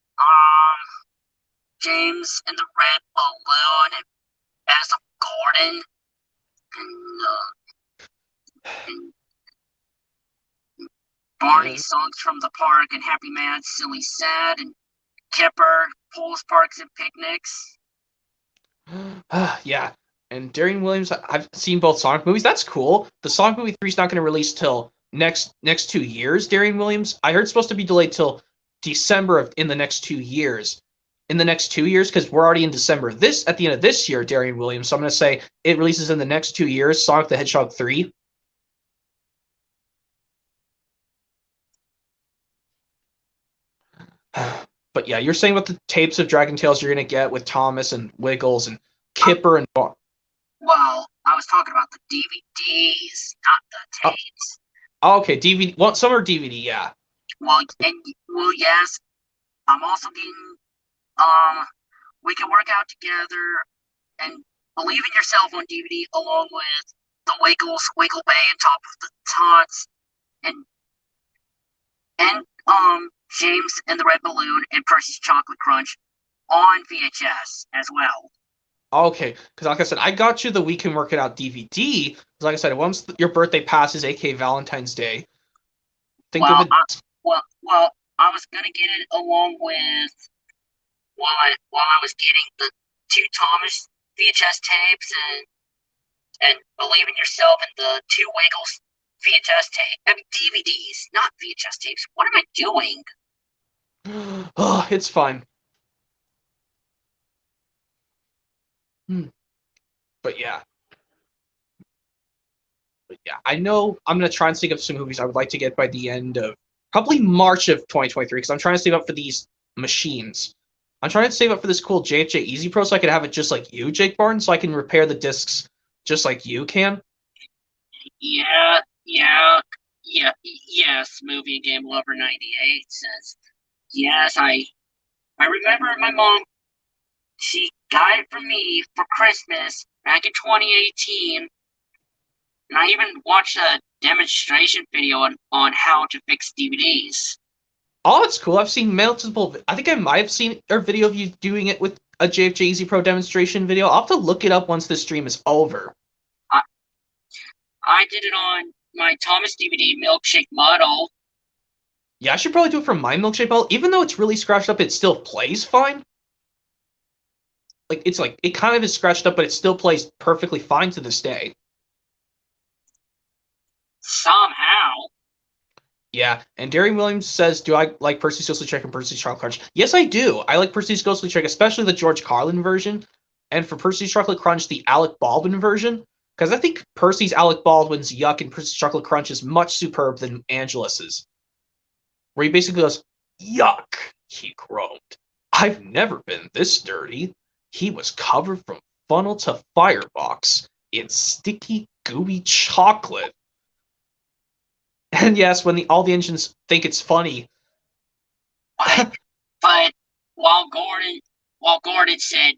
James and the Red Balloon, and As of Gordon, and Barney Songs from the Park, and Happy Mad, Silly Sad, and Kipper, Pools, Parks, and Picnics. Yeah, and Darian Williams, I've seen both Sonic movies. That's cool. The Sonic movie 3 is not going to release till next 2 years. Darian Williams, I heard it's supposed to be delayed till December in the next 2 years. In the next 2 years, because we're already in December. At the end of this year, Darian Williams. So I'm going to say it releases in the next 2 years. Sonic the Hedgehog 3. But yeah, you're saying about the tapes of Dragon Tales you're going to get with Thomas and Wiggles and Kipper and Well, I was talking about the DVDs, not the tapes. Okay, DVD. Well, some are DVD, yeah. Well, yes. I'm also getting We Can Work Out Together and Believe in Yourself on DVD, along with the Wiggles, Wiggle Bay, and Top of the Tots, and James and the Red Balloon and Percy's Chocolate Crunch on VHS as well. Okay, because like I said, I got you the We Can Work It Out DVD. Because like I said, once your birthday passes, aka Valentine's Day, think of it. I was gonna get it along with while I was getting the 2 Thomas VHS tapes and Believe in Yourself and the 2 Wiggles VHS tape. I mean DVDs, not VHS tapes. What am I doing? Oh, it's fine. But yeah. I know I'm going to try and think of some movies I would like to get by the end of probably March of 2023 because I'm trying to save up for these machines. I'm trying to save up for this cool JFJ Easy Pro so I can have it just like you, Jake Barton, so I can repair the discs just like you can. Yes, Movie and Game Lover 98 says, yes, I remember my mom, she got it for me for Christmas back in 2018, and I even watched a demonstration video on how to fix DVDs. Oh, that's cool. I've seen multiple. I think I might have seen a video of you doing it with a JFJ Easy Pro demonstration video. I'll have to look it up once this stream is over. I did it on my Thomas DVD Milkshake model. Yeah, I should probably do it from my Milkshake model. Even though it's really scratched up, it still plays fine. It kind of is scratched up, but it still plays perfectly fine to this day. Somehow. Yeah, and Darian Williams says, do I like Percy's Ghostly Trick and Percy's Chocolate Crunch? Yes, I do. I like Percy's Ghostly Trick, especially the George Carlin version. And for Percy's Chocolate Crunch, the Alec Baldwin version. Because I think Percy's Alec Baldwin's Yuck and Percy's Chocolate Crunch is much superb than Angelus's. Where he basically goes, "Yuck," he groaned. "I've never been this dirty." He was covered from funnel to firebox in sticky, gooey chocolate. And yes, when all the engines think it's funny. But while Gordon said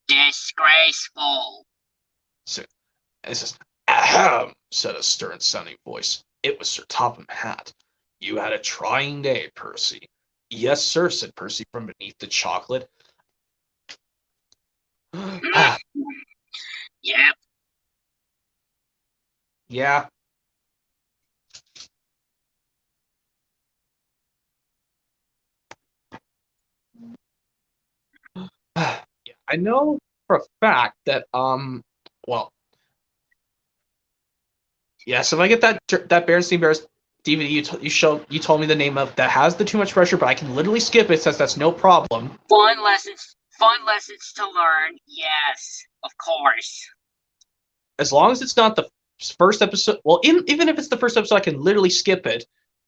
disgraceful. So it's just Ahem, said a stern-sounding voice. It was Sir Topham Hatt. You had a trying day, Percy. Yes, sir, said Percy from beneath the chocolate. Yep. Yeah. Yeah, I know for a fact that well, yes, if I get that Berenstein Bears DVD you told me the name of that has the Too Much Pressure, but I can literally skip it since that's no problem. Fun lessons to learn. Yes, of course. As long as it's not the first episode. Well, even if it's the first episode, I can literally skip it.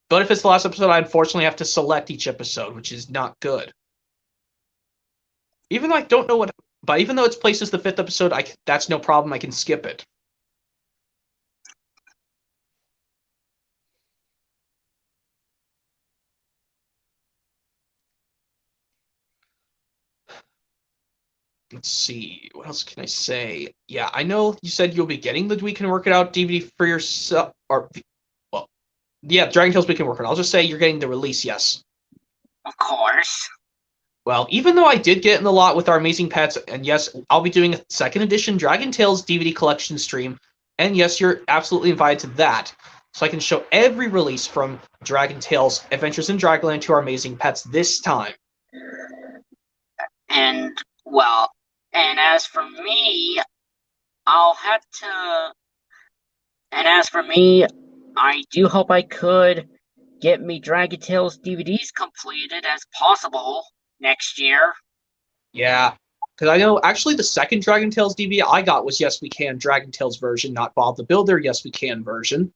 But if it's the last episode, I unfortunately have to select each episode, which is not good. Even though I don't know what, but even though it's placed as the 5th episode, that's no problem. I can skip it. Let's see. What else can I say? Yeah, I know you said you'll be getting the We Can Work It Out DVD for yourself. Or, well, yeah, Dragon Tales We Can Work It Out. I'll just say you're getting the release, yes. Of course. Well, even though I did get in the lot with our amazing pets, and yes, I'll be doing a 2nd edition Dragon Tales DVD collection stream, and yes, you're absolutely invited to that. So I can show every release from Dragon Tales Adventures in Dragonland to our amazing pets this time. And, well, and as for me, I do hope I could get me Dragon Tales DVDs completed as possible next year. Yeah, because I know actually the 2nd Dragon Tales DVD I got was Yes We Can Dragon Tales version, not Bob the Builder Yes We Can version.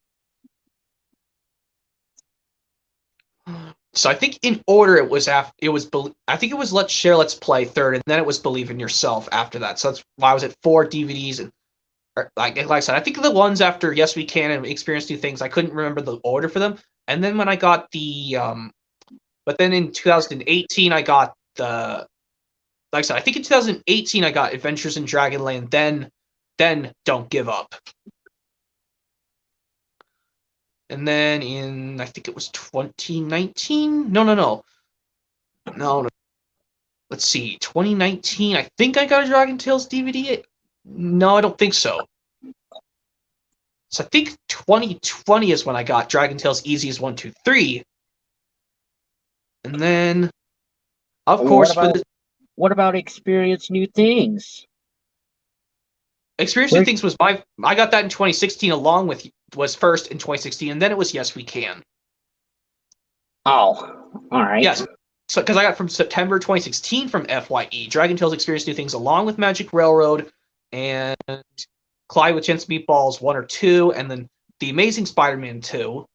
So I think in order it was I think it was Let's Share Let's Play 3rd, and then it was Believe in Yourself after that. So that's why I was at 4 DVDs, and like I said, I think the ones after Yes We Can and Experience New Things, I couldn't remember the order for them. And then when I got the but then in 2018 I got the, like I said, I think in 2018 I got Adventures in Dragonland, then Don't Give Up. And then in, I think it was 2019? No. Let's see, 2019, I think I got a Dragon Tales DVD. No, I don't think so. So I think 2020 is when I got Dragon Tales Easiest 1, 2, 3. And then, of course, what about Experience New Things? Experience New Things was I got that in 2016 along with, was first in 2016, and then it was Yes We Can. Oh, all right. Yes, so because I got from September 2016 from FYE, Dragon Tales Experience New Things along with Magic Railroad and Clyde with Chance Meatballs 1 or 2, and then The Amazing Spider-Man 2.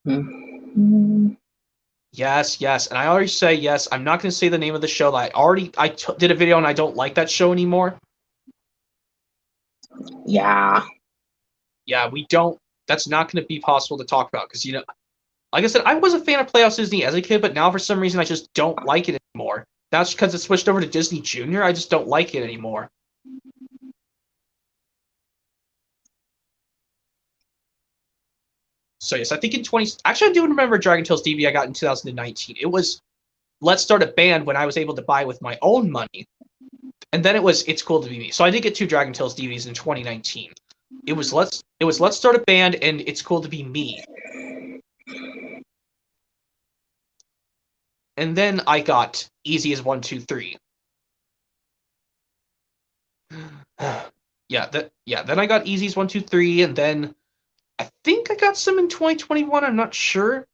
Mm-hmm. Yes, and I already say yes. I'm not going to say the name of the show that I did a video and I don't like that show anymore. Yeah, we don't. That's not going to be possible to talk about because, like I said, I was a fan of Playhouse Disney as a kid, but now for some reason I just don't like it anymore. That's because it switched over to Disney Junior. I just don't like it anymore. So yes, I think in actually I do remember Dragon Tales DVD I got in 2019. It was Let's Start a Band when I was able to buy with my own money. And then it was It's Cool to Be Me. So I did get 2 Dragon Tales DVDs in 2019. It was Let's Start a Band and It's Cool to Be Me. And then I got Easy as 1, 2, 3. Then I got Easy as 1, 2, 3, and then I think I got some in 2021. I'm not sure.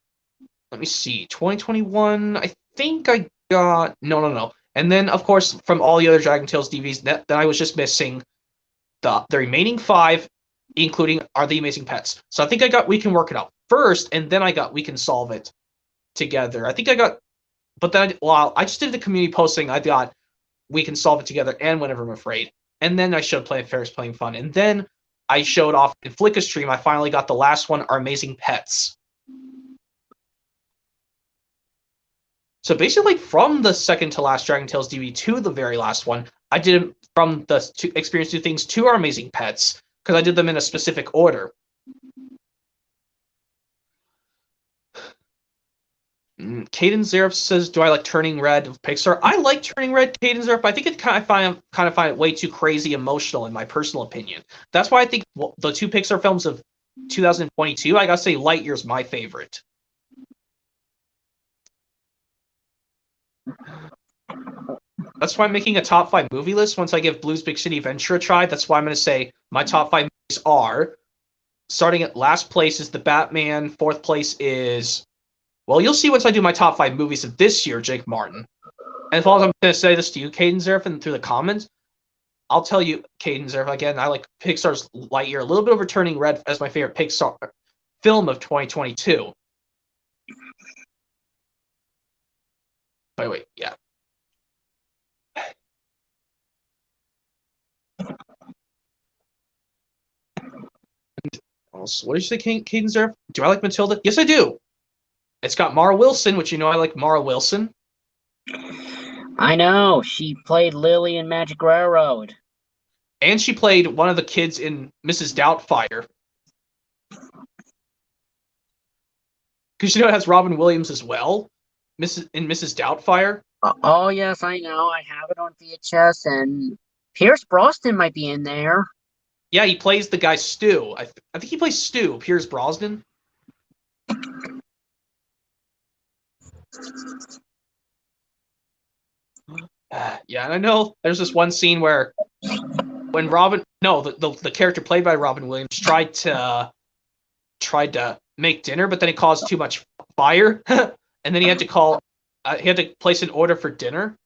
Let me see. 2021, I think I got no. And then, of course, from all the other Dragon Tales DVDs, that I was just missing the remaining 5, including Are the Amazing Pets. So I think I got We Can Work It Out first, and then I got We Can Solve It together. I think I got, but then, I just did the community posting. I got We Can Solve It together and Whenever I'm Afraid. And then I showed Ferris Playing Fun. And then I showed off in Flicka Stream. I finally got the last one, Our Amazing Pets. So basically, from the second to last Dragon Tales DVD to the very last one, I did it from the Experience New Things to Our Amazing Pets. because I did them in a specific order. Caden Zerf says, "Do I like Turning Red of Pixar?" I like Turning Red, Caden Zerf, but I think I find it way too crazy emotional in my personal opinion. That's why I think the two Pixar films of 2022, I gotta say, Lightyear's my favorite. That's why I'm making a top 5 movie list once I give Blue's Big City Adventure a try. That's why I'm going to say my top 5 movies are, starting at last place is The Batman, fourth place is, well, you'll see once I do my top 5 movies of this year, Jake Martin. And as long as I'm going to say this to you, Caden Zerf, and through the comments, I'll tell you, Caden Zerf, again, I like Pixar's Lightyear a little bit over Turning Red as my favorite Pixar film of 2022. Wait, yeah. Also, what did you say, Caden Zerf? Do I like Matilda? Yes, I do. It's got Mara Wilson, which you know I like Mara Wilson. I know. She played Lily in Magic Railroad. And she played one of the kids in Mrs. Doubtfire. Because you know it has Robin Williams as well, in Mrs. Doubtfire. Oh, yes, I know. I have it on VHS, and Pierce Brosnan might be in there. Yeah, he plays the guy Stu. I think he plays Stu, Pierce Brosnan. Yeah, and I know there's this one scene where when the character played by Robin Williams tried to make dinner, but then it caused too much fire, and then he had to place an order for dinner.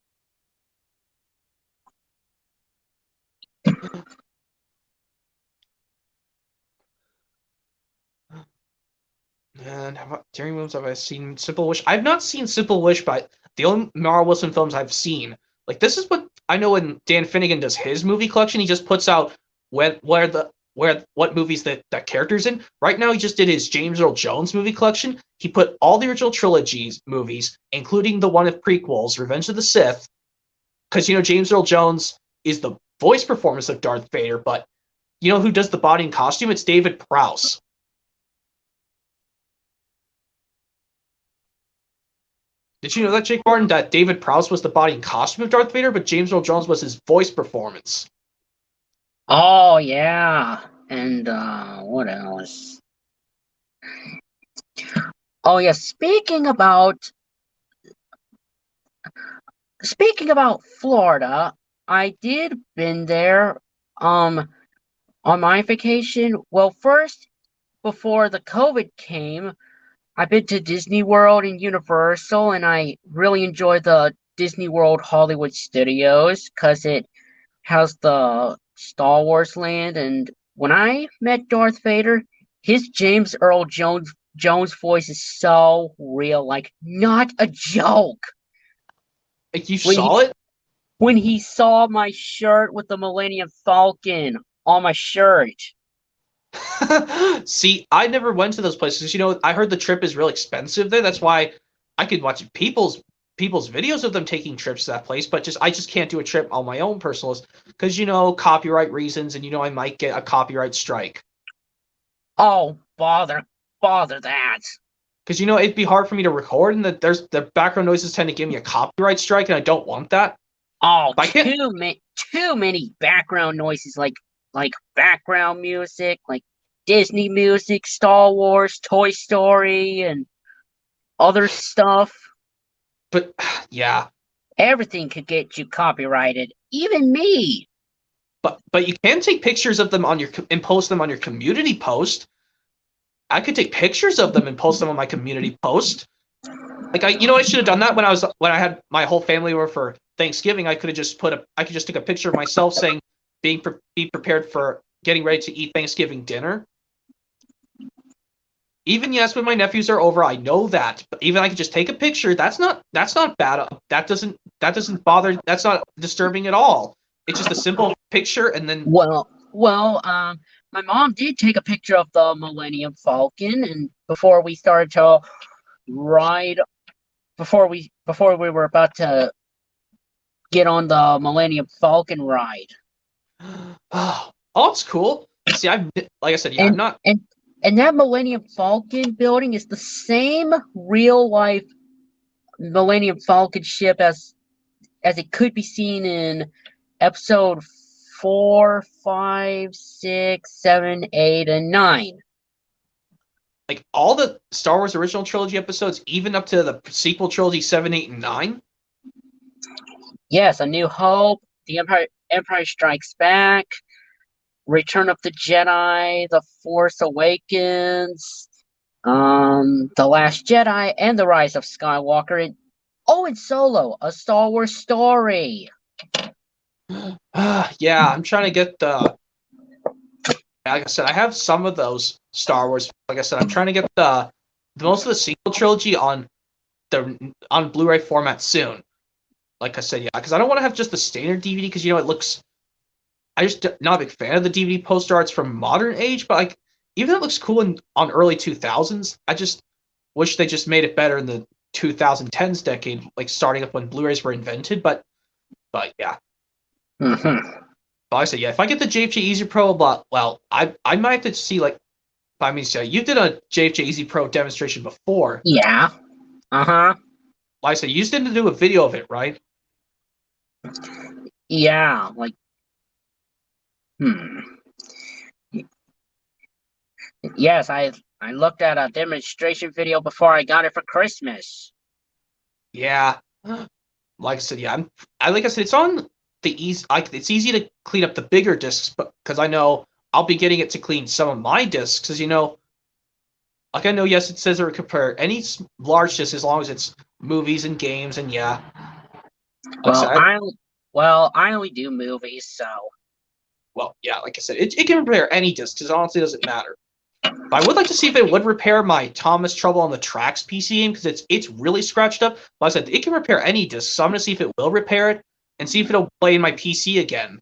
And Daring Moves have I seen? Simple Wish? I've not seen Simple Wish, but the only Mara Wilson films I've seen, like, this is what I know when Dan Finnegan does his movie collection, he just puts out what movies that character's in. Right now, he just did his James Earl Jones movie collection. He put all the original trilogies movies, including the one of prequels, Revenge of the Sith, because, you know, James Earl Jones is the voice performance of Darth Vader, but you know who does the body and costume? It's David Prowse. Did you know that, Jake Martin, that David Prowse was the body and costume of Darth Vader, but James Earl Jones was his voice performance? Oh, yeah. And, what else? Oh, yeah, speaking about Florida, I did been there, on my vacation. Well, first, before the COVID came, I've been to Disney World and Universal, and I really enjoy the Disney World Hollywood Studios because it has the Star Wars land. And when I met Darth Vader, his James Earl Jones voice is so real, like not a joke. Like, you saw it? When he saw my shirt with the Millennium Falcon on my shirt. See, I never went to those places. You know, I heard the trip is real expensive there. That's why I could watch people's videos of them taking trips to that place, but I just can't do a trip on my own personal list because, you know, copyright reasons, and you know I might get a copyright strike. Oh, bother that. Because, you know, it'd be hard for me to record, and the background noises tend to give me a copyright strike, and I don't want that. Oh, too many background noises, like background music, like Disney music, Star Wars, Toy Story, and other stuff. But yeah, everything could get you copyrighted, even me. But you can take pictures of them and post them on your community post. I could take pictures of them and post them on my community post. Like, I should have done that when I had my whole family over for Thanksgiving. I could just take a picture of myself saying, be prepared for getting ready to eat Thanksgiving dinner. Even, yes, when my nephews are over, I know that. But even I could just take a picture. That's not bad. That doesn't bother. That's not disturbing at all. It's just a simple picture, and then. Well, my mom did take a picture of the Millennium Falcon, and before we started to ride, before we were about to get on the Millennium Falcon ride. Oh, it's cool. See, like I said, yeah, and, I'm not. And that Millennium Falcon building is the same real life Millennium Falcon ship as it could be seen in episode 4, 5, 6, 7, 8, and 9. Like all the Star Wars original trilogy episodes, even up to the sequel trilogy 7, 8, and 9. Yes, A New Hope, The Empire Strikes Back, Return of the Jedi, The Force Awakens, The Last Jedi, and The Rise of Skywalker, and Solo, A Star Wars Story. Yeah, I'm trying to get the. Like I said, I have some of those Star Wars. Like I said, I'm trying to get the most of the sequel trilogy on Blu-ray format soon. Like I said, yeah, because I don't want to have just the standard DVD because it looks. I just not a big fan of the DVD poster arts from modern age, but like even though it looks cool on early 2000s, I just wish they just made it better in the 2010s decade, like starting up when Blu-rays were invented. But yeah. Mm-hmm. But I said, yeah, if I get the JFJ Easy Pro, well, I might have to see like. I mean, so you did a JFJ Easy Pro demonstration before. Yeah. Uh-huh. Like I said, you just didn't do a video of it, right? Yeah, like Yes, I looked at a demonstration video before I got it for Christmas. Yeah. Like I said, yeah, like I said, it's on the easy. It's easy to clean up the bigger discs, but because I know I'll be getting it to clean some of my discs, because like I know, yes, it says it can compare any large disc as long as it's movies and games, and yeah. I only do movies, so. Well, yeah, like I said, it can repair any disc, because it honestly doesn't matter. But I would like to see if it would repair my Thomas Trouble on the Tracks PC game, because it's really scratched up. But I said it can repair any disc, so I'm going to see if it will repair it, and see if it'll play in my PC again.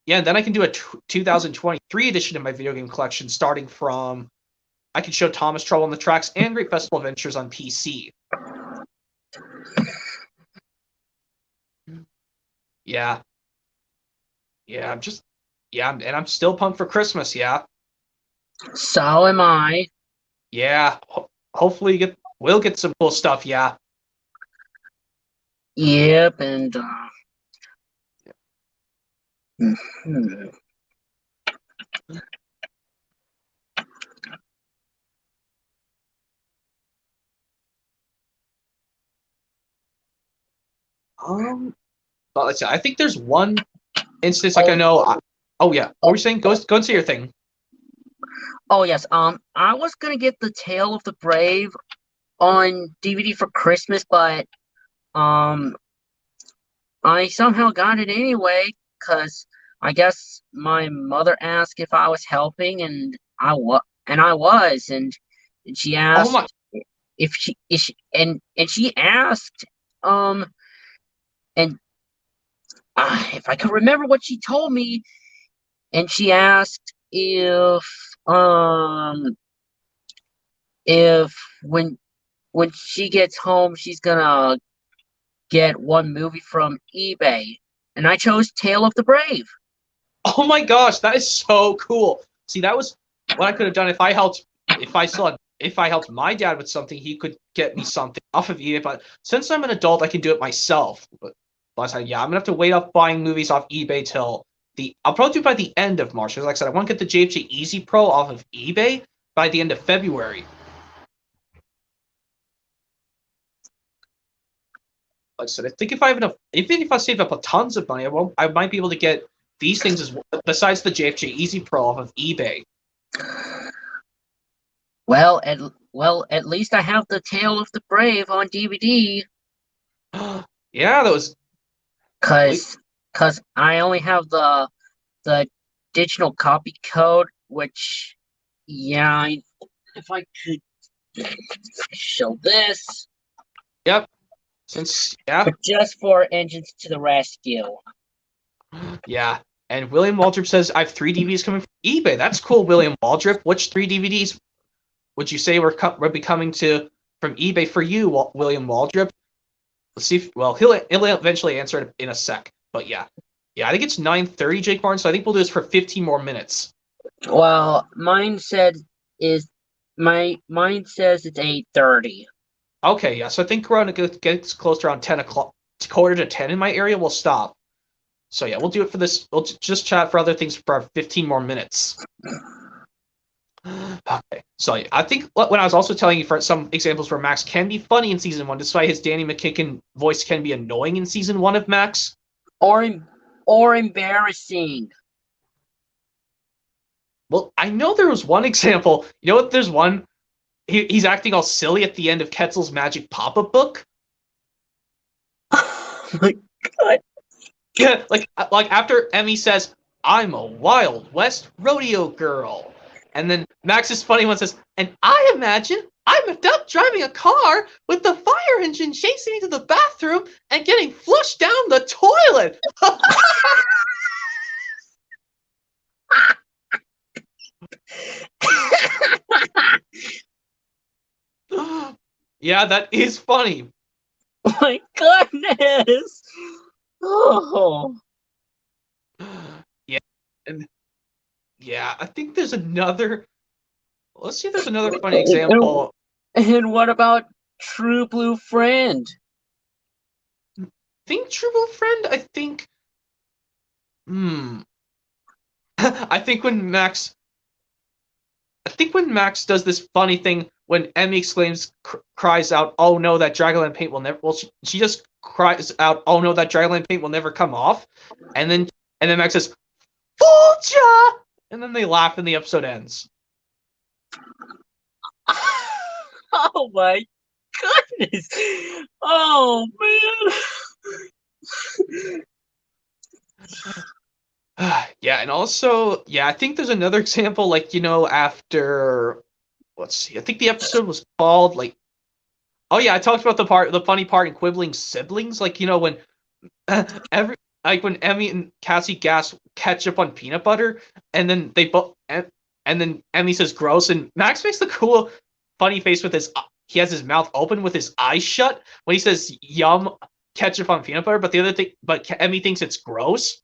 Yeah, and then I can do a 2023 edition of my video game collection, starting from. I can show Thomas Trouble on the Tracks and Great Festival Adventures on PC. Yeah. Yeah, and I'm still pumped for Christmas, yeah. So am I. Yeah, hopefully we'll get some cool stuff, yeah. Yep, and But let's see, I think there's one instance, like I know. Oh yeah, what were you saying? Go and say your thing. Oh yes, I was gonna get the Tale of the Brave on DVD for Christmas, but I somehow got it anyway, because I guess my mother asked if I was helping, and I was, and she asked if she and she asked, and if I could remember what she told me, and she asked if when she gets home she's gonna get one movie from eBay, and I chose Tale of the Brave. Oh my gosh, that is so cool. See, that was what I could have done if I helped my dad with something, he could get me something off of eBay. But since I'm an adult, I can do it myself. But I said, yeah, I'm gonna have to wait up buying movies off eBay till I'll probably do it by the end of March. Because like I said, I want to get the JFJ Easy Pro off of eBay by the end of February. Like I said, I think if I have enough, even if I save up tons of money, I might be able to get these things as well, besides the JFJ Easy Pro off of eBay. Well, at least I have the Tale of the Brave on DVD. Yeah, that was. Cause I only have the digital copy code, which, yeah, if I could show this. Yep. But just for Engines to the Rescue. Yeah. And William Waldrop says, I have 3 DVDs coming from eBay. That's cool, William Waldrop. Which 3 DVDs would you say would be coming from eBay for you, William Waldrop? Let's see. He'll eventually answer it in a sec. But yeah. Yeah, I think it's 9:30, Jake Barnes. So I think we'll do this for 15 more minutes. Well, mine says it's 8:30. Okay, yeah. So I think around it gets close to around 10 o'clock, quarter to 10 in my area. We'll stop. So yeah, we'll do it for this. We'll just chat for other things for 15 more minutes. Okay. So yeah, I think when I was also telling you for some examples where Max can be funny in season 1, despite his Danny McKicken voice can be annoying in season 1 of Max. Or embarrassing. Well, I know there was one example. You know what? There's one. He's acting all silly at the end of Ketzel's Magic Pop-Up book. Oh my god. Yeah, like after Emmy says, "I'm a Wild West rodeo girl," and then Max's funny one says, "And I imagine I'm up driving a car with the fire engine chasing me to the bathroom and getting flushed down the toilet." Yeah, that is funny. Oh my goodness. Oh. Yeah, and yeah, I think there's another. Let's see if there's another funny example. And what about True Blue Friend? Think True Blue Friend? I think. I think when Max does this funny thing when Emmy exclaims, cries out, "Oh no, that Dragonland paint will never." Well, she just cries out, "Oh no, that Dragonland paint will never come off," and then Max says, "Fooled ya!" and then they laugh and the episode ends. Oh my goodness. Oh man. Yeah, and also, yeah, I think there's another example, like, after, let's see, I think the episode was called, like, oh yeah, I talked about the funny part in Quibbling Siblings, like, when when Emmy and Cassie gas ketchup on peanut butter, and then they both, and then Emmy says gross, and Max makes the cool, funny face with he has his mouth open with his eyes shut when he says yum ketchup on peanut butter, but Emmy thinks it's gross.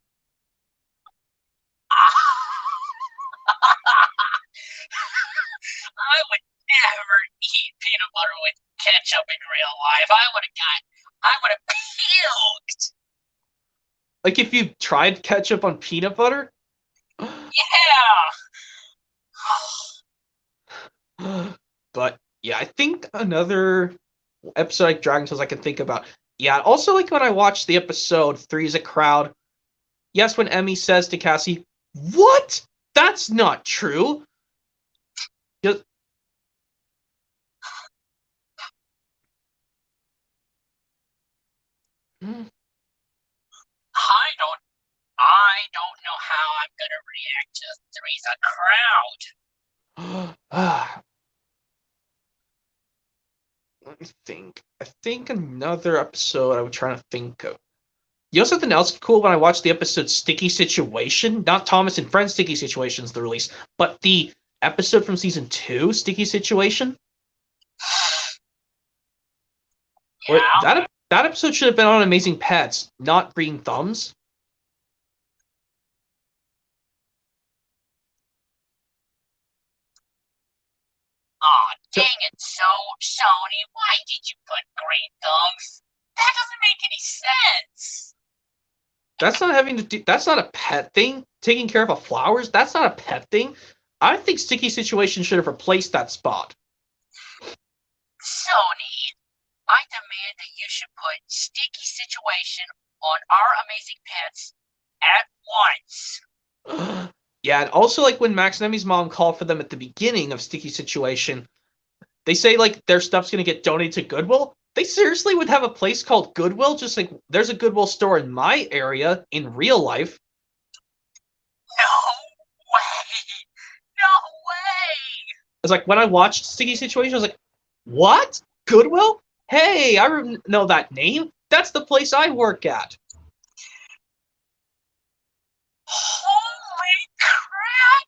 I would never eat peanut butter with ketchup in real life. I would have puked. Like if you tried ketchup on peanut butter? Yeah. But yeah, I think another episode like Dragon Tales I can think about. Yeah, also like when I watched the episode Three's a Crowd. Yes, when Emmy says to Cassie, "What? That's not true." Just, I don't know how I'm gonna react to Three's a Crowd. let me think. I think another episode I would try to think of. You know something else cool when I watched the episode Sticky Situation? Not Thomas and Friends Sticky Situation's the release, but the episode from season 2, Sticky Situation. Yeah. That episode should have been on Amazing Pets, not Green Thumbs. Aw, dang it, Sony, why did you put Green Thumbs? That doesn't make any sense. That's not a pet thing. Taking care of a flowers, that's not a pet thing. I think Sticky Situation should have replaced that spot. Sony, I demand that you should put Sticky Situation on Our Amazing Pets at once. Yeah, and also like when Max and Emmy's mom call for them at the beginning of Sticky Situation, they say like their stuff's gonna get donated to Goodwill. They seriously would have a place called Goodwill, just like there's a Goodwill store in my area in real life. No way! No way! It's like when I watched Sticky Situation, I was like, "What? Goodwill? Hey, I know that name. That's the place I work at." Holy crap!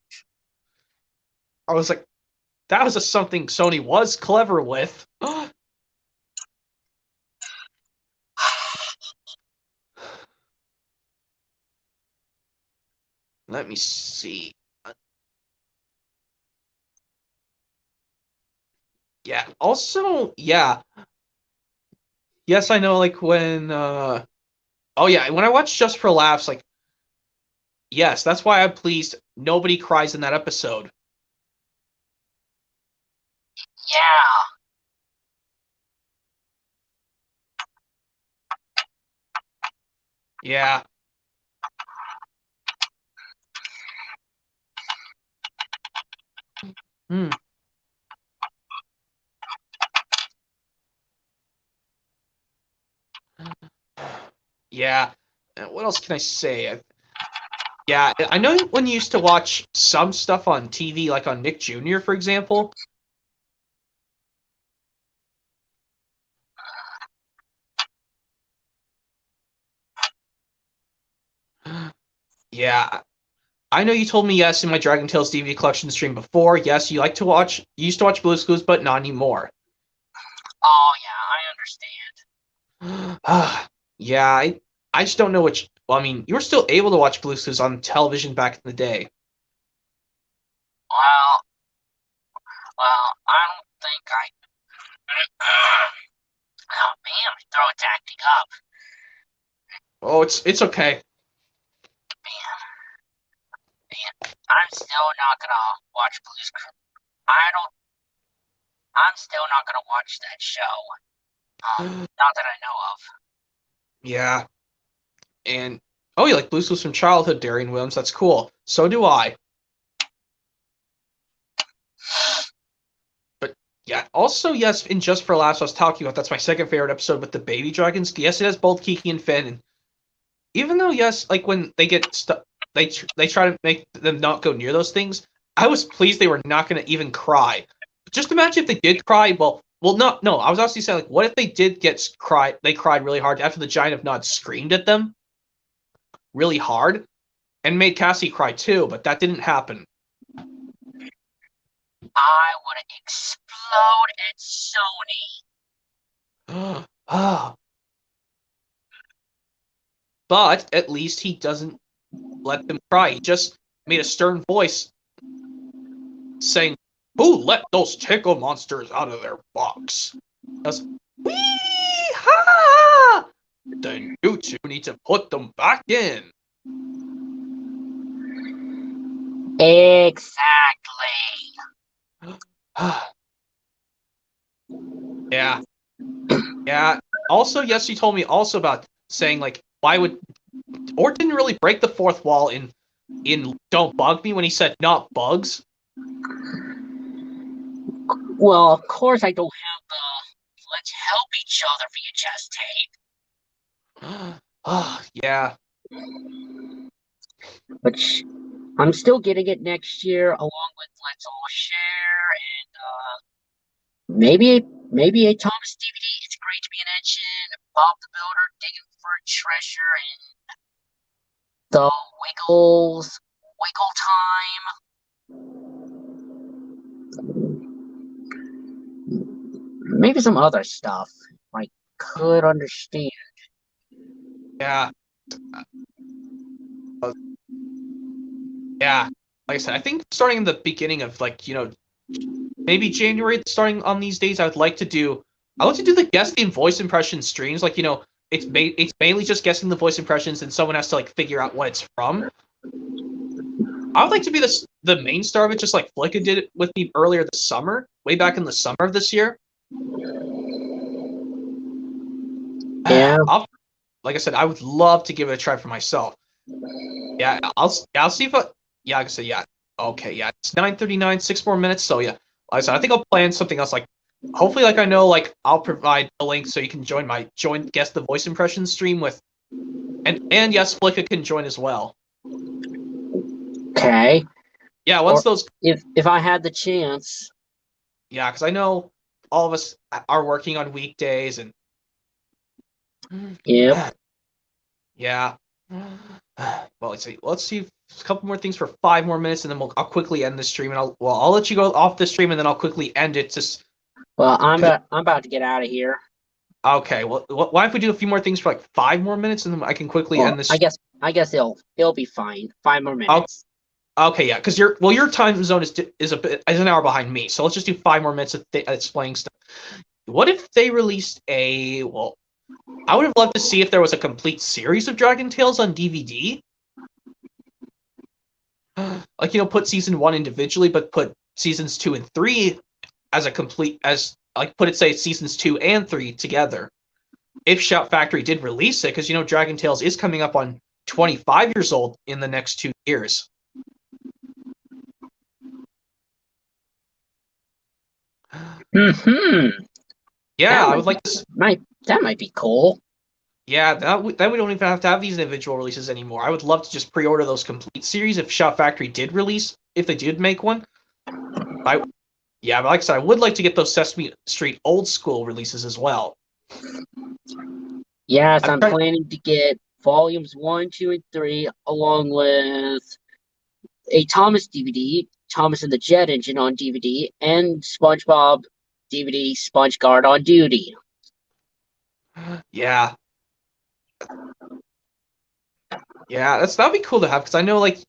I was like, that was just something Sony was clever with. let me see. Yeah. Also, yeah. Yes, I know. Like when. Oh yeah, when I watch Just for Laughs, like. Yes, that's why I'm pleased. Nobody cries in that episode. Yeah. Yeah. Hmm. Yeah. What else can I say? Yeah, I know when you used to watch some stuff on TV, like on Nick Jr., for example. Yeah, I know you told me yes in my Dragon Tales DVD collection stream before. Yes, you used to watch Blue's Clues, but not anymore. Oh yeah, I understand. Yeah, I just don't know which. Well, I mean, you were still able to watch Blue's Clues on television back in the day. Well, I don't think I. Oh man, my throat's acting up. Oh, it's okay. Man, I'm still not gonna watch Blue's Clues. I'm still not gonna watch that show. Not that I know of. Yeah, and oh, you like Blue's Clues from childhood, Darian Williams? That's cool. So do I. But yeah, also yes, in Just for Laughs, I was talking about that's my second favorite episode with the baby dragons. Yes, it has both Kiki and Finn, and even though yes, like when they get stuck, they try to make them not go near those things. I was pleased they were not going to even cry. Just imagine if they did cry. Well, no. I was actually saying like, what if they did get cry? They cried really hard after the giant of Nod screamed at them really hard and made Cassie cry too, but that didn't happen. I would explode at Sony. But at least he doesn't let them cry. He just made a stern voice saying, "Who let those tickle monsters out of their box?" That's wee-ha! Then you two need to put them back in. Exactly. Yeah. Yeah. Also, yes, you told me also about saying like why would or didn't really break the fourth wall in Don't Bug Me when he said not bugs. Well, of course I don't have the let's help each other VHS tape. Yeah. But I'm still getting it next year, along with Let's All Share and maybe a Thomas DVD. It's great to be an engine. Bob the Builder digging for treasure and the Wiggles Wiggle Time. Maybe some other stuff I could understand. Yeah. Yeah. Like I said, I think starting in the beginning of like, maybe January starting on these days, I'd like to do the guessing voice impression streams. Like, it's mainly just guessing the voice impressions and someone has to like figure out what it's from. I would like to be the main star of it, just like Flicka did it with me earlier this summer, way back in the summer of this year. Yeah. Like I said, I would love to give it a try for myself. Yeah, I'll see if yeah, like I said, yeah. Okay, yeah. It's 9:39, 6 more minutes, so yeah. Like I said, I think I'll plan something else like hopefully like I know like I'll provide a link so you can guess the voice impression stream with and yes, Flicka can join as well. Okay. Yeah, once those if I had the chance. Yeah, because I know all of us are working on weekdays and Yep. Yeah. Well, let's see a couple more things for 5 more minutes, and then I'll quickly end the stream, and I'll let you go off the stream, and then I'll quickly end it. Well, I'm about to get out of here. Okay, well, why if we do a few more things for like 5 more minutes, and then I can quickly Well, end this. I guess it'll be fine. 5 more minutes. Okay, yeah, because your time zone is an hour behind me, so let's just do 5 more minutes of explaining stuff. What if they released well, I would have loved to see if there was a complete series of Dragon Tales on DVD. Like, put season 1 individually, but put seasons 2 and 3 as a complete, put it, say, seasons 2 and 3 together. If Shout Factory did release it, because, Dragon Tales is coming up on 25 years old in the next 2 years. Yeah, I would like to. That might be cool. Yeah, that we don't even have to have these individual releases anymore. I would love to just pre-order those complete series if Shout Factory did release, if they did make one. But like I said, I would like to get those Sesame Street old school releases as well. Yes, I'm planning to get volumes 1, 2, and 3, along with a Thomas DVD, Thomas and the Jet Engine on DVD, and SpongeBob DVD, Sponge Guard on Duty. Yeah. Yeah, that'd be cool to have, because I know, like,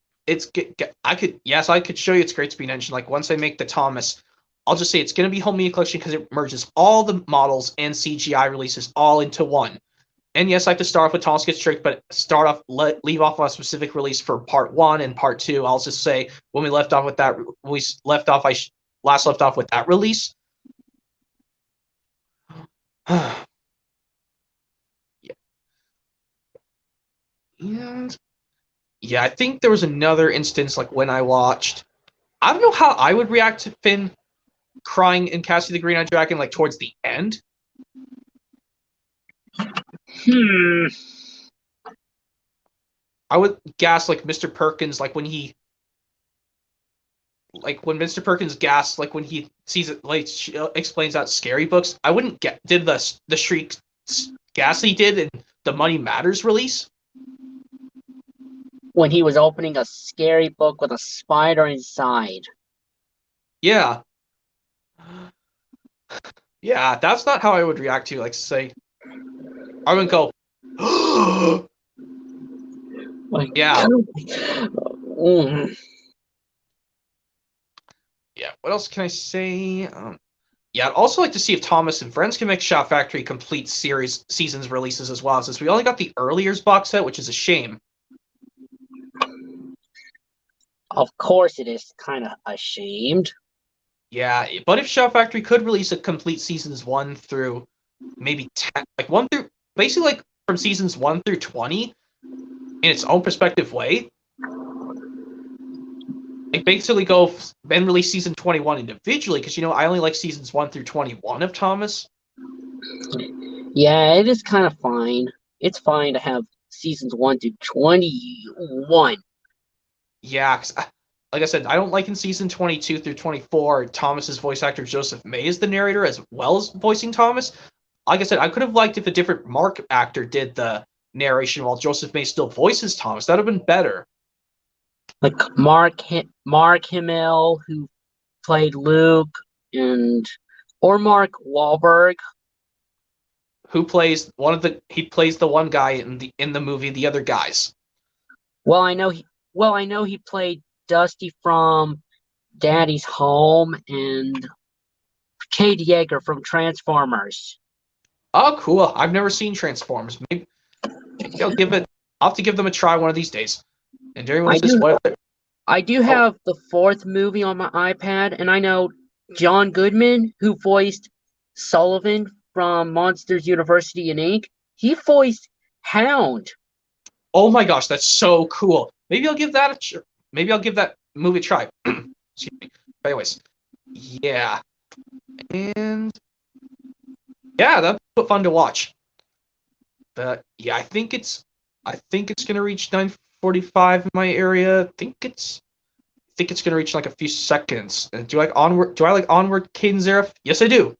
I could show you its Great Speed Engine. Like, once I make the Thomas, I'll just say it's going to be home media collection because it merges all the models and CGI releases all into one. And yes, I have to start off with Thomas Gets Tricked, but leave off on a specific release for part 1 and part 2. I'll just say when we left off with that, last left off with that release. Yeah. And yeah, I think there was another instance, like when I watched. I don't know how I would react to Finn crying in Cassie the Green-Eyed Dragon, like towards the end. I would gas like Mr. Perkins, like when Mr. Perkins gasped, like when he sees it, like explains out scary books. I wouldn't did the shriek gas he did in the Money Matters release when he was opening a scary book with a spider inside. Yeah. Yeah, that's not how I would react to, like, say, I would go, yeah. Yeah, what else can I say? Yeah, I'd also like to see if Thomas and Friends can make Shout Factory complete seasons releases as well, since we only got the early years box set, which is a shame. Of course it is kind of ashamed. Yeah, but if Shout Factory could release a complete seasons 1 through maybe 10, like 1 through, basically like from seasons 1 through 20 in its own perspective way, like basically go and release season 21 individually, because I only like seasons 1 through 21 of Thomas. Yeah, it is kind of fine. It's fine to have seasons 1 through 21. Yeah, cause like I said, I don't like in season 22 through 24, Thomas's voice actor Joseph May is the narrator as well as voicing Thomas. Like I said, I could have liked if a different Mark actor did the narration while Joseph May still voices Thomas. That would have been better. Like Mark Hamill, who played Luke, or Mark Wahlberg, who plays he plays the one guy in the movie The Other Guys. Well, I know he played Dusty from Daddy's Home and Cade Yeager from Transformers. Oh, cool! I've never seen Transformers. Maybe I'll have to give them a try one of these days. And I do have the 4th movie on my iPad, and I know John Goodman, who voiced Sullivan from Monsters University and Inc. He voiced Hound. Oh my gosh, that's so cool! Maybe I'll give that movie a try. Excuse me. But anyways, yeah, and yeah, that's fun to watch. But yeah, I think it's gonna reach 9:45 in my area. I think it's gonna reach in like a few seconds. And do I like Onward, Caden Zaref? Yes, I do.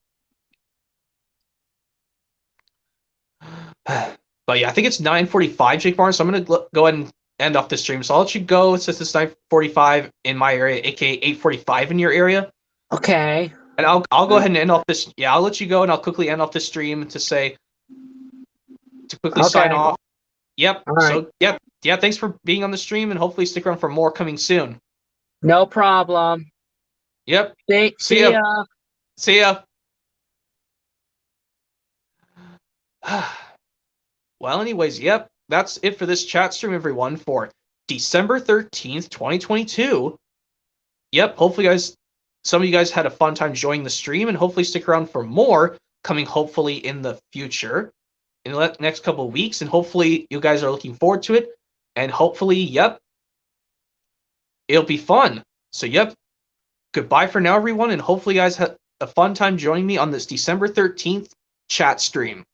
But yeah, I think it's 9:45, Jake Barnes. So I'm gonna go ahead and end off this stream. So I'll let you go since it's 9:45 in my area, aka 8:45 in your area. Okay. And I'll go ahead and end off this. Yeah, I'll let you go, and I'll quickly end off this stream to say to quickly sign Okay. off. Yep. All right. So, yep. Yeah, thanks for being on the stream, and hopefully stick around for more coming soon. No problem. Yep. See ya. See ya. Well, anyways, yep. That's it for this chat stream, everyone, for December 13th, 2022. Yep. Hopefully, some of you guys had a fun time joining the stream, and hopefully stick around for more coming hopefully in the future, in the next couple of weeks, and hopefully you guys are looking forward to it, and hopefully, yep, it'll be fun. So, yep, goodbye for now, everyone, and hopefully you guys had a fun time joining me on this December 13th chat stream.